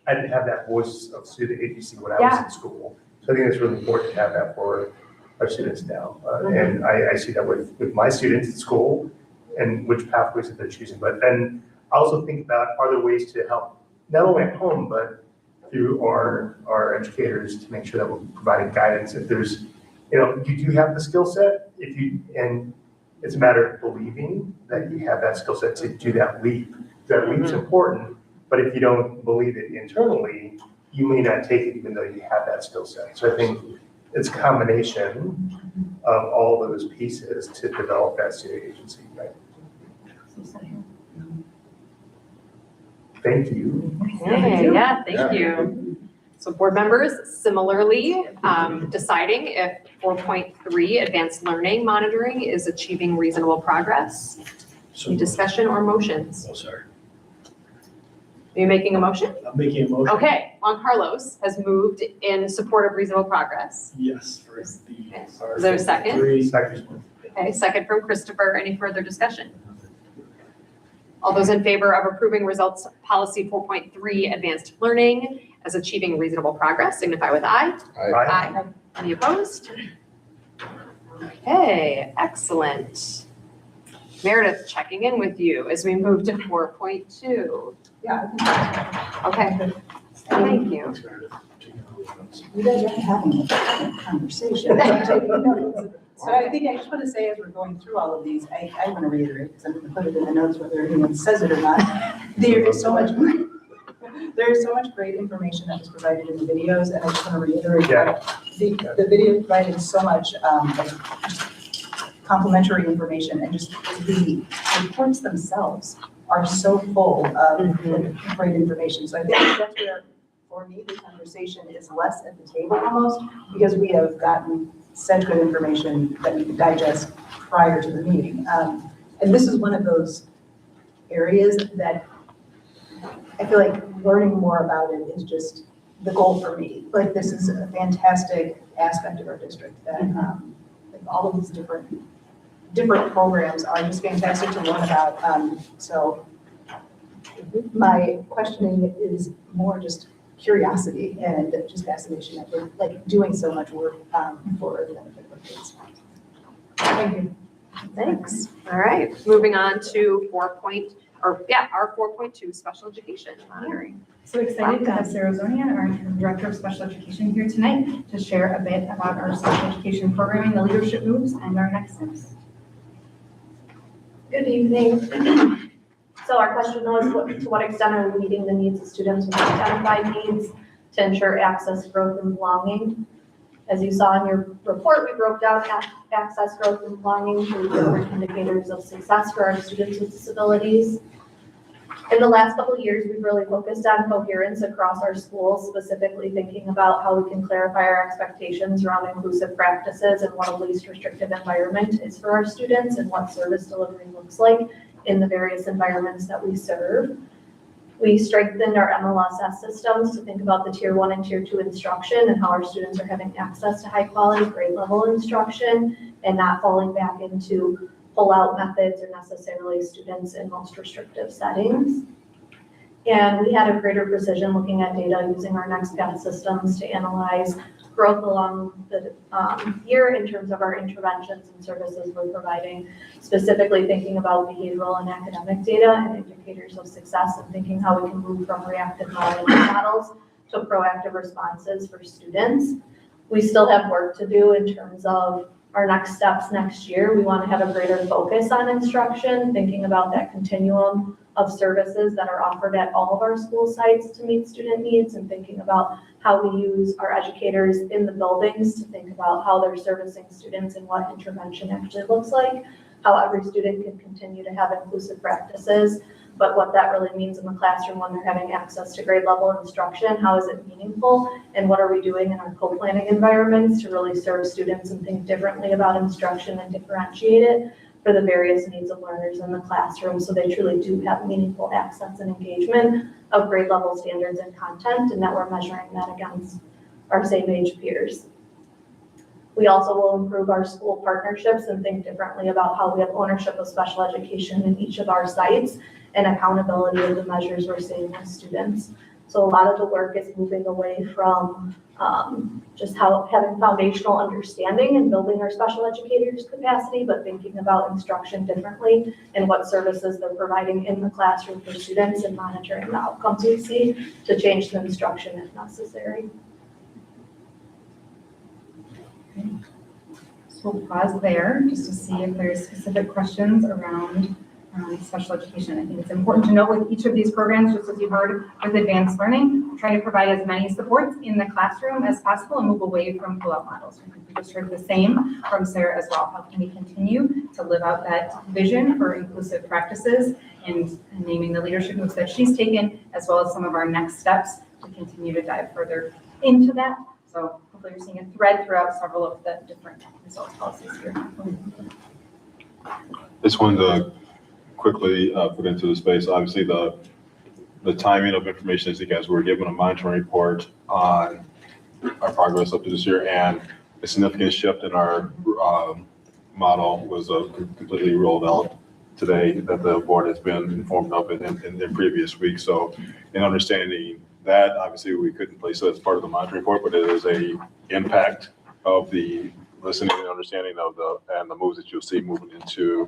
I didn't have that voice of student agency when I was in school. So I think it's really important to have that for our students now. And I see that with my students at school and which pathways that they're choosing. But then I also think about, are there ways to help, not only at home, but through our educators, to make sure that we're providing guidance. If there's, you know, you do have the skill set, and it's a matter of believing that you have that skill set to do that leap. That leap's important, but if you don't believe it internally, you may not take it even though you have that skill set. So I think it's a combination of all those pieces to develop that student agency, right? Thank you. Okay, yeah, thank you. So board members, similarly, deciding if 4.3 advanced learning monitoring is achieving reasonable progress. Any discussion or motions? Oh, sorry. Are you making a motion? I'm making a motion. Okay, Juan Carlos has moved in support of reasonable progress. Yes, for the. Is there a second? Second. Okay, second from Christopher. Any further discussion? All those in favor of approving results policy 4.3 advanced learning as achieving reasonable progress, signify with aye. Aye. Any opposed? Okay, excellent. Meredith, checking in with you as we move to 4.2. Yeah. Okay, thank you. You guys are having a conversation. So I think I just want to say, as we're going through all of these, I want to reiterate, because I'm going to put it in the notes whether anyone says it or not. There is so much great information that was provided in the videos, and I just want to reiterate that the video provided so much complimentary information, and just the reports themselves are so full of great information. So I think that's where, for me, the conversation is less at the table almost, because we have gotten such good information that we can digest prior to the meeting. And this is one of those areas that I feel like learning more about it is just the goal for me. Like, this is a fantastic aspect of our district that like all of these different programs are just fantastic to learn about. So my questioning is more just curiosity and just fascination that we're like doing so much work for the benefit of our kids. Thank you. Thanks. All right, moving on to our 4.2 special education monitoring. So excited to have Sarah Zonian, our Director of Special Education, here tonight to share a bit about our special education programming, the leadership moves, and our next steps. Good evening. So our question was, to what extent are we meeting the needs of students with identified needs to ensure access, growth, and belonging? As you saw in your report, we broke down access, growth, and belonging to different indicators of success for our students with disabilities. In the last couple of years, we've really focused on coherence across our schools, specifically thinking about how we can clarify our expectations around inclusive practices and what a least restrictive environment is for our students and what service delivery looks like in the various environments that we serve. We strengthened our MLSS systems to think about the tier 1 and tier 2 instruction and how our students are having access to high quality grade level instruction and not falling back into pull-out methods or necessarily students in most restrictive settings. And we had a greater precision looking at data using our next path systems to analyze growth along the year in terms of our interventions and services we're providing, specifically thinking about behavioral and academic data and indicators of success and thinking how we can move from reactive models to proactive responses for students. We still have work to do in terms of our next steps next year. We want to have a greater focus on instruction, thinking about that continuum of services that are offered at all of our school sites to meet student needs and thinking about how we use our educators in the buildings to think about how they're servicing students and what intervention actually looks like, how every student can continue to have inclusive practices, but what that really means in the classroom when they're having access to grade level instruction, how is it meaningful, and what are we doing in our co-planning environments to really serve students and think differently about instruction and differentiate it for the various needs of learners in the classroom so they truly do have meaningful access and engagement of grade level standards and content, and that we're measuring that against our same age peers. We also will improve our school partnerships and think differently about how we have ownership of special education in each of our sites and accountability of the measures we're seeing with students. So a lot of the work is moving away from just having foundational understanding and building our special educators' capacity, but thinking about instruction differently and what services they're providing in the classroom for students and monitoring the outcomes we see to change the instruction if necessary. So we'll pause there just to see if there's specific questions around special education. I think it's important to note with each of these programs, just as you heard with advanced learning, try to provide as many supports in the classroom as possible and move away from pull-out models. We just heard the same from Sarah as well. How can we continue to live out that vision for inclusive practices and naming the leadership moves that she's taken, as well as some of our next steps to continue to dive further into that. So hopefully you're seeing a thread throughout several of the different results policies here. Just wanted to quickly put into the space, obviously the timing of information is because we're given a monitoring report on our progress up to this year, and a significant shift in our model was completely rolled out today that the board has been informed of in previous weeks. So in understanding that, obviously we couldn't place it as part of the monitoring report, but it is a impact of the listening and understanding of the moves that you'll see moving into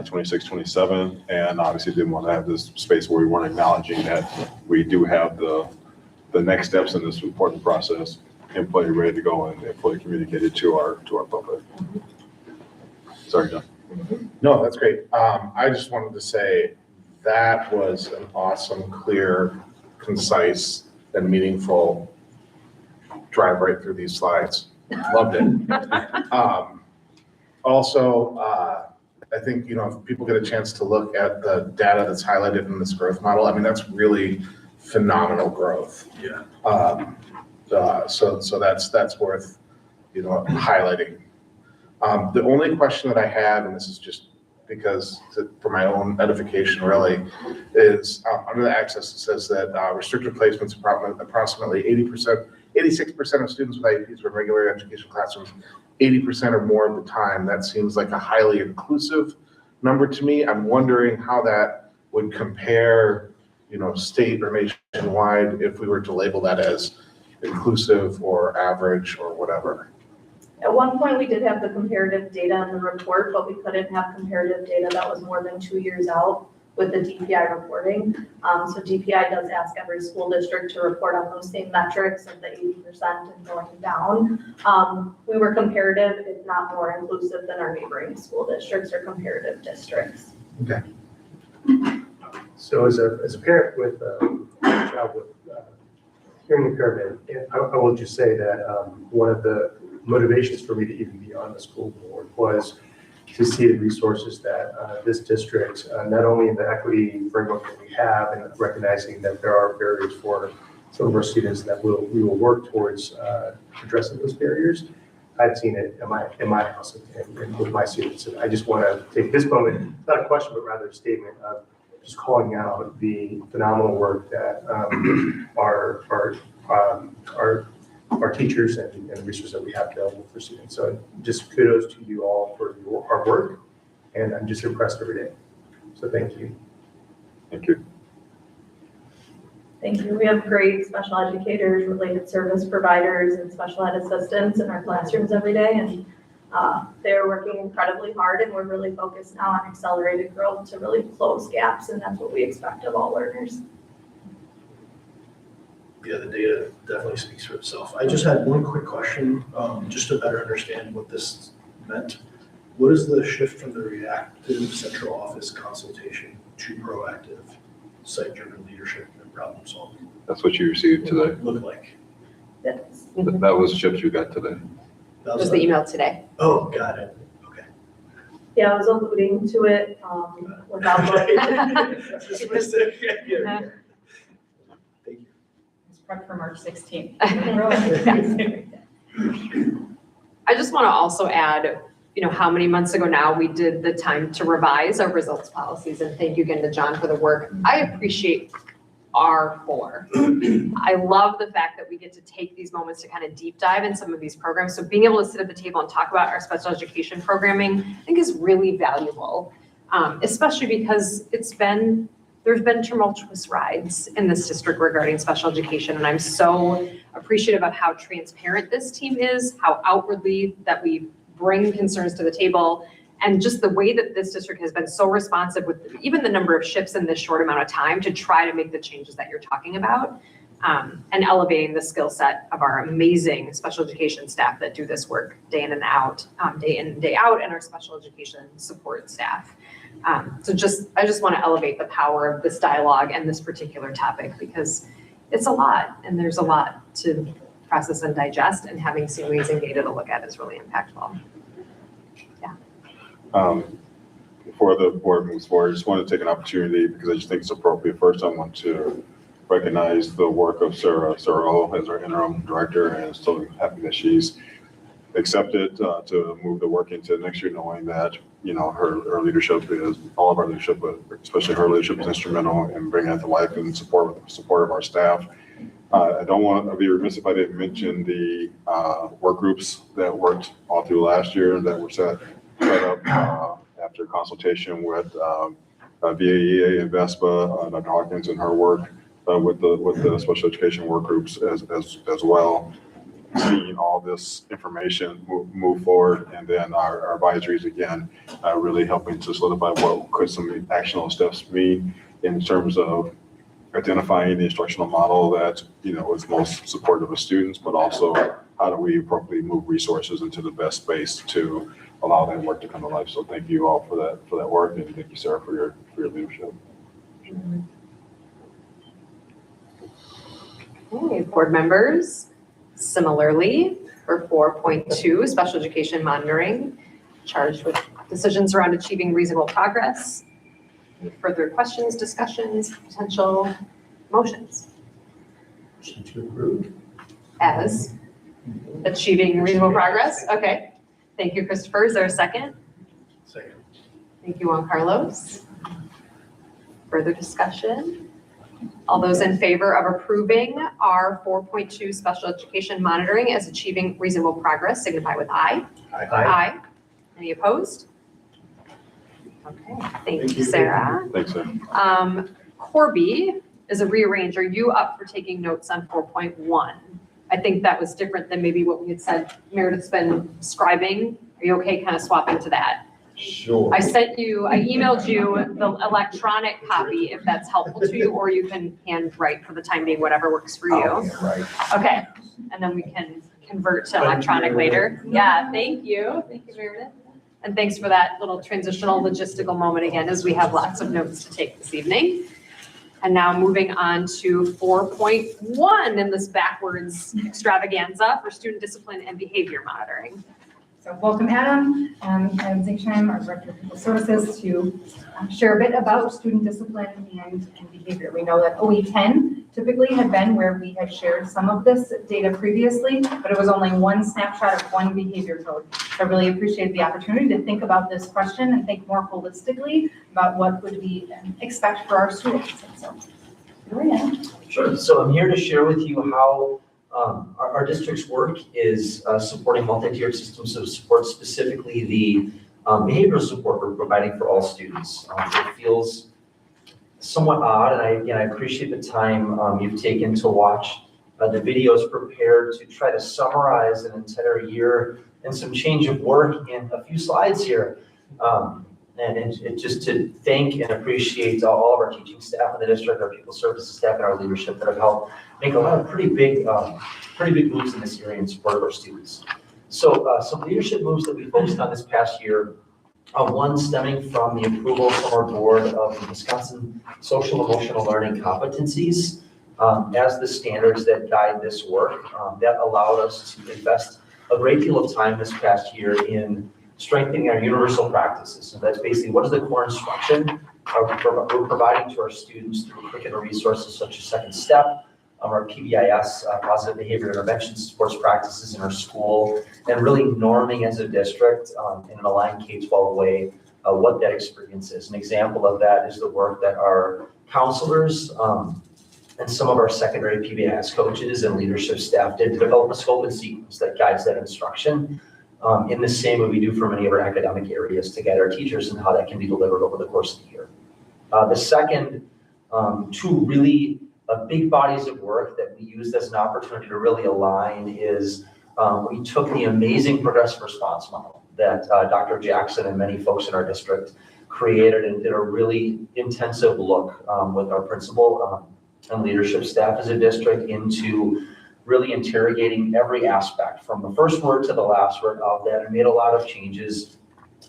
26, 27. And obviously didn't want to have this space where we weren't acknowledging that we do have the next steps in this important process in play, ready to go and fully communicated to our public. Sorry, John. No, that's great. I just wanted to say that was an awesome, clear, concise, and meaningful drive right through these slides. Loved it. Also, I think, if people get a chance to look at the data that's highlighted in this growth model, I mean, that's really phenomenal growth. Yeah. So that's worth, highlighting. The only question that I have, and this is just because for my own edification really, is under the access it says that restricted placements approximately 86% of students with IEPs were in regular education classrooms 80% or more of the time. That seems like a highly inclusive number to me. I'm wondering how that would compare, state or nationwide if we were to label that as inclusive or average or whatever. At one point, we did have the comparative data in the report, but we couldn't have comparative data that was more than 2 years out with the DPI reporting. So DPI does ask every school district to report on those same metrics of the 80% and going down. We were comparative, if not more inclusive than our neighboring school districts or comparative districts. Okay. So as a parent with a child with hearing impairment, I will just say that one of the motivations for me to even be on the school board was to see the resources that this district, not only in the equity framework that we have and recognizing that there are barriers for some of our students that we will work towards addressing those barriers. I've seen it in my house and with my students. And I just want to take this moment, not a question, but rather a statement of just calling out the phenomenal work that our teachers and the resources that we have available for students. So just kudos to you all for your hard work. And I'm just impressed every day. So thank you. Thank you. Thank you. We have great special educators, related service providers, and special ed assistants in our classrooms every day. And they're working incredibly hard, and we're really focused now on accelerated growth to really close gaps. And that's what we expect of all learners. Yeah, the data definitely speaks for itself. I just had one quick question, just to better understand what this meant. What is the shift from the reactive central office consultation to proactive site-driven leadership and problem solving? That's what you received today. Look like. That's That was the chips you got today. That was the email today. Oh, got it. Okay. Yeah, I was alluding to it without looking. Specific. Yeah. Thank you. It's prep for March 16th. I just want to also add, how many months ago now we did the time to revise our results policies, and thank you again to John for the work. I appreciate R4. I love the fact that we get to take these moments to kind of deep dive in some of these programs. So being able to sit at the table and talk about our special education programming, I think is really valuable, especially because there's been tumultuous rides in this district regarding special education. And I'm so appreciative of how transparent this team is, how outwardly that we bring concerns to the table, and just the way that this district has been so responsive with even the number of shifts in this short amount of time to try to make the changes that you're talking about, and elevating the skill set of our amazing special education staff that do this work day in and out, and our special education support staff. I just want to elevate the power of this dialogue and this particular topic, because it's a lot and there's a lot to process and digest, and having some amazing data to look at is really impactful. Before the board moves forward, I just want to take an opportunity, because I just think it's appropriate. First, I want to recognize the work of Sarah O as our interim director, and so happy that she's accepted to move the work into next year, knowing that her leadership is, all of our leadership, but especially her leadership, is instrumental in bringing it to life and support of our staff. I don't want to be remiss if I didn't mention the work groups that worked all through last year that were set up after consultation with VAEA and VESPA, Dr. Hawkins and her work with the special education work groups as well. Seeing all this information move forward, and then our advisories again, really helping to solidify what could some actionable steps mean in terms of identifying the instructional model that is most supportive of students, but also how do we appropriately move resources into the best space to allow that work to come to life. So thank you all for that work, and thank you, Sarah, for your leadership. Okay, board members, similarly for 4.2, special education monitoring, charged with decisions around achieving reasonable progress. Any further questions, discussions, potential motions? Motion to approve. As achieving reasonable progress? Okay. Thank you, Christopher. Is there a second? Second. Thank you, Juan Carlos. Further discussion? All those in favor of approving our 4.2 special education monitoring as achieving reasonable progress signify with aye. Aye. Any opposed? Okay, thank you, Sarah. Thanks, Sarah. Corby is a rearrange. Are you up for taking notes on 4.1? I think that was different than maybe what we had said Meredith's been scribing. Are you okay kind of swapping to that? Sure. I emailed you the electronic copy if that's helpful to you, or you can handwrite for the time being, whatever works for you. Right. Okay, and then we can convert to electronic later. Yeah, thank you. Thank you, Meredith. And thanks for that little transitional logistical moment again, as we have lots of notes to take this evening. And now moving on to 4.1 in this backwards extravaganza for student discipline and behavior monitoring. So welcome Adam, Adam Zingsheim, our Director of People Services, to share a bit about student discipline and behavior. We know that OE10 typically had been where we had shared some of this data previously, but it was only one snapshot of one behavior code. I really appreciate the opportunity to think about this question and think more holistically about what would we expect for our students. And so, Verona. Sure. So I'm here to share with you how our district's work is supporting multi-tiered systems of support, specifically the behavioral support we're providing for all students. It feels somewhat odd, and I appreciate the time you've taken to watch the videos prepared to try to summarize an entire year and some change of work in a few slides here. And just to thank and appreciate all of our teaching staff in the district, our people services staff, and our leadership that have helped make a lot of pretty big moves in this area in support of our students. So some leadership moves that we focused on this past year, one stemming from the approval from our board of the Wisconsin Social Emotional Learning Competencies as the standards that guide this work. That allowed us to invest a great deal of time this past year in strengthening our universal practices. So that's basically what is the core instruction we're providing to our students through curricular resources such as Second Step, our PBIS, Positive Behavior Intervention Supports Practices in our school, and really norming as a district in an aligned K-12 way what that experience is. An example of that is the work that our counselors and some of our secondary PBIS coaches and leadership staff did to develop a scope and sequence that guides that instruction. In the same way we do for many of our academic areas to guide our teachers and how that can be delivered over the course of the year. The second, two really big bodies of work that we used as an opportunity to really align is we took the amazing progressive response model that Dr. Jackson and many folks in our district created and did a really intensive look with our principal and leadership staff as a district into really interrogating every aspect from the first word to the last word of that, and made a lot of changes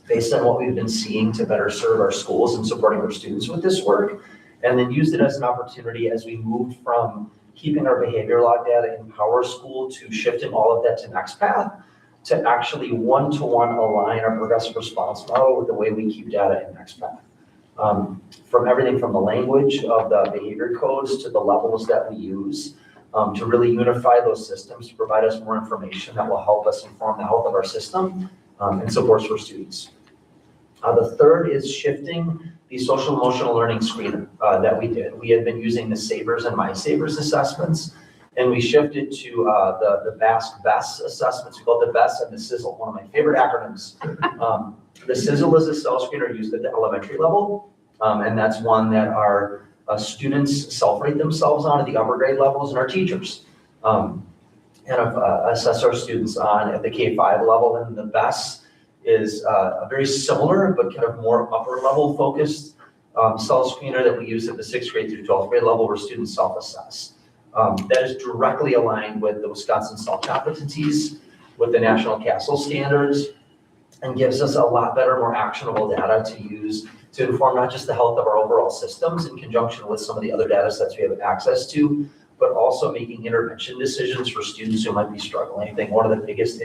based on what we've been seeing to better serve our schools and supporting our students with this work. And then used it as an opportunity as we moved from keeping our behavior log data in Power School to shifting all of that to NextPath to actually one-to-one align our progressive response model with the way we keep data in NextPath. From everything from the language of the behavior codes to the levels that we use, to really unify those systems to provide us more information that will help us inform the health of our system and supports for students. The third is shifting the social emotional learning screener that we did. We had been using the SABRS and MySABRS assessments, and we shifted to the BASC-BESS assessments. We call it the BESS and the SIZZLE, one of my favorite acronyms. The SIZZLE is a self-screener used at the elementary level, and that's one that our students self-rate themselves on at the upper grade levels, and our teachers assess our students on at the K-5 level. And the BESS is a very similar but kind of more upper level focused self-screener that we use at the 6th grade through 12th grade level where students self-assess. That is directly aligned with the Wisconsin SELF competencies, with the National CASEL standards, and gives us a lot better, more actionable data to use to inform not just the health of our overall systems in conjunction with some of the other data sets we have access to, but also making intervention decisions for students who might be struggling. I think one of the biggest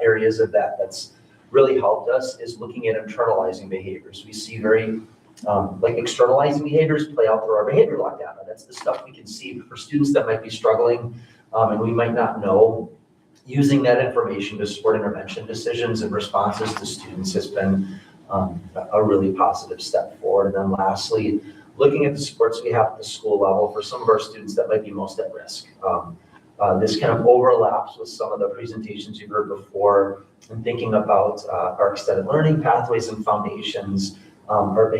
areas of that that's really helped us is looking at internalizing behaviors. We see very like externalizing behaviors play out through our behavior log data. That's the stuff we can see for students that might be struggling and we might not know. Using that information to support intervention decisions and responses to students has been a really positive step forward. And then lastly, looking at the supports we have at the school level for some of our students that might be most at risk. This kind of overlaps with some of the presentations you've heard before and thinking about our extended learning pathways and foundations. Our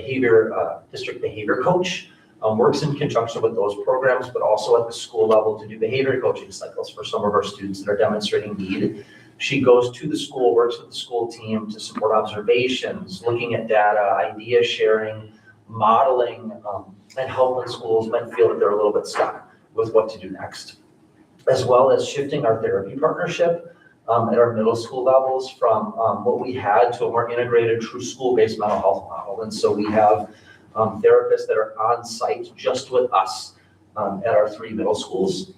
district behavior coach works in conjunction with those programs, but also at the school level to do behavior coaching cycles for some of our students that are demonstrating need. She goes to the school, works with the school team to support observations, looking at data, idea sharing, modeling, and help when schools might feel that they're a little bit stuck with what to do next. As well as shifting our therapy partnership at our middle school levels from what we had to a more integrated, true school-based mental health model. And so we have therapists that are on site just with us at our 3 middle schools.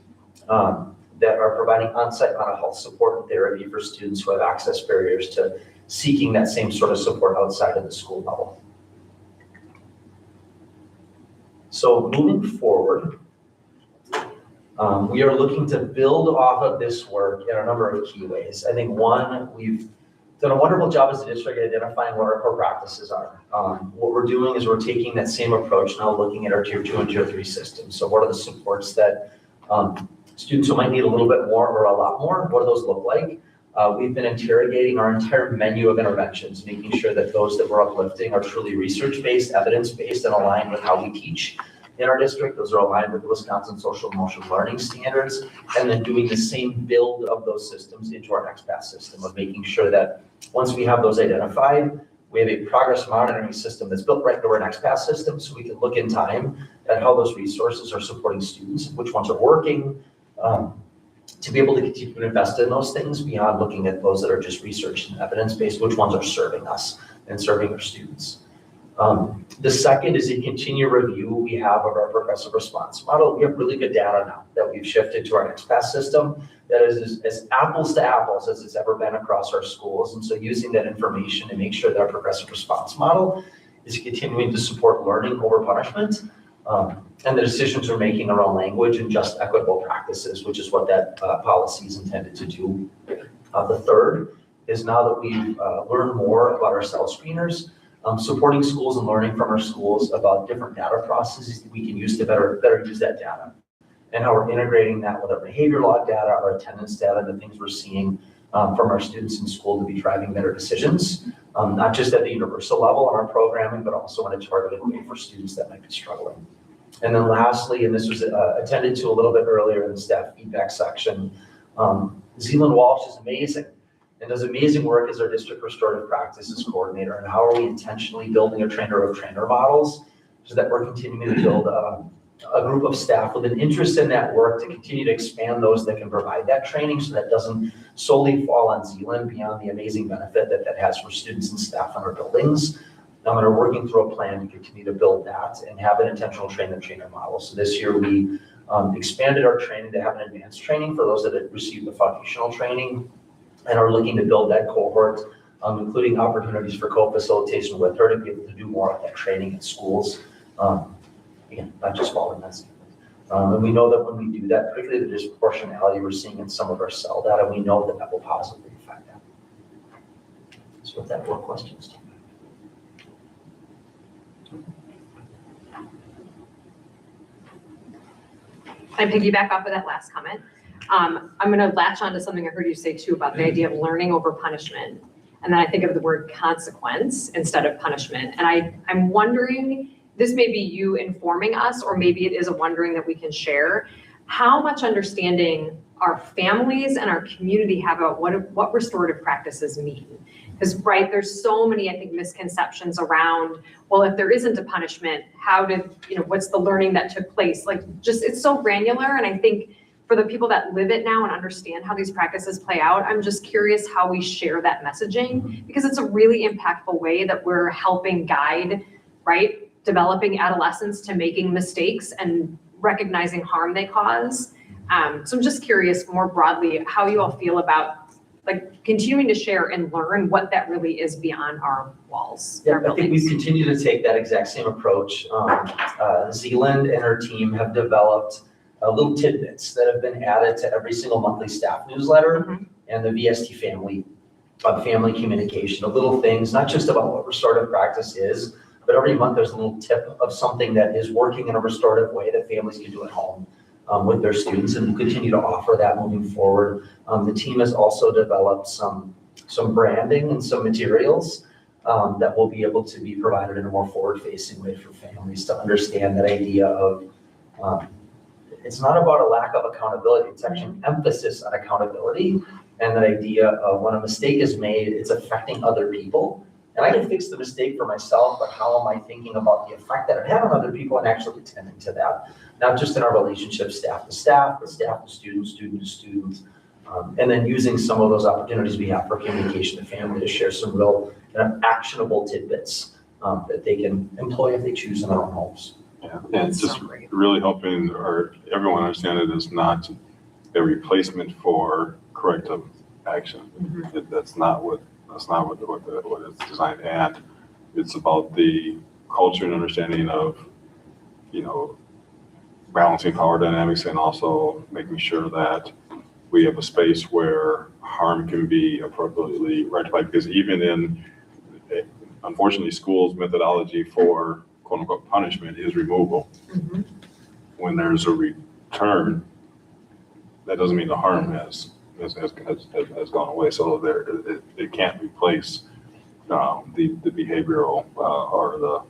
that are providing on-site mental health support and therapy for students who have access barriers to seeking that same sort of support outside of the school level. So moving forward, we are looking to build off of this work in a number of key ways. I think one, we've done a wonderful job as a district at identifying what our core practices are. What we're doing is we're taking that same approach now looking at our tier 2 and tier 3 systems. So what are the supports that students who might need a little bit more or a lot more, what do those look like? We've been interrogating our entire menu of interventions, making sure that those that we're uplifting are truly research-based, evidence-based, and aligned with how we teach in our district. Those are aligned with the Wisconsin Social Emotional Learning Standards, and then doing the same build of those systems into our next path system of making sure that once we have those identified, we have a progress monitoring system that's built right into our next path system, so we can look in time at how those resources are supporting students, which ones are working, to be able to continue to invest in those things beyond looking at those that are just research and evidence-based, which ones are serving us and serving our students. The second is a continued review we have of our progressive response model. We have really good data now that we've shifted to our next path system that is as apples to apples as it's ever been across our schools. And so using that information to make sure that our progressive response model is continuing to support learning over punishment, and the decisions we're making around language and just equitable practices, which is what that policy is intended to do. The third is now that we've learned more about our cell screeners, supporting schools and learning from our schools about different data processes that we can use to better use that data, and how we're integrating that with our behavior log data, our attendance data, the things we're seeing from our students in school to be driving better decisions, not just at the universal level in our programming, but also in a targeted way for students that might be struggling. And then lastly, and this was attended to a little bit earlier in the staff feedback section, Zealand Walsh is amazing and does amazing work as our district restorative practices coordinator. And how are we intentionally building a trainer of trainer models so that we're continuing to build a group of staff with an interest in that work to continue to expand those that can provide that training, so that doesn't solely fall on Zealand beyond the amazing benefit that that has for students and staff in our buildings. And are working through a plan to continue to build that and have an intentional trainer model. So this year we expanded our training to have an advanced training for those that had received the foundational training, and are looking to build that cohort, including opportunities for co-facilitation with her to be able to do more of that training in schools. Again, not just following that. And we know that when we do that, particularly the disproportionality we're seeing in some of our cell data, we know that that will positively affect that. So with that, more questions? I piggyback off of that last comment. I'm going to latch on to something I heard you say too about the idea of learning over punishment. And then I think of the word consequence instead of punishment. And I'm wondering, this may be you informing us, or maybe it is a wondering that we can share, how much understanding our families and our community have about what restorative practices mean. Because, right, there's so many, I think, misconceptions around, well, if there isn't a punishment, what's the learning that took place? Like, just, it's so granular. And I think for the people that live it now and understand how these practices play out, I'm just curious how we share that messaging, because it's a really impactful way that we're helping guide, right, developing adolescents to making mistakes and recognizing harm they cause. So I'm just curious more broadly how you all feel about like continuing to share and learn what that really is beyond our walls. Yeah, I think we've continued to take that exact same approach. Zealand and her team have developed little tidbits that have been added to every single monthly staff newsletter and the VST family communication, of little things, not just about what restorative practice is, but every month there's a little tip of something that is working in a restorative way that families can do at home with their students, and we'll continue to offer that moving forward. The team has also developed some branding and some materials that will be able to be provided in a more forward-facing way for families to understand that idea of it's not about a lack of accountability, it's actually an emphasis on accountability, and that idea of when a mistake is made, it's affecting other people. And I can fix the mistake for myself, but how am I thinking about the effect that it had on other people and actually attending to that? Not just in our relationship staff to staff, but staff to students, student to student. And then using some of those opportunities we have for communication to family to share some real actionable tidbits that they can employ if they choose in their own homes. Yeah, and it's just really helping everyone understand it is not a replacement for corrective action. That's not what it's designed. And it's about the culture and understanding of, balancing power dynamics and also making sure that we have a space where harm can be appropriately rectified. Because even in, unfortunately, schools' methodology for quote unquote punishment is removal. When there's a return, that doesn't mean the harm has gone away. So it can't replace the behavioral or the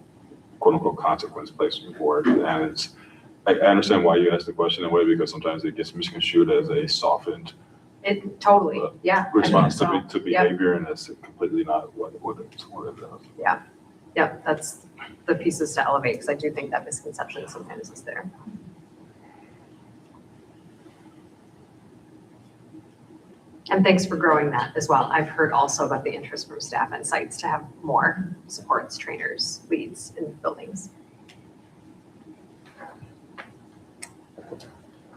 quote unquote consequence placed before it. And I understand why you asked the question in a way, because sometimes it gets misconstrued as a softened Totally, yeah. response I think to behavior, and it's completely not what it does. Yep, that's the pieces to elevate, because I do think that misconception sometimes is there. And thanks for growing that as well. I've heard also about the interest from staff and sites to have more supports, trainers, leads in buildings.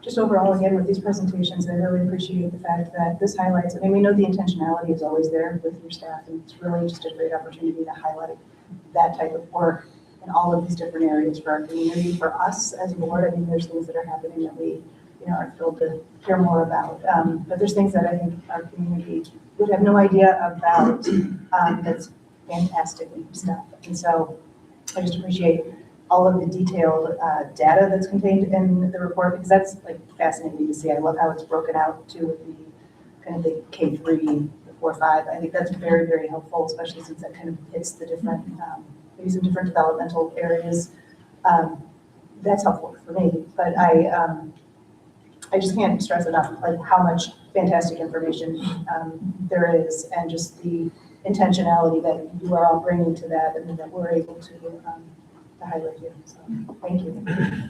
Just overall, again, with these presentations, I really appreciate the fact that this highlights, I mean, we know the intentionality is always there with your staff, and it's really just a great opportunity to highlight that type of work in all of these different areas for our community, for us as a board. I mean, there's things that are happening that we, are thrilled to hear more about. But there's things that I think our community would have no idea about, that's fantastic stuff. And so I just appreciate all of the detailed data that's contained in the report, because that's like fascinating to see. I love how it's broken out to the kind of the K3, the 4-5. I think that's very, very helpful, especially since that kind of hits the different, maybe some different developmental areas. That's helpful for me, but I just can't stress enough like how much fantastic information there is, and just the intentionality that you are all bringing to that, and that we're able to highlight you. So thank you.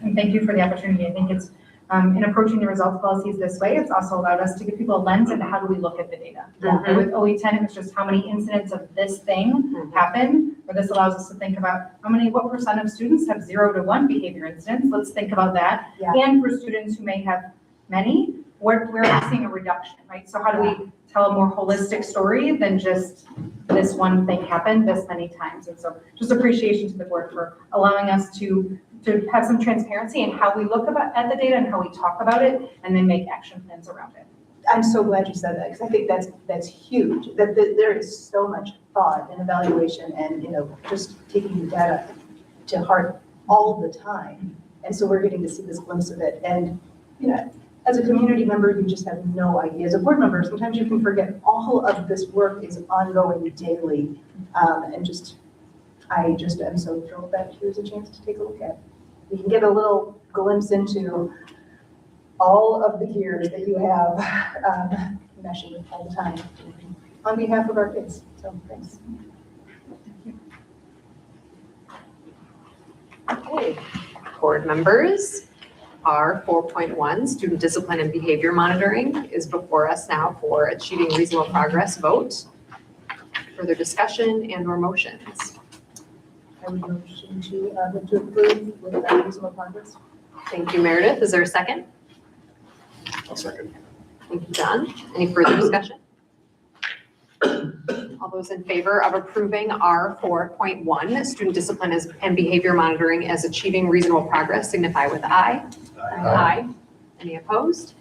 And thank you for the opportunity. I think it's in approaching the results policies this way, it's also allowed us to give people a lens into how do we look at the data. And with OE10, it was just how many incidents of this thing happen, or this allows us to think about what percent of students have 0 to 1 behavior incidents. Let's think about that. Yeah. And for students who may have many, where are we seeing a reduction, right? So how do we tell a more holistic story than just this one thing happened this many times? And so just appreciation to the board for allowing us to have some transparency in how we look at the data and how we talk about it, and then make action plans around it. I'm so glad you said that, because I think that's huge, that there is so much thought and evaluation and, just taking the data to heart all the time. And so we're getting to see this glimpse of it. And, as a community member, you just have no idea. As a board member, sometimes you can forget all of this work is ongoing daily. I just am so thrilled that here's a chance to take a look at. We can get a little glimpse into all of the gears that you have meshing with all the time on behalf of our kids. So thanks. Okay, board members. Our 4.1 student discipline and behavior monitoring is before us now for achieving reasonable progress vote. Further discussion and or motions. I would motion to approve with reasonable progress. Thank you, Meredith. Is there a second? I'll second. Thank you, John. Any further discussion? All those in favor of approving our 4.1 student discipline and behavior monitoring as achieving reasonable progress signify with aye. Aye. Any opposed?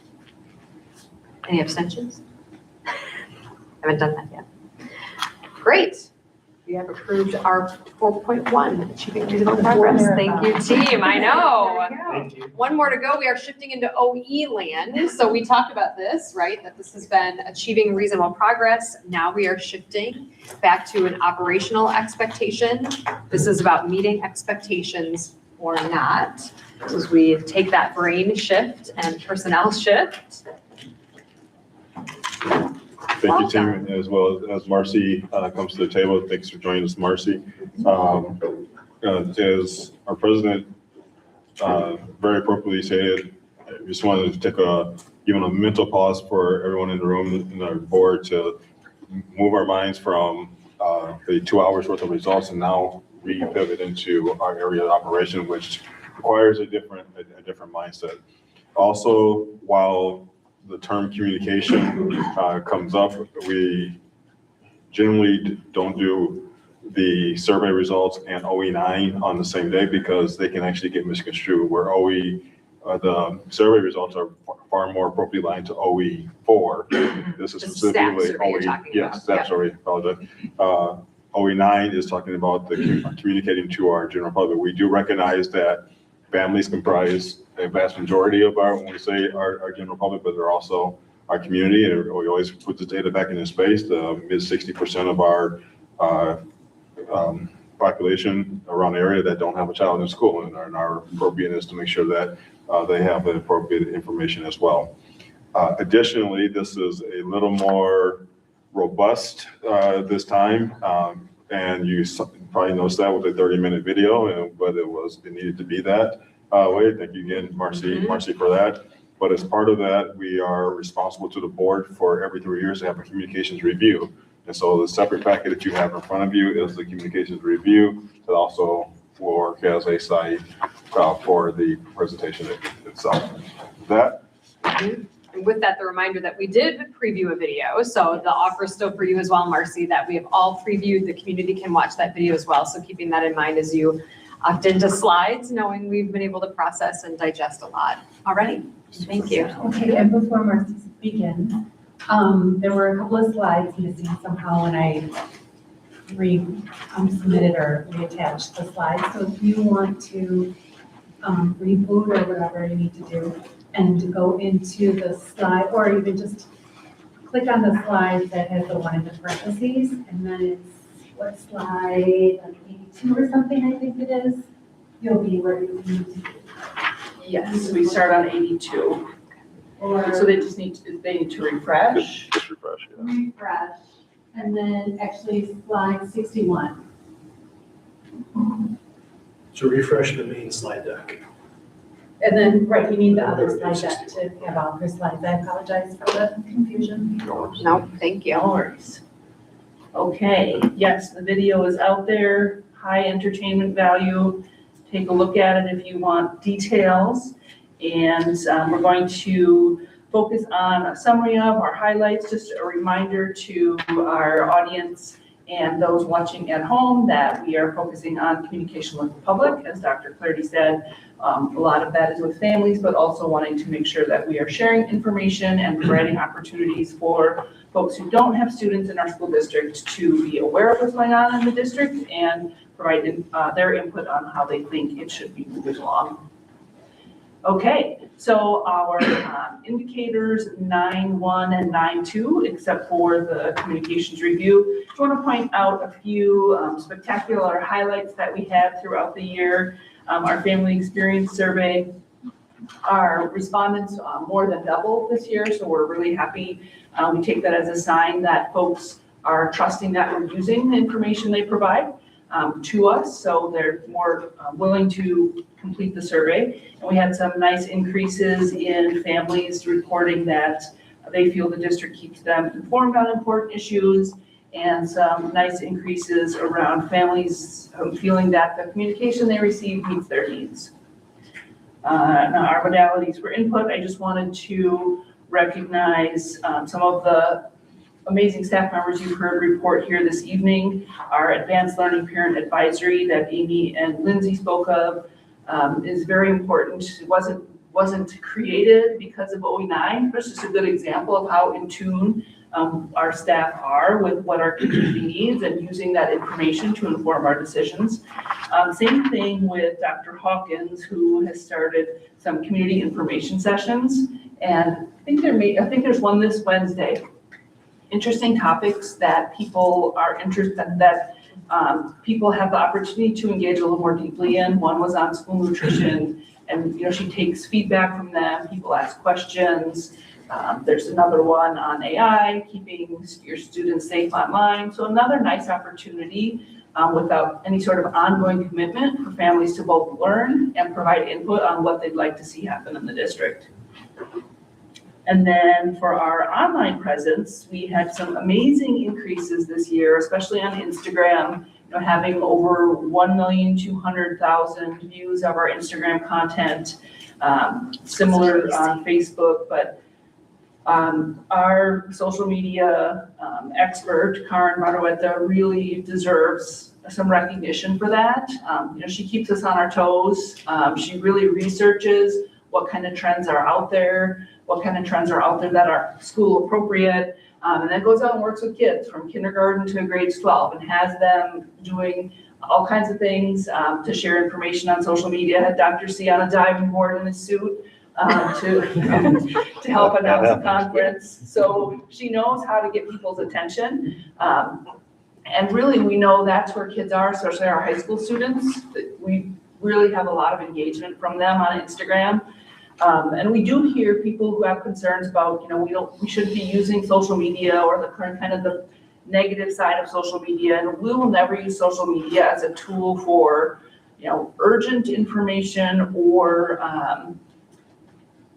Any abstentions? Haven't done that yet. Great. We have approved our 4.1 achieving reasonable progress. Thank you, team. I know. Thank you. One more to go. We are shifting into OE land. So we talked about this, right? That this has been achieving reasonable progress. Now we are shifting back to an operational expectation. This is about meeting expectations or not. So as we take that brain shift and personnel shift. Thank you, team, as well as Marcy comes to the table. Thanks for joining us, Marcy. As our president very appropriately stated, I just wanted to take even a mental pause for everyone in the room and our board to move our minds from the 2 hours worth of results and now re-pivot into our area of operation, which requires a different mindset. Also, while the term communication comes up, we generally don't do the survey results and OE9 on the same day because they can actually get misconstrued, where the survey results are far more appropriately aligned to OE4. This is The stat specifically survey you're talking yes, about. stat survey, apologize. OE9 is talking about communicating to our general public. We do recognize that families comprise a vast majority of when we say our general public, but they're also our community, and we always put the data back into space. The mid 60% of our population around the area that don't have a child in school, and our appropriateness to make sure that they have the appropriate information as well. Additionally, this is a little more robust this time, and you probably noticed that with the 30-minute video, but it needed to be that way. Thank you again, Marcy, for that. But as part of that, we are responsible to the board for every 3 years to have a communications review. And so the separate packet that you have in front of you is the communications review that also work as a site for the presentation itself. That. And with that, the reminder that we did preview a video. So the offer is still for you as well, Marcy, that we have all previewed. The community can watch that video as well. So keeping that in mind as you opt into slides, knowing we've been able to process and digest a lot already. Thank you. Okay, and before Marcy begins, there were a couple of slides missing somehow when I submitted or reattached the slides. So if you want to reboot or whatever you need to do and to go into the slide, or even just click on the slide that has the one in the parentheses, and then it's what slide, like 82 or something, I think it is. You'll be where you need to be. Yes, we start on 82. Or So they need to refresh. Just refresh, yeah. refresh, and then actually slide 61. So refresh the main slide deck. And then, right, you need the other slide deck to have all your slides. I apologize for the confusion. No, thank you. No worries. Okay, yes, the video is out there, high entertainment value. Take a look at it if you want details. And we're going to focus on a summary of our highlights, just a reminder to our audience and those watching at home that we are focusing on communication with the public. As Dr. Clardy said, a lot of that is with families, but also wanting to make sure that we are sharing information and providing opportunities for folks who don't have students in our school district to be aware of what's going on in the district and provide their input on how they think it should be moving along. Okay, so our indicators 9.1 and 9.2, except for the communications review. I want to point out a few spectacular highlights that we had throughout the year. Our family experience survey, our respondents more than doubled this year, so we're really happy. We take that as a sign that folks are trusting that we're using the information they provide to us, so they're more willing to complete the survey. And we had some nice increases in families reporting that they feel the district keeps them informed on important issues, and some nice increases around families feeling that the communication they receive meets their needs. Now our modalities for input, I just wanted to recognize some of the amazing staff members you've heard report here this evening. Our advanced learning parent advisory that Amy and Lindsay spoke of is very important. It wasn't created because of OE9, but it's just a good example of how in tune our staff are with what our community needs and using that information to inform our decisions. Same thing with Dr. Hawkins, who has started some community information sessions, and I think there's one this Wednesday. Interesting topics that people are interested that people have the opportunity to engage a little more deeply in. One was on school nutrition, and she takes feedback from them. People ask questions. There's another one on AI, keeping your students safe online. So another nice opportunity without any sort of ongoing commitment for families to both learn and provide input on what they'd like to see happen in the district. And then for our online presence, we had some amazing increases this year, especially on Instagram, having over 1,200,000 views of our Instagram content, similar on Facebook, but Our social media expert, Karen Maroweta, really deserves some recognition for that. She keeps us on our toes. She really researches what kind of trends are out there, that are school appropriate, and then goes out and works with kids from kindergarten to grades 12 and has them doing all kinds of things to share information on social media. Had Dr. C on a diving board in a suit to help announce the conference. So she knows how to get people's attention. And really, we know that's where kids are, especially our high school students. We really have a lot of engagement from them on Instagram. And we do hear people who have concerns about, we shouldn't be using social media or the current kind of the negative side of social media. And we will never use social media as a tool for, urgent information or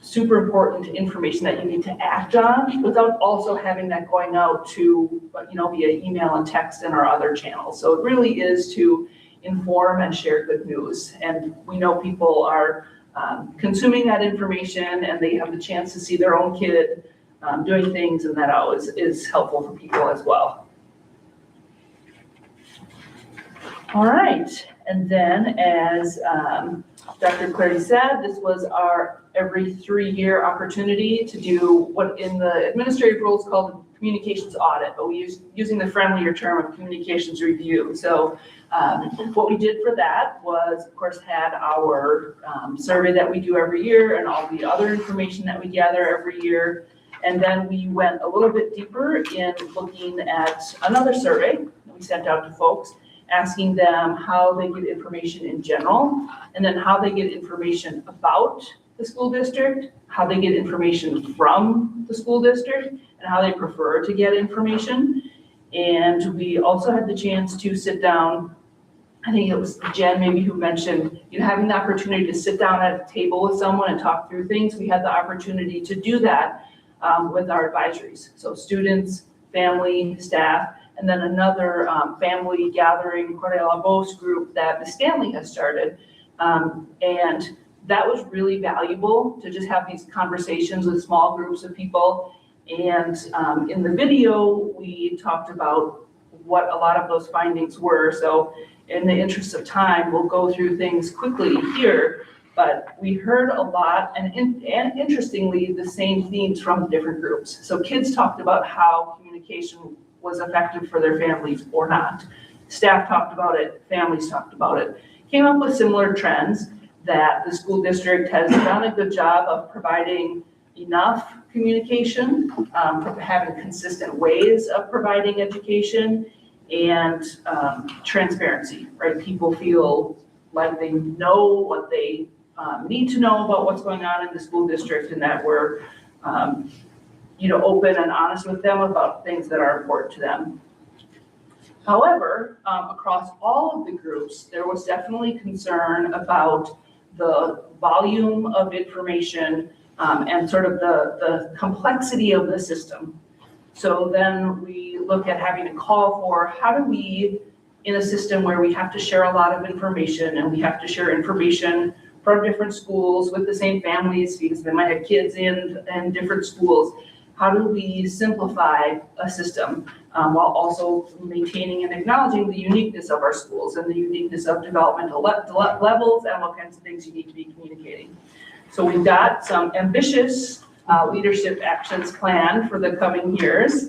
super important information that you need to act on without also having that going out to, via email and text and our other channels. So it really is to inform and share good news. And we know people are consuming that information and they have the chance to see their own kid doing things, and that always is helpful for people as well. All right, and then as Dr. Clary said, this was our every 3-year opportunity to do what in the administrative rules called communications audit, but we using the friendlier term of communications review. So what we did for that was, of course, had our survey that we do every year and all the other information that we gather every year. And then we went a little bit deeper in looking at another survey that we sent out to folks, asking them how they get information in general, and then how they get information about the school district, how they get information from the school district, and how they prefer to get information. And we also had the chance to sit down, I think it was Jen maybe who mentioned, having the opportunity to sit down at a table with someone and talk through things. We had the opportunity to do that with our advisories. So students, family, staff, and then another family gathering, Cordella Bose group that Ms. Stanley has started. And that was really valuable to just have these conversations with small groups of people. And in the video, we talked about what a lot of those findings were. So in the interest of time, we'll go through things quickly here, but we heard a lot, and interestingly, the same themes from different groups. So kids talked about how communication was effective for their families or not. Staff talked about it, families talked about it. Came up with similar trends that the school district has done a good job of providing enough communication, having consistent ways of providing education, and transparency, right? People feel like they know what they need to know about what's going on in the school district, and that we're open and honest with them about things that are important to them. However, across all of the groups, there was definitely concern about the volume of information and sort of the complexity of the system. So then we look at having to call for how do we, in a system where we have to share a lot of information and we have to share information from different schools with the same families because they might have kids in different schools, how do we simplify a system while also maintaining and acknowledging the uniqueness of our schools and the uniqueness of developmental levels and what kinds of things you need to be communicating. So we've got some ambitious leadership actions planned for the coming years,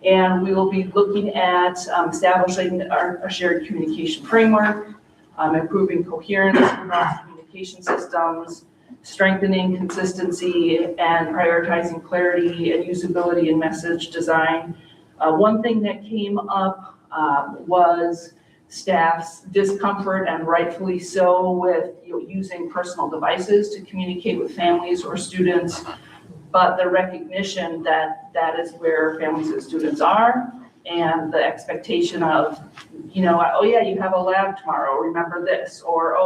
and we will be looking at establishing our shared communication framework, improving coherence across communication systems, strengthening consistency and prioritizing clarity and usability in message design. One thing that came up was staff's discomfort, and rightfully so, with using personal devices to communicate with families or students, but the recognition that that is where families and students are, and the expectation of, oh yeah, you have a lab tomorrow, remember this, or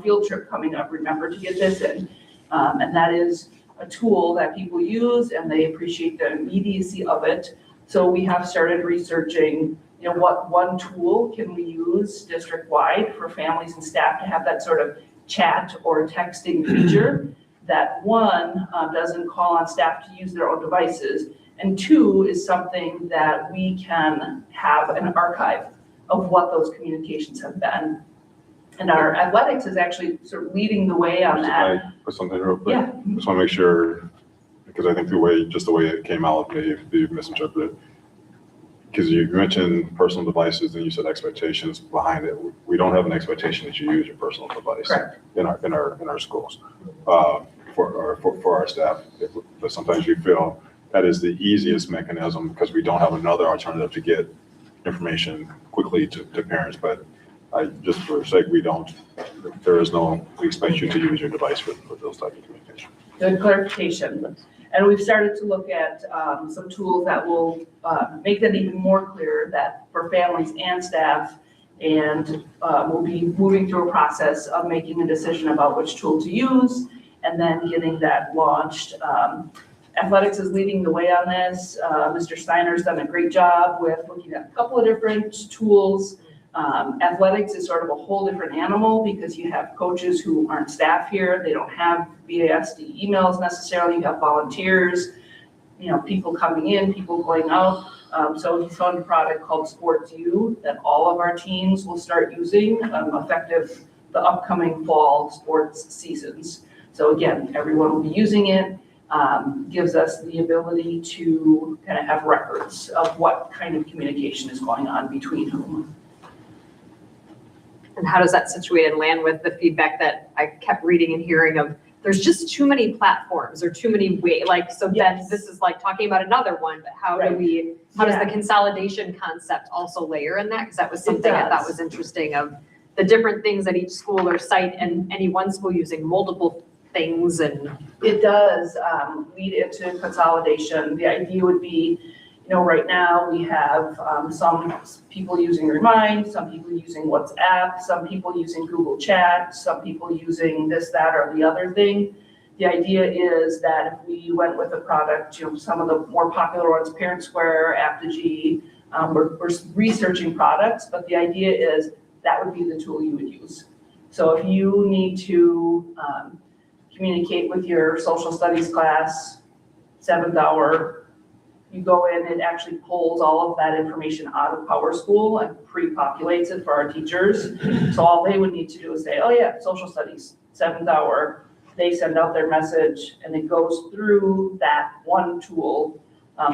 field trip coming up, remember to get this in. And that is a tool that people use, and they appreciate the immediacy of it. So we have started researching, what one tool can we use district-wide for families and staff to have that sort of chat or texting feature that one, doesn't call on staff to use their own devices, and two, is something that we can have an archive of what those communications have been. And our athletics is actually sort of leading the way on that. Can I put something real quick? Yeah. Just want to make sure, because I think the way it came out may be misinterpreted. Because you mentioned personal devices and you said expectations behind it. We don't have an expectation that you use your personal device Correct. in our schools for our staff. But sometimes we feel that is the easiest mechanism because we don't have another alternative to get information quickly to parents. But just for sake, we expect you to use your device for those types of communication. Good clarification. And we've started to look at some tools that will make that even more clear that for families and staff, and we'll be moving through a process of making a decision about which tool to use and then getting that launched. Athletics is leading the way on this. Mr. Steiner's done a great job with looking at a couple of different tools. Athletics is sort of a whole different animal because you have coaches who aren't staff here. They don't have VASD emails necessarily. You have volunteers, people coming in, people going out. So he's found a product called SportsU that all of our teams will start using effective the upcoming fall sports seasons. So again, everyone will be using it. Gives us the ability to kind of have records of what kind of communication is going on between whom. And how does that situate and land with the feedback that I kept reading and hearing of, there's just too many platforms or too many ways, so then this is like talking about another one, but how do we, how does the consolidation concept also layer in that? Because that was something I thought was interesting of the different things at each school or site and any one school using multiple things and. It does lead into consolidation. The idea would be, right now we have some people using Remind, some people using WhatsApp, some people using Google Chat, some people using this, that, or the other thing. The idea is that if we went with a product, some of the more popular ones, Parent Square, Apogee, we're researching products, but the idea is that would be the tool you would use. So if you need to communicate with your social studies class, 7th hour, you go in, it actually pulls all of that information out of PowerSchool and pre-populates it for our teachers. So all they would need to do is say, oh yeah, social studies, 7th hour. They send out their message and it goes through that one tool.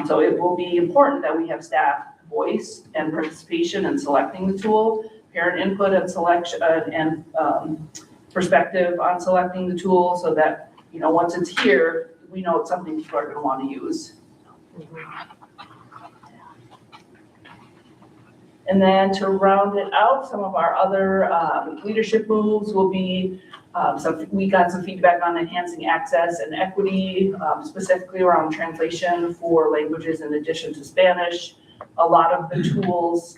So it will be important that we have staff voice and participation in selecting the tool, parent input and selection and perspective on selecting the tool so that, once it's here, we know it's something people are going to want to use. And then to round it out, some of our other leadership moves will be, we got some feedback on enhancing access and equity, specifically around translation for languages in addition to Spanish. A lot of the tools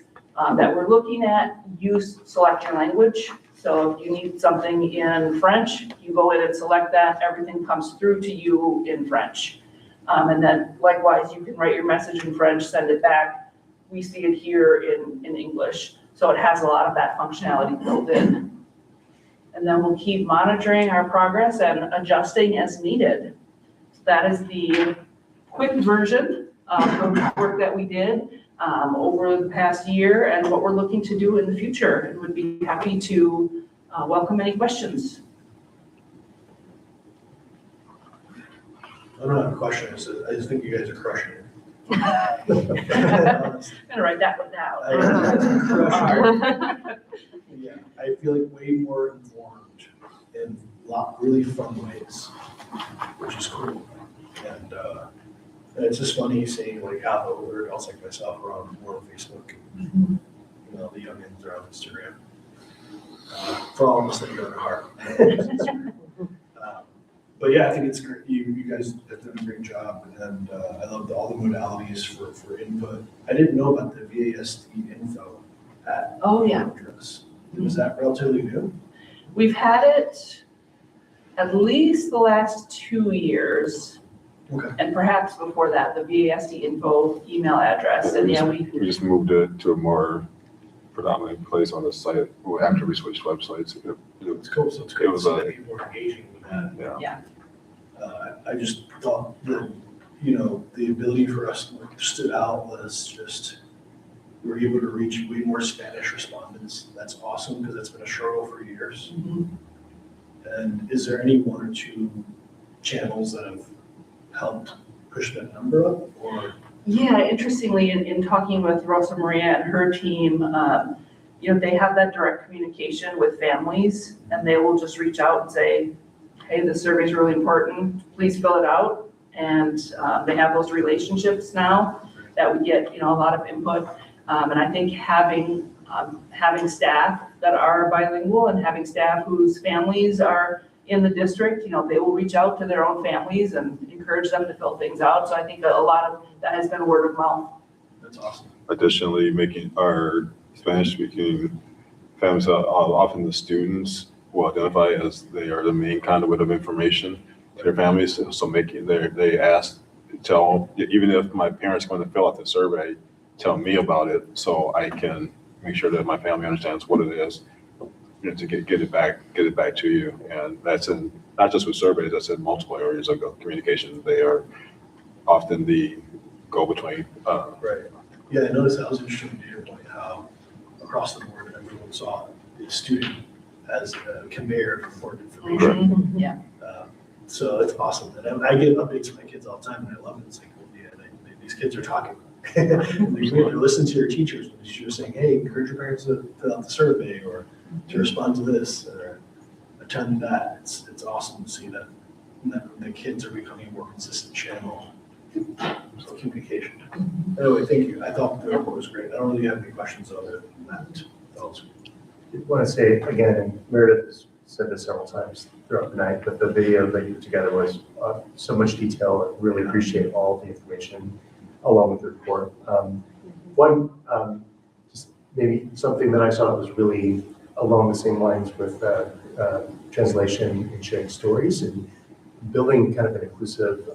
that we're looking at use select your language. So if you need something in French, you go in and select that, everything comes through to you in French. And then likewise, you can write your message in French, send it back. We see it here in English. So it has a lot of that functionality built in. And then we'll keep monitoring our progress and adjusting as needed. So that is the quick version of the work that we did over the past year and what we're looking to do in the future. And would be happy to welcome any questions. I don't have a question, I just think you guys are crushing it. I'm gonna write that one down. Yeah, I feel like way more informed in really fun ways, which is cool. And it's just funny seeing like half of the adults like myself are on more on Facebook. The youngins are on Instagram. For all of us that go to heart. But yeah, I think it's great. You guys have done a great job, and I love all the modalities for input. I didn't know about the VASD info at address. Was that relatively new? We've had it at least the last 2 years. Okay. And perhaps before that, the VASD info email address. And we just moved it to a more predominant place on the site after we switched websites. It's cool. So it's great to see that people are engaging with that. Yeah. I just thought that, you know, the ability for us, what stood out was just, we were able to reach way more Spanish respondents. That's awesome, because that's been a struggle for years. And is there any one or two channels that have helped push that number up, or? Yeah, interestingly, in talking with Rosa Maria and her team, you know, they have that direct communication with families, and they will just reach out and say, hey, this survey is really important, please fill it out. And they have those relationships now that we get, you know, a lot of input. And I think having staff that are bilingual and having staff whose families are in the district, you know, they will reach out to their own families and encourage them to fill things out. So I think a lot of that has been word of mouth. That's awesome. Additionally, making our Spanish-speaking families, often the students will identify as they are the main conduit of information to their families. So they ask, even if my parents going to fill out the survey, tell me about it so I can make sure that my family understands what it is, you know, to get it back to you. And that's in not just with surveys, that's in multiple areas of communication. They are often the go-between. Right. Yeah, I noticed that was interesting to your point, how across the board, everyone saw the student as a conveyor of important information. Yeah. So it's awesome. And I get updates from my kids all the time, and I love it. It's like, well, yeah, these kids are talking. They're listening to your teachers. You're saying, hey, encourage your parents to fill out the survey or to respond to this or attend that. It's awesome to see that the kids are becoming a more consistent channel of communication. Anyway, thank you. I thought the report was great. I don't really have any questions other than that. I want to say again, and Meredith has said this several times throughout the night, but the video that you put together was so much detail. I really appreciate all the information along with the report. Just maybe something that I saw that was really along the same lines with translation and sharing stories and building kind of an inclusive,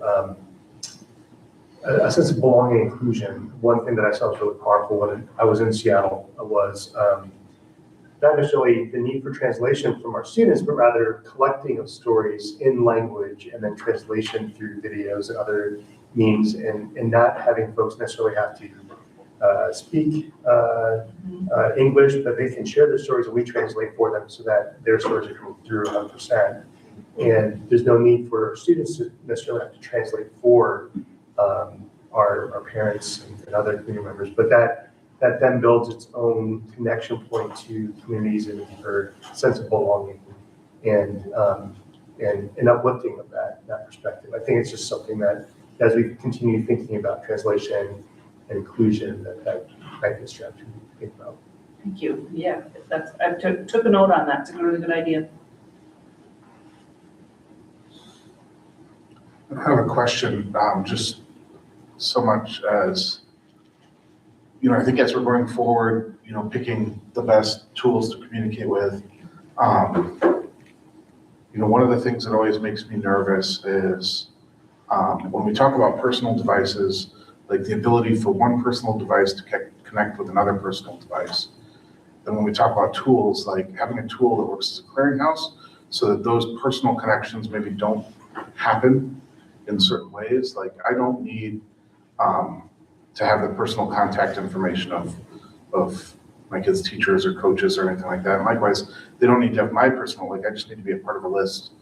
a sense of belonging and inclusion. One thing that I saw was really powerful when I was in Seattle was not necessarily the need for translation from our students, but rather collecting of stories in language and then translation through videos and other means, and not having folks necessarily have to speak English, but they can share their stories and we translate for them so that their stories are coming through 100%. And there's no need for students to necessarily have to translate for our parents and other community members, but that then builds its own connection point to communities and a deeper sense of belonging and uplifting of that perspective. I think it's just something that as we continue thinking about translation and inclusion, that might be a strategy to think about. Thank you. Yeah, I took a note on that. It's a really good idea. I have a question, just so much as, you know, I think as we're going forward, you know, picking the best tools to communicate with, you know, one of the things that always makes me nervous is when we talk about personal devices, like the ability for one personal device to connect with another personal device. And when we talk about tools, like having a tool that works as a clearinghouse so that those personal connections maybe don't happen in certain ways. Like I don't need to have the personal contact information of my kids' teachers or coaches or anything like that. And likewise, they don't need to have my personal, like I just need to be a part of a list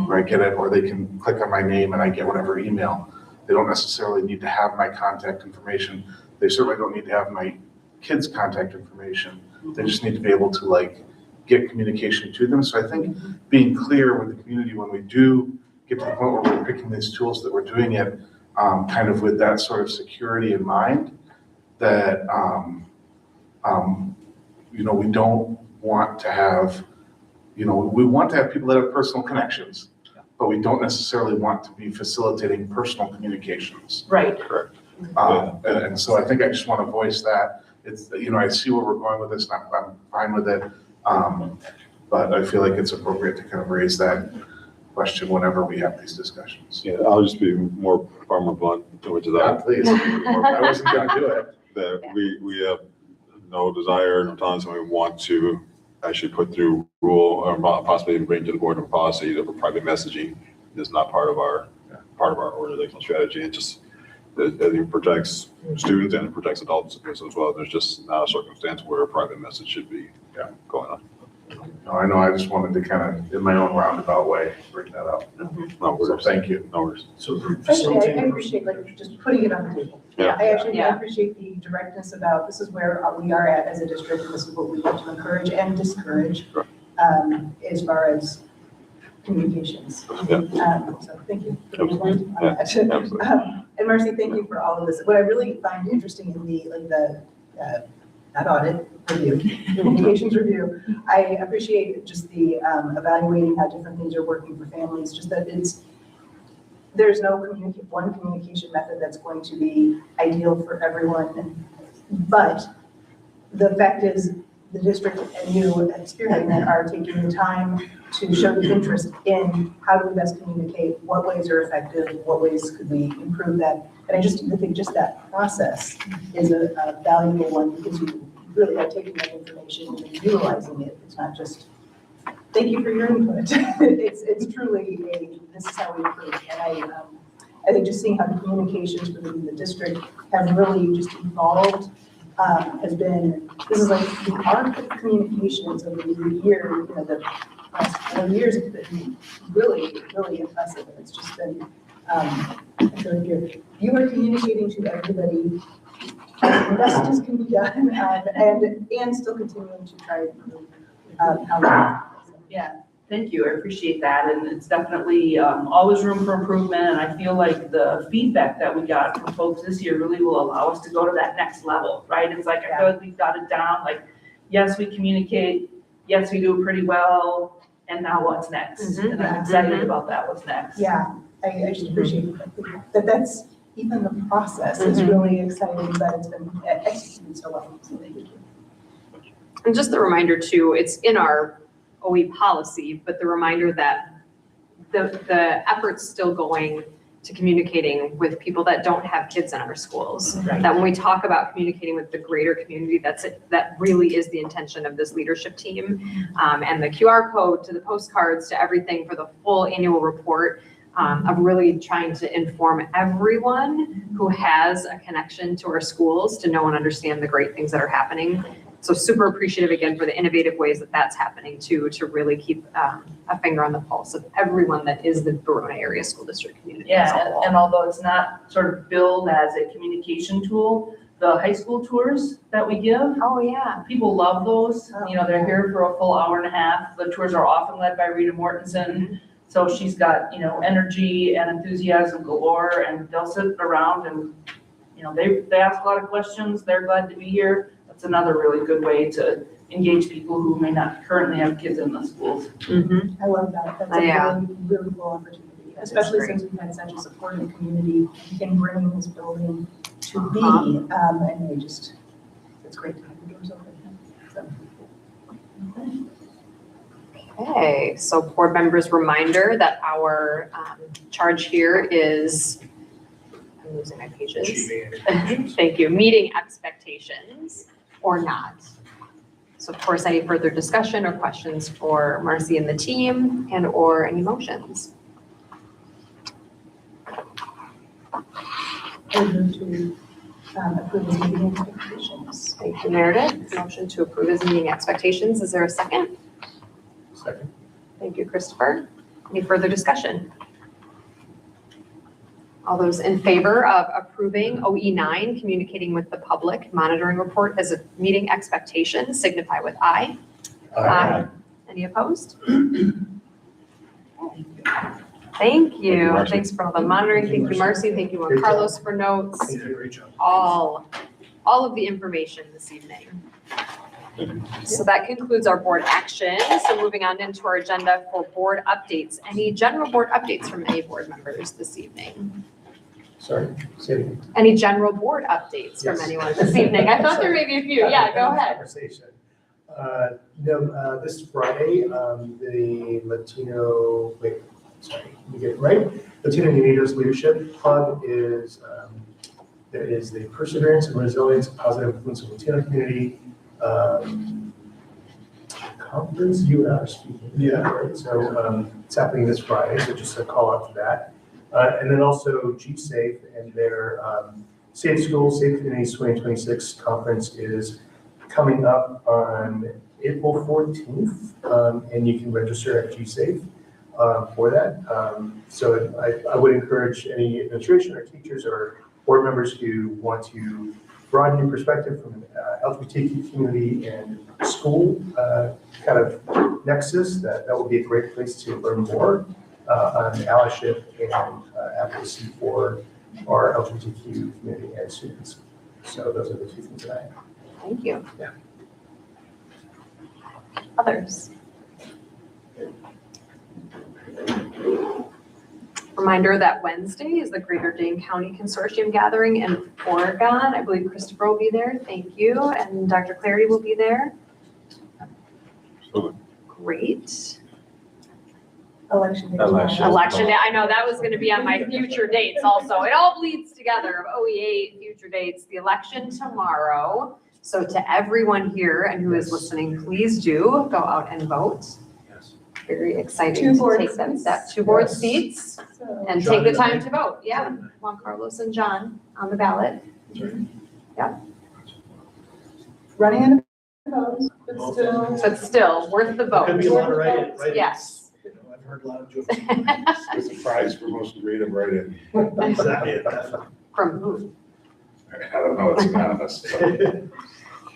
where I get it, or they can click on my name and I get whatever email. They don't necessarily need to have my contact information. They certainly don't need to have my kids' contact information. They just need to be able to like get communication to them. So I think being clear with the community when we do get to the point where we're picking these tools, that we're doing it kind of with that sort of security in mind, that you know, we don't want to have, you know, we want to have people that have personal connections, but we don't necessarily want to be facilitating personal communications. Right. Correct. And so I think I just want to voice that. It's, you know, I see where we're going with this and I'm fine with it. But I feel like it's appropriate to kind of raise that question whenever we have these discussions. Yeah, I'll just be far more blunt, which is Yeah, please. I wasn't going to do it. that we have no desire, no tolerance, and we want to actually put through rule or possibly bring to the board of policy that for private messaging is not part of our part of our organizational strategy. It just, it protects students and it protects adults as well. There's just not a circumstance where a private message should be going on. No, I know, I just wanted to kind of, in my own roundabout way, bring that up. No So worries. thank you. No worries. So Actually, I facilitating. appreciate like just putting it on the table. Yeah. I actually Yeah. appreciate the directness about this is where we are at as a district, and this is what we want to encourage and discourage as far as communications. So thank you. for the point on that. Absolutely. And Marcy, thank you for all of this. What I really find interesting in the not audit, review, communications review, I appreciate just the evaluating how different things are working for families, just that there's no one communication method that's going to be ideal for everyone. But the fact is, the district and you at Spearheading are taking the time to show the interest in how do we best communicate, what ways are effective, what ways could we improve that. And I think just that process is a valuable one because you really are taking that information and utilizing it. It's not just, thank you for your input. It's truly this is how we improve. And I think just seeing how the communications within the district have really just evolved this is like the arc of communications over the year, the last 4 years have been really, really impressive. And it's just been, I feel like you are communicating to everybody as best as can be done, and still continuing to try and improve how Yeah, thank you. I appreciate that. And it's definitely always room for improvement. And I feel like the feedback that we got from folks this year really will allow us to go to that next level, right? It's like, I feel like we've got it down. Like, yes, we communicate. Yes, we do pretty well. And now what's next? And I'm excited about that. What's next? Yeah, I just appreciate that's even the process is really exciting, but it's been executed so well. So thank you. And just the reminder too, it's in our OE policy, but the reminder that the effort's still going to communicating with people that don't have kids in our schools. Right. That when we talk about communicating with the greater community, that really is the intention of this leadership team. And the QR code to the postcards to everything for the full annual report of really trying to inform everyone who has a connection to our schools to know and understand the great things that are happening. So super appreciative again for the innovative ways that that's happening too, to really keep a finger on the pulse of everyone that is the Verona area school district community. as a Yeah, whole. and although it's not sort of billed as a communication tool, the high school tours that we give, Oh, yeah. people love those. You know, they're here for a full hour and a half. The tours are often led by Rita Mortensen. So she's got, energy and enthusiasm galore, and they'll sit around and, they ask a lot of questions. They're glad to be here. That's another really good way to engage people who may not currently have kids in the schools. I love that. That's a Yeah. really, really cool opportunity, especially since we've had such a supporting community in bringing this building to be. And it's great to have the doors open. So. Okay, so board members, reminder that our charge here is, I'm losing my pages. Thank you, meeting expectations or not. So of course, any further discussion or questions for Marcy and the team or any motions? I move to approve the meeting expectations. Thank you, Meredith. Motion to approve as meeting expectations. Is there a second? Second. Thank you, Christopher. Any further discussion? All those in favor of approving OE9, communicating with the public monitoring report as a meeting expectation, signify with aye. Aye. Any opposed? Thank you. Marcy. Thanks for all the monitoring. Thank you, Marcy. Thank you, Juan Great Carlos, for notes. You did a great job. All of the information this evening. So that concludes our board action. So moving on into our agenda for board updates. Any general board updates from any board members this evening? Sorry, say it again. Any general board updates from Yes. anyone this evening? I thought there may be a few. Yeah, go ahead. Conversation. This Friday, the Latino, let me get it right. Latino Unidos Leadership Club is, there is the Perseverance and Resilience and Positive Influence of Latino Community conference. You and I are speaking. Yeah. Right? So it's happening this Friday, so just a call out for that. And then also G-Safe and their Safe Schools, Safe Communities 2026 conference is coming up on April 14th, and you can register at G-Safe for that. So I would encourage any administration or teachers or board members who want to broaden your perspective from LGBTQ community and school kind of nexus, that would be a great place to learn more on allyship and advocacy for our LGBTQ community and students. So those are the two things that I have. Thank you. Yeah. Others? Reminder that Wednesday is the Greater Dane County Consortium Gathering in Oregon. I believe Christopher will be there. Thank you. And Dr. Clarity will be there. Great. Election day. Election day. I know that was going to be on my future dates also. It all bleeds together of OE8, future dates, the election tomorrow. So to everyone here and who is listening, please do go out and vote. Very exciting to take them step, 2 board seats and take the time to vote. Yeah, Juan Carlos and John on the ballot. Yeah. Running unopposed, But still worth the vote. Could be a lot of write-ins. Yes. You know, I've heard a lot of jokes. It's a prize for most creative write-in. Exactly, definitely. From who? I don't know, it's anonymous.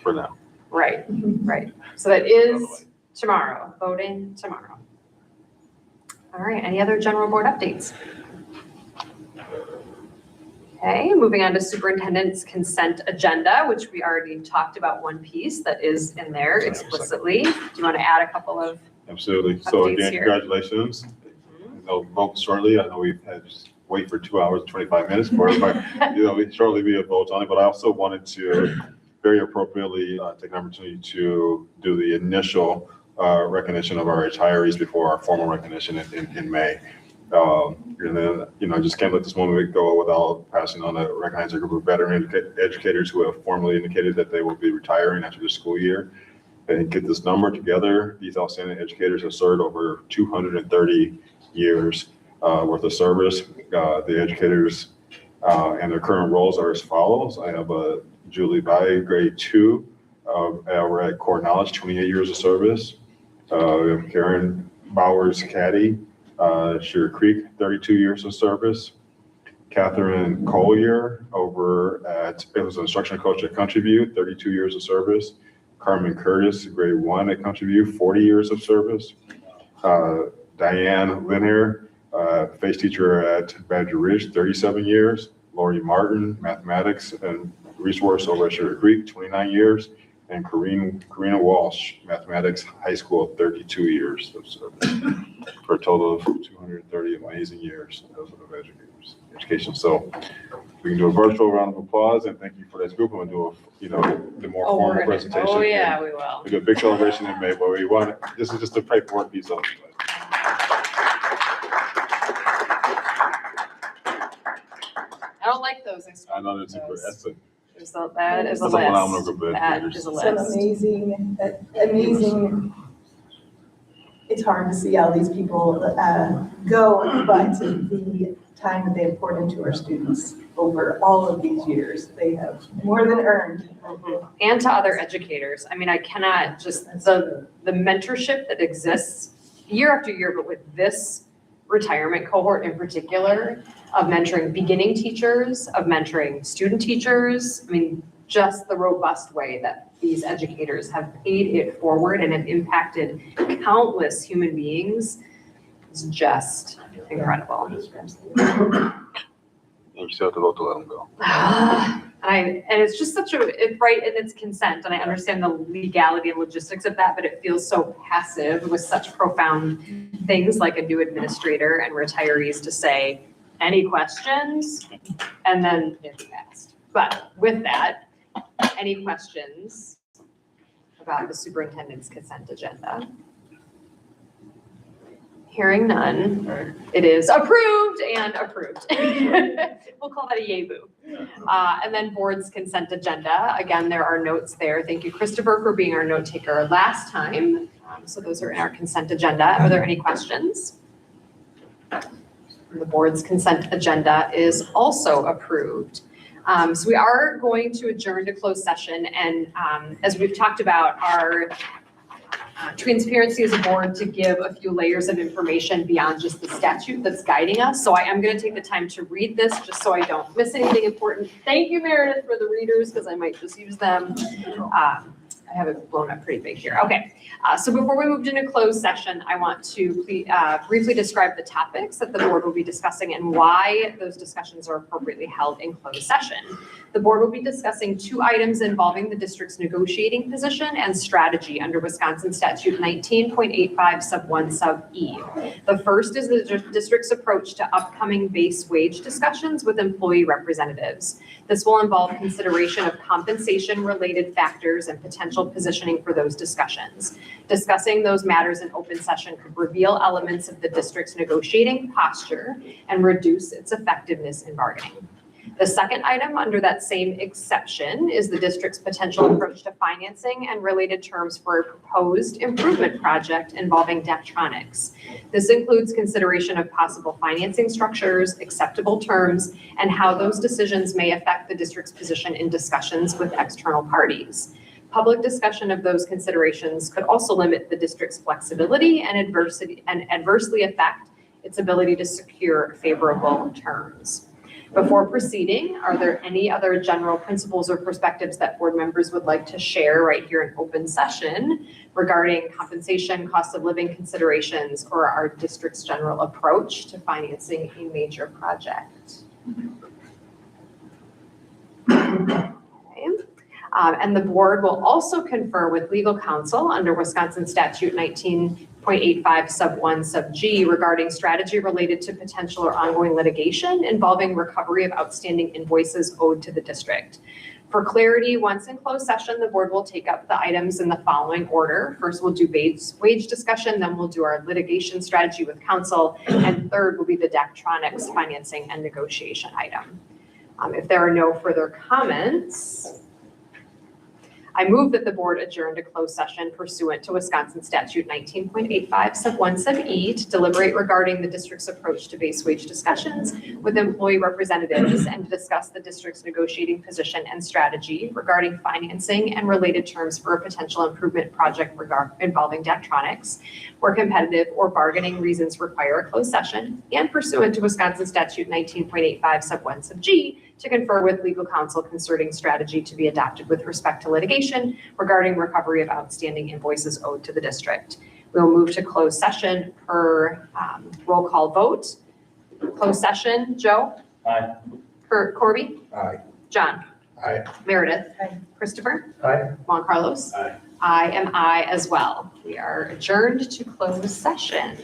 For now. Right, right. So that is tomorrow, voting tomorrow. All right, any other general board updates? Okay, moving on to superintendent's consent agenda, which we already talked about one piece that is in there explicitly. Do you want to add a couple of? Absolutely. So Updates again, here. congratulations. They'll vote shortly. I know we've had to just wait for 2 hours and 25 minutes for it, but we shortly be a vote on it. But I also wanted to very appropriately take an opportunity to do the initial recognition of our retirees before our formal recognition in May. And then, just can't let this moment go without passing on to recognize a group of veteran educators who have formally indicated that they will be retiring after the school year. And get this number together, these outstanding educators have served over 230 years worth of service. The educators and their current roles are as follows. I have Julie Bai, grade 2. We're at Core Knowledge, 28 years of service. We have Karen Bowers Caddy, Sugar Creek, 32 years of service. Catherine Collier over at, it was an instructional coach at Country View, 32 years of service. Carmen Curtis, grade 1 at Country View, 40 years of service. Diane Linear, face teacher at Badger Ridge, 37 years. Lori Martin, mathematics and resource over at Sugar Creek, 29 years. And Karina Walsh, mathematics, high school, 32 years of service. For a total of 230 amazing years of education. So we can do a virtual round of applause and thank you for this group. I'm going to do the more formal presentation. Oh, yeah, we will. We do a big celebration in May, but this is just a paperwork piece of it. I don't like those. I know that's That is a That's a phenomenal list. group of That educators. is a It's an list. amazing, it's hard to see all these people go, but the time that they have poured into our students over all of these years, they have more than earned. And to other educators. I mean, I cannot just, the mentorship that exists year after year, but with this retirement cohort in particular, of mentoring beginning teachers, of mentoring student teachers. I mean, just the robust way that these educators have paid it forward and have impacted countless human beings is just incredible. You still have to vote to let them go. And it's just such right, and it's consent, and I understand the legality and logistics of that, but it feels so passive with such profound things like a new administrator and retirees to say, any questions? And then it's passed. But with that, any questions about the superintendent's consent agenda? Hearing none, it is approved and approved. We'll call that a yay boo. And then board's consent agenda. Again, there are notes there. Thank you, Christopher, for being our note taker last time. So those are in our consent agenda. Are there any questions? The board's consent agenda is also approved. So we are going to adjourn to closed session, and as we've talked about, our transparency as a board to give a few layers of information beyond just the statute that's guiding us. So I am going to take the time to read this just so I don't miss anything important. Thank you, Meredith, for the readers, because I might just use them. I have it blown up pretty big here. Okay, so before we moved into closed session, I want to briefly describe the topics that the board will be discussing and why those discussions are appropriately held in closed session. The board will be discussing 2 items involving the district's negotiating position and strategy under Wisconsin Statute 19.85 sub 1 sub E. The first is the district's approach to upcoming base wage discussions with employee representatives. This will involve consideration of compensation-related factors and potential positioning for those discussions. Discussing those matters in open session could reveal elements of the district's negotiating posture and reduce its effectiveness in bargaining. The second item under that same exception is the district's potential approach to financing and related terms for a proposed improvement project involving Daktronics. This includes consideration of possible financing structures, acceptable terms, and how those decisions may affect the district's position in discussions with external parties. Public discussion of those considerations could also limit the district's flexibility and adversely affect its ability to secure favorable terms. Before proceeding, are there any other general principles or perspectives that board members would like to share right here in open session regarding compensation, cost of living considerations, or our district's general approach to financing a major project? Okay. And the board will also confer with legal counsel under Wisconsin Statute 19.85 sub 1 sub G regarding strategy related to potential or ongoing litigation involving recovery of outstanding invoices owed to the district. For clarity, once in closed session, the board will take up the items in the following order. First, we'll do wage discussion, then we'll do our litigation strategy with counsel, and third will be the Daktronics financing and negotiation item. If there are no further comments, I move that the board adjourn to closed session pursuant to Wisconsin Statute 19.85 sub 1 sub E to deliberate regarding the district's approach to base wage discussions with employee representatives and to discuss the district's negotiating position and strategy regarding financing and related terms for a potential improvement project involving Daktronics, where competitive or bargaining reasons require a closed session, and pursuant to Wisconsin Statute 19.85 sub 1 sub G to confer with legal counsel concerning strategy to be adopted with respect to litigation regarding recovery of outstanding invoices owed to the district. We'll move to closed session per roll call vote. Closed session, Joe? Aye. Corby? Aye. John? Aye. Meredith? Aye. Christopher? Aye. Juan Carlos? Aye. I am aye as well. We are adjourned to closed session.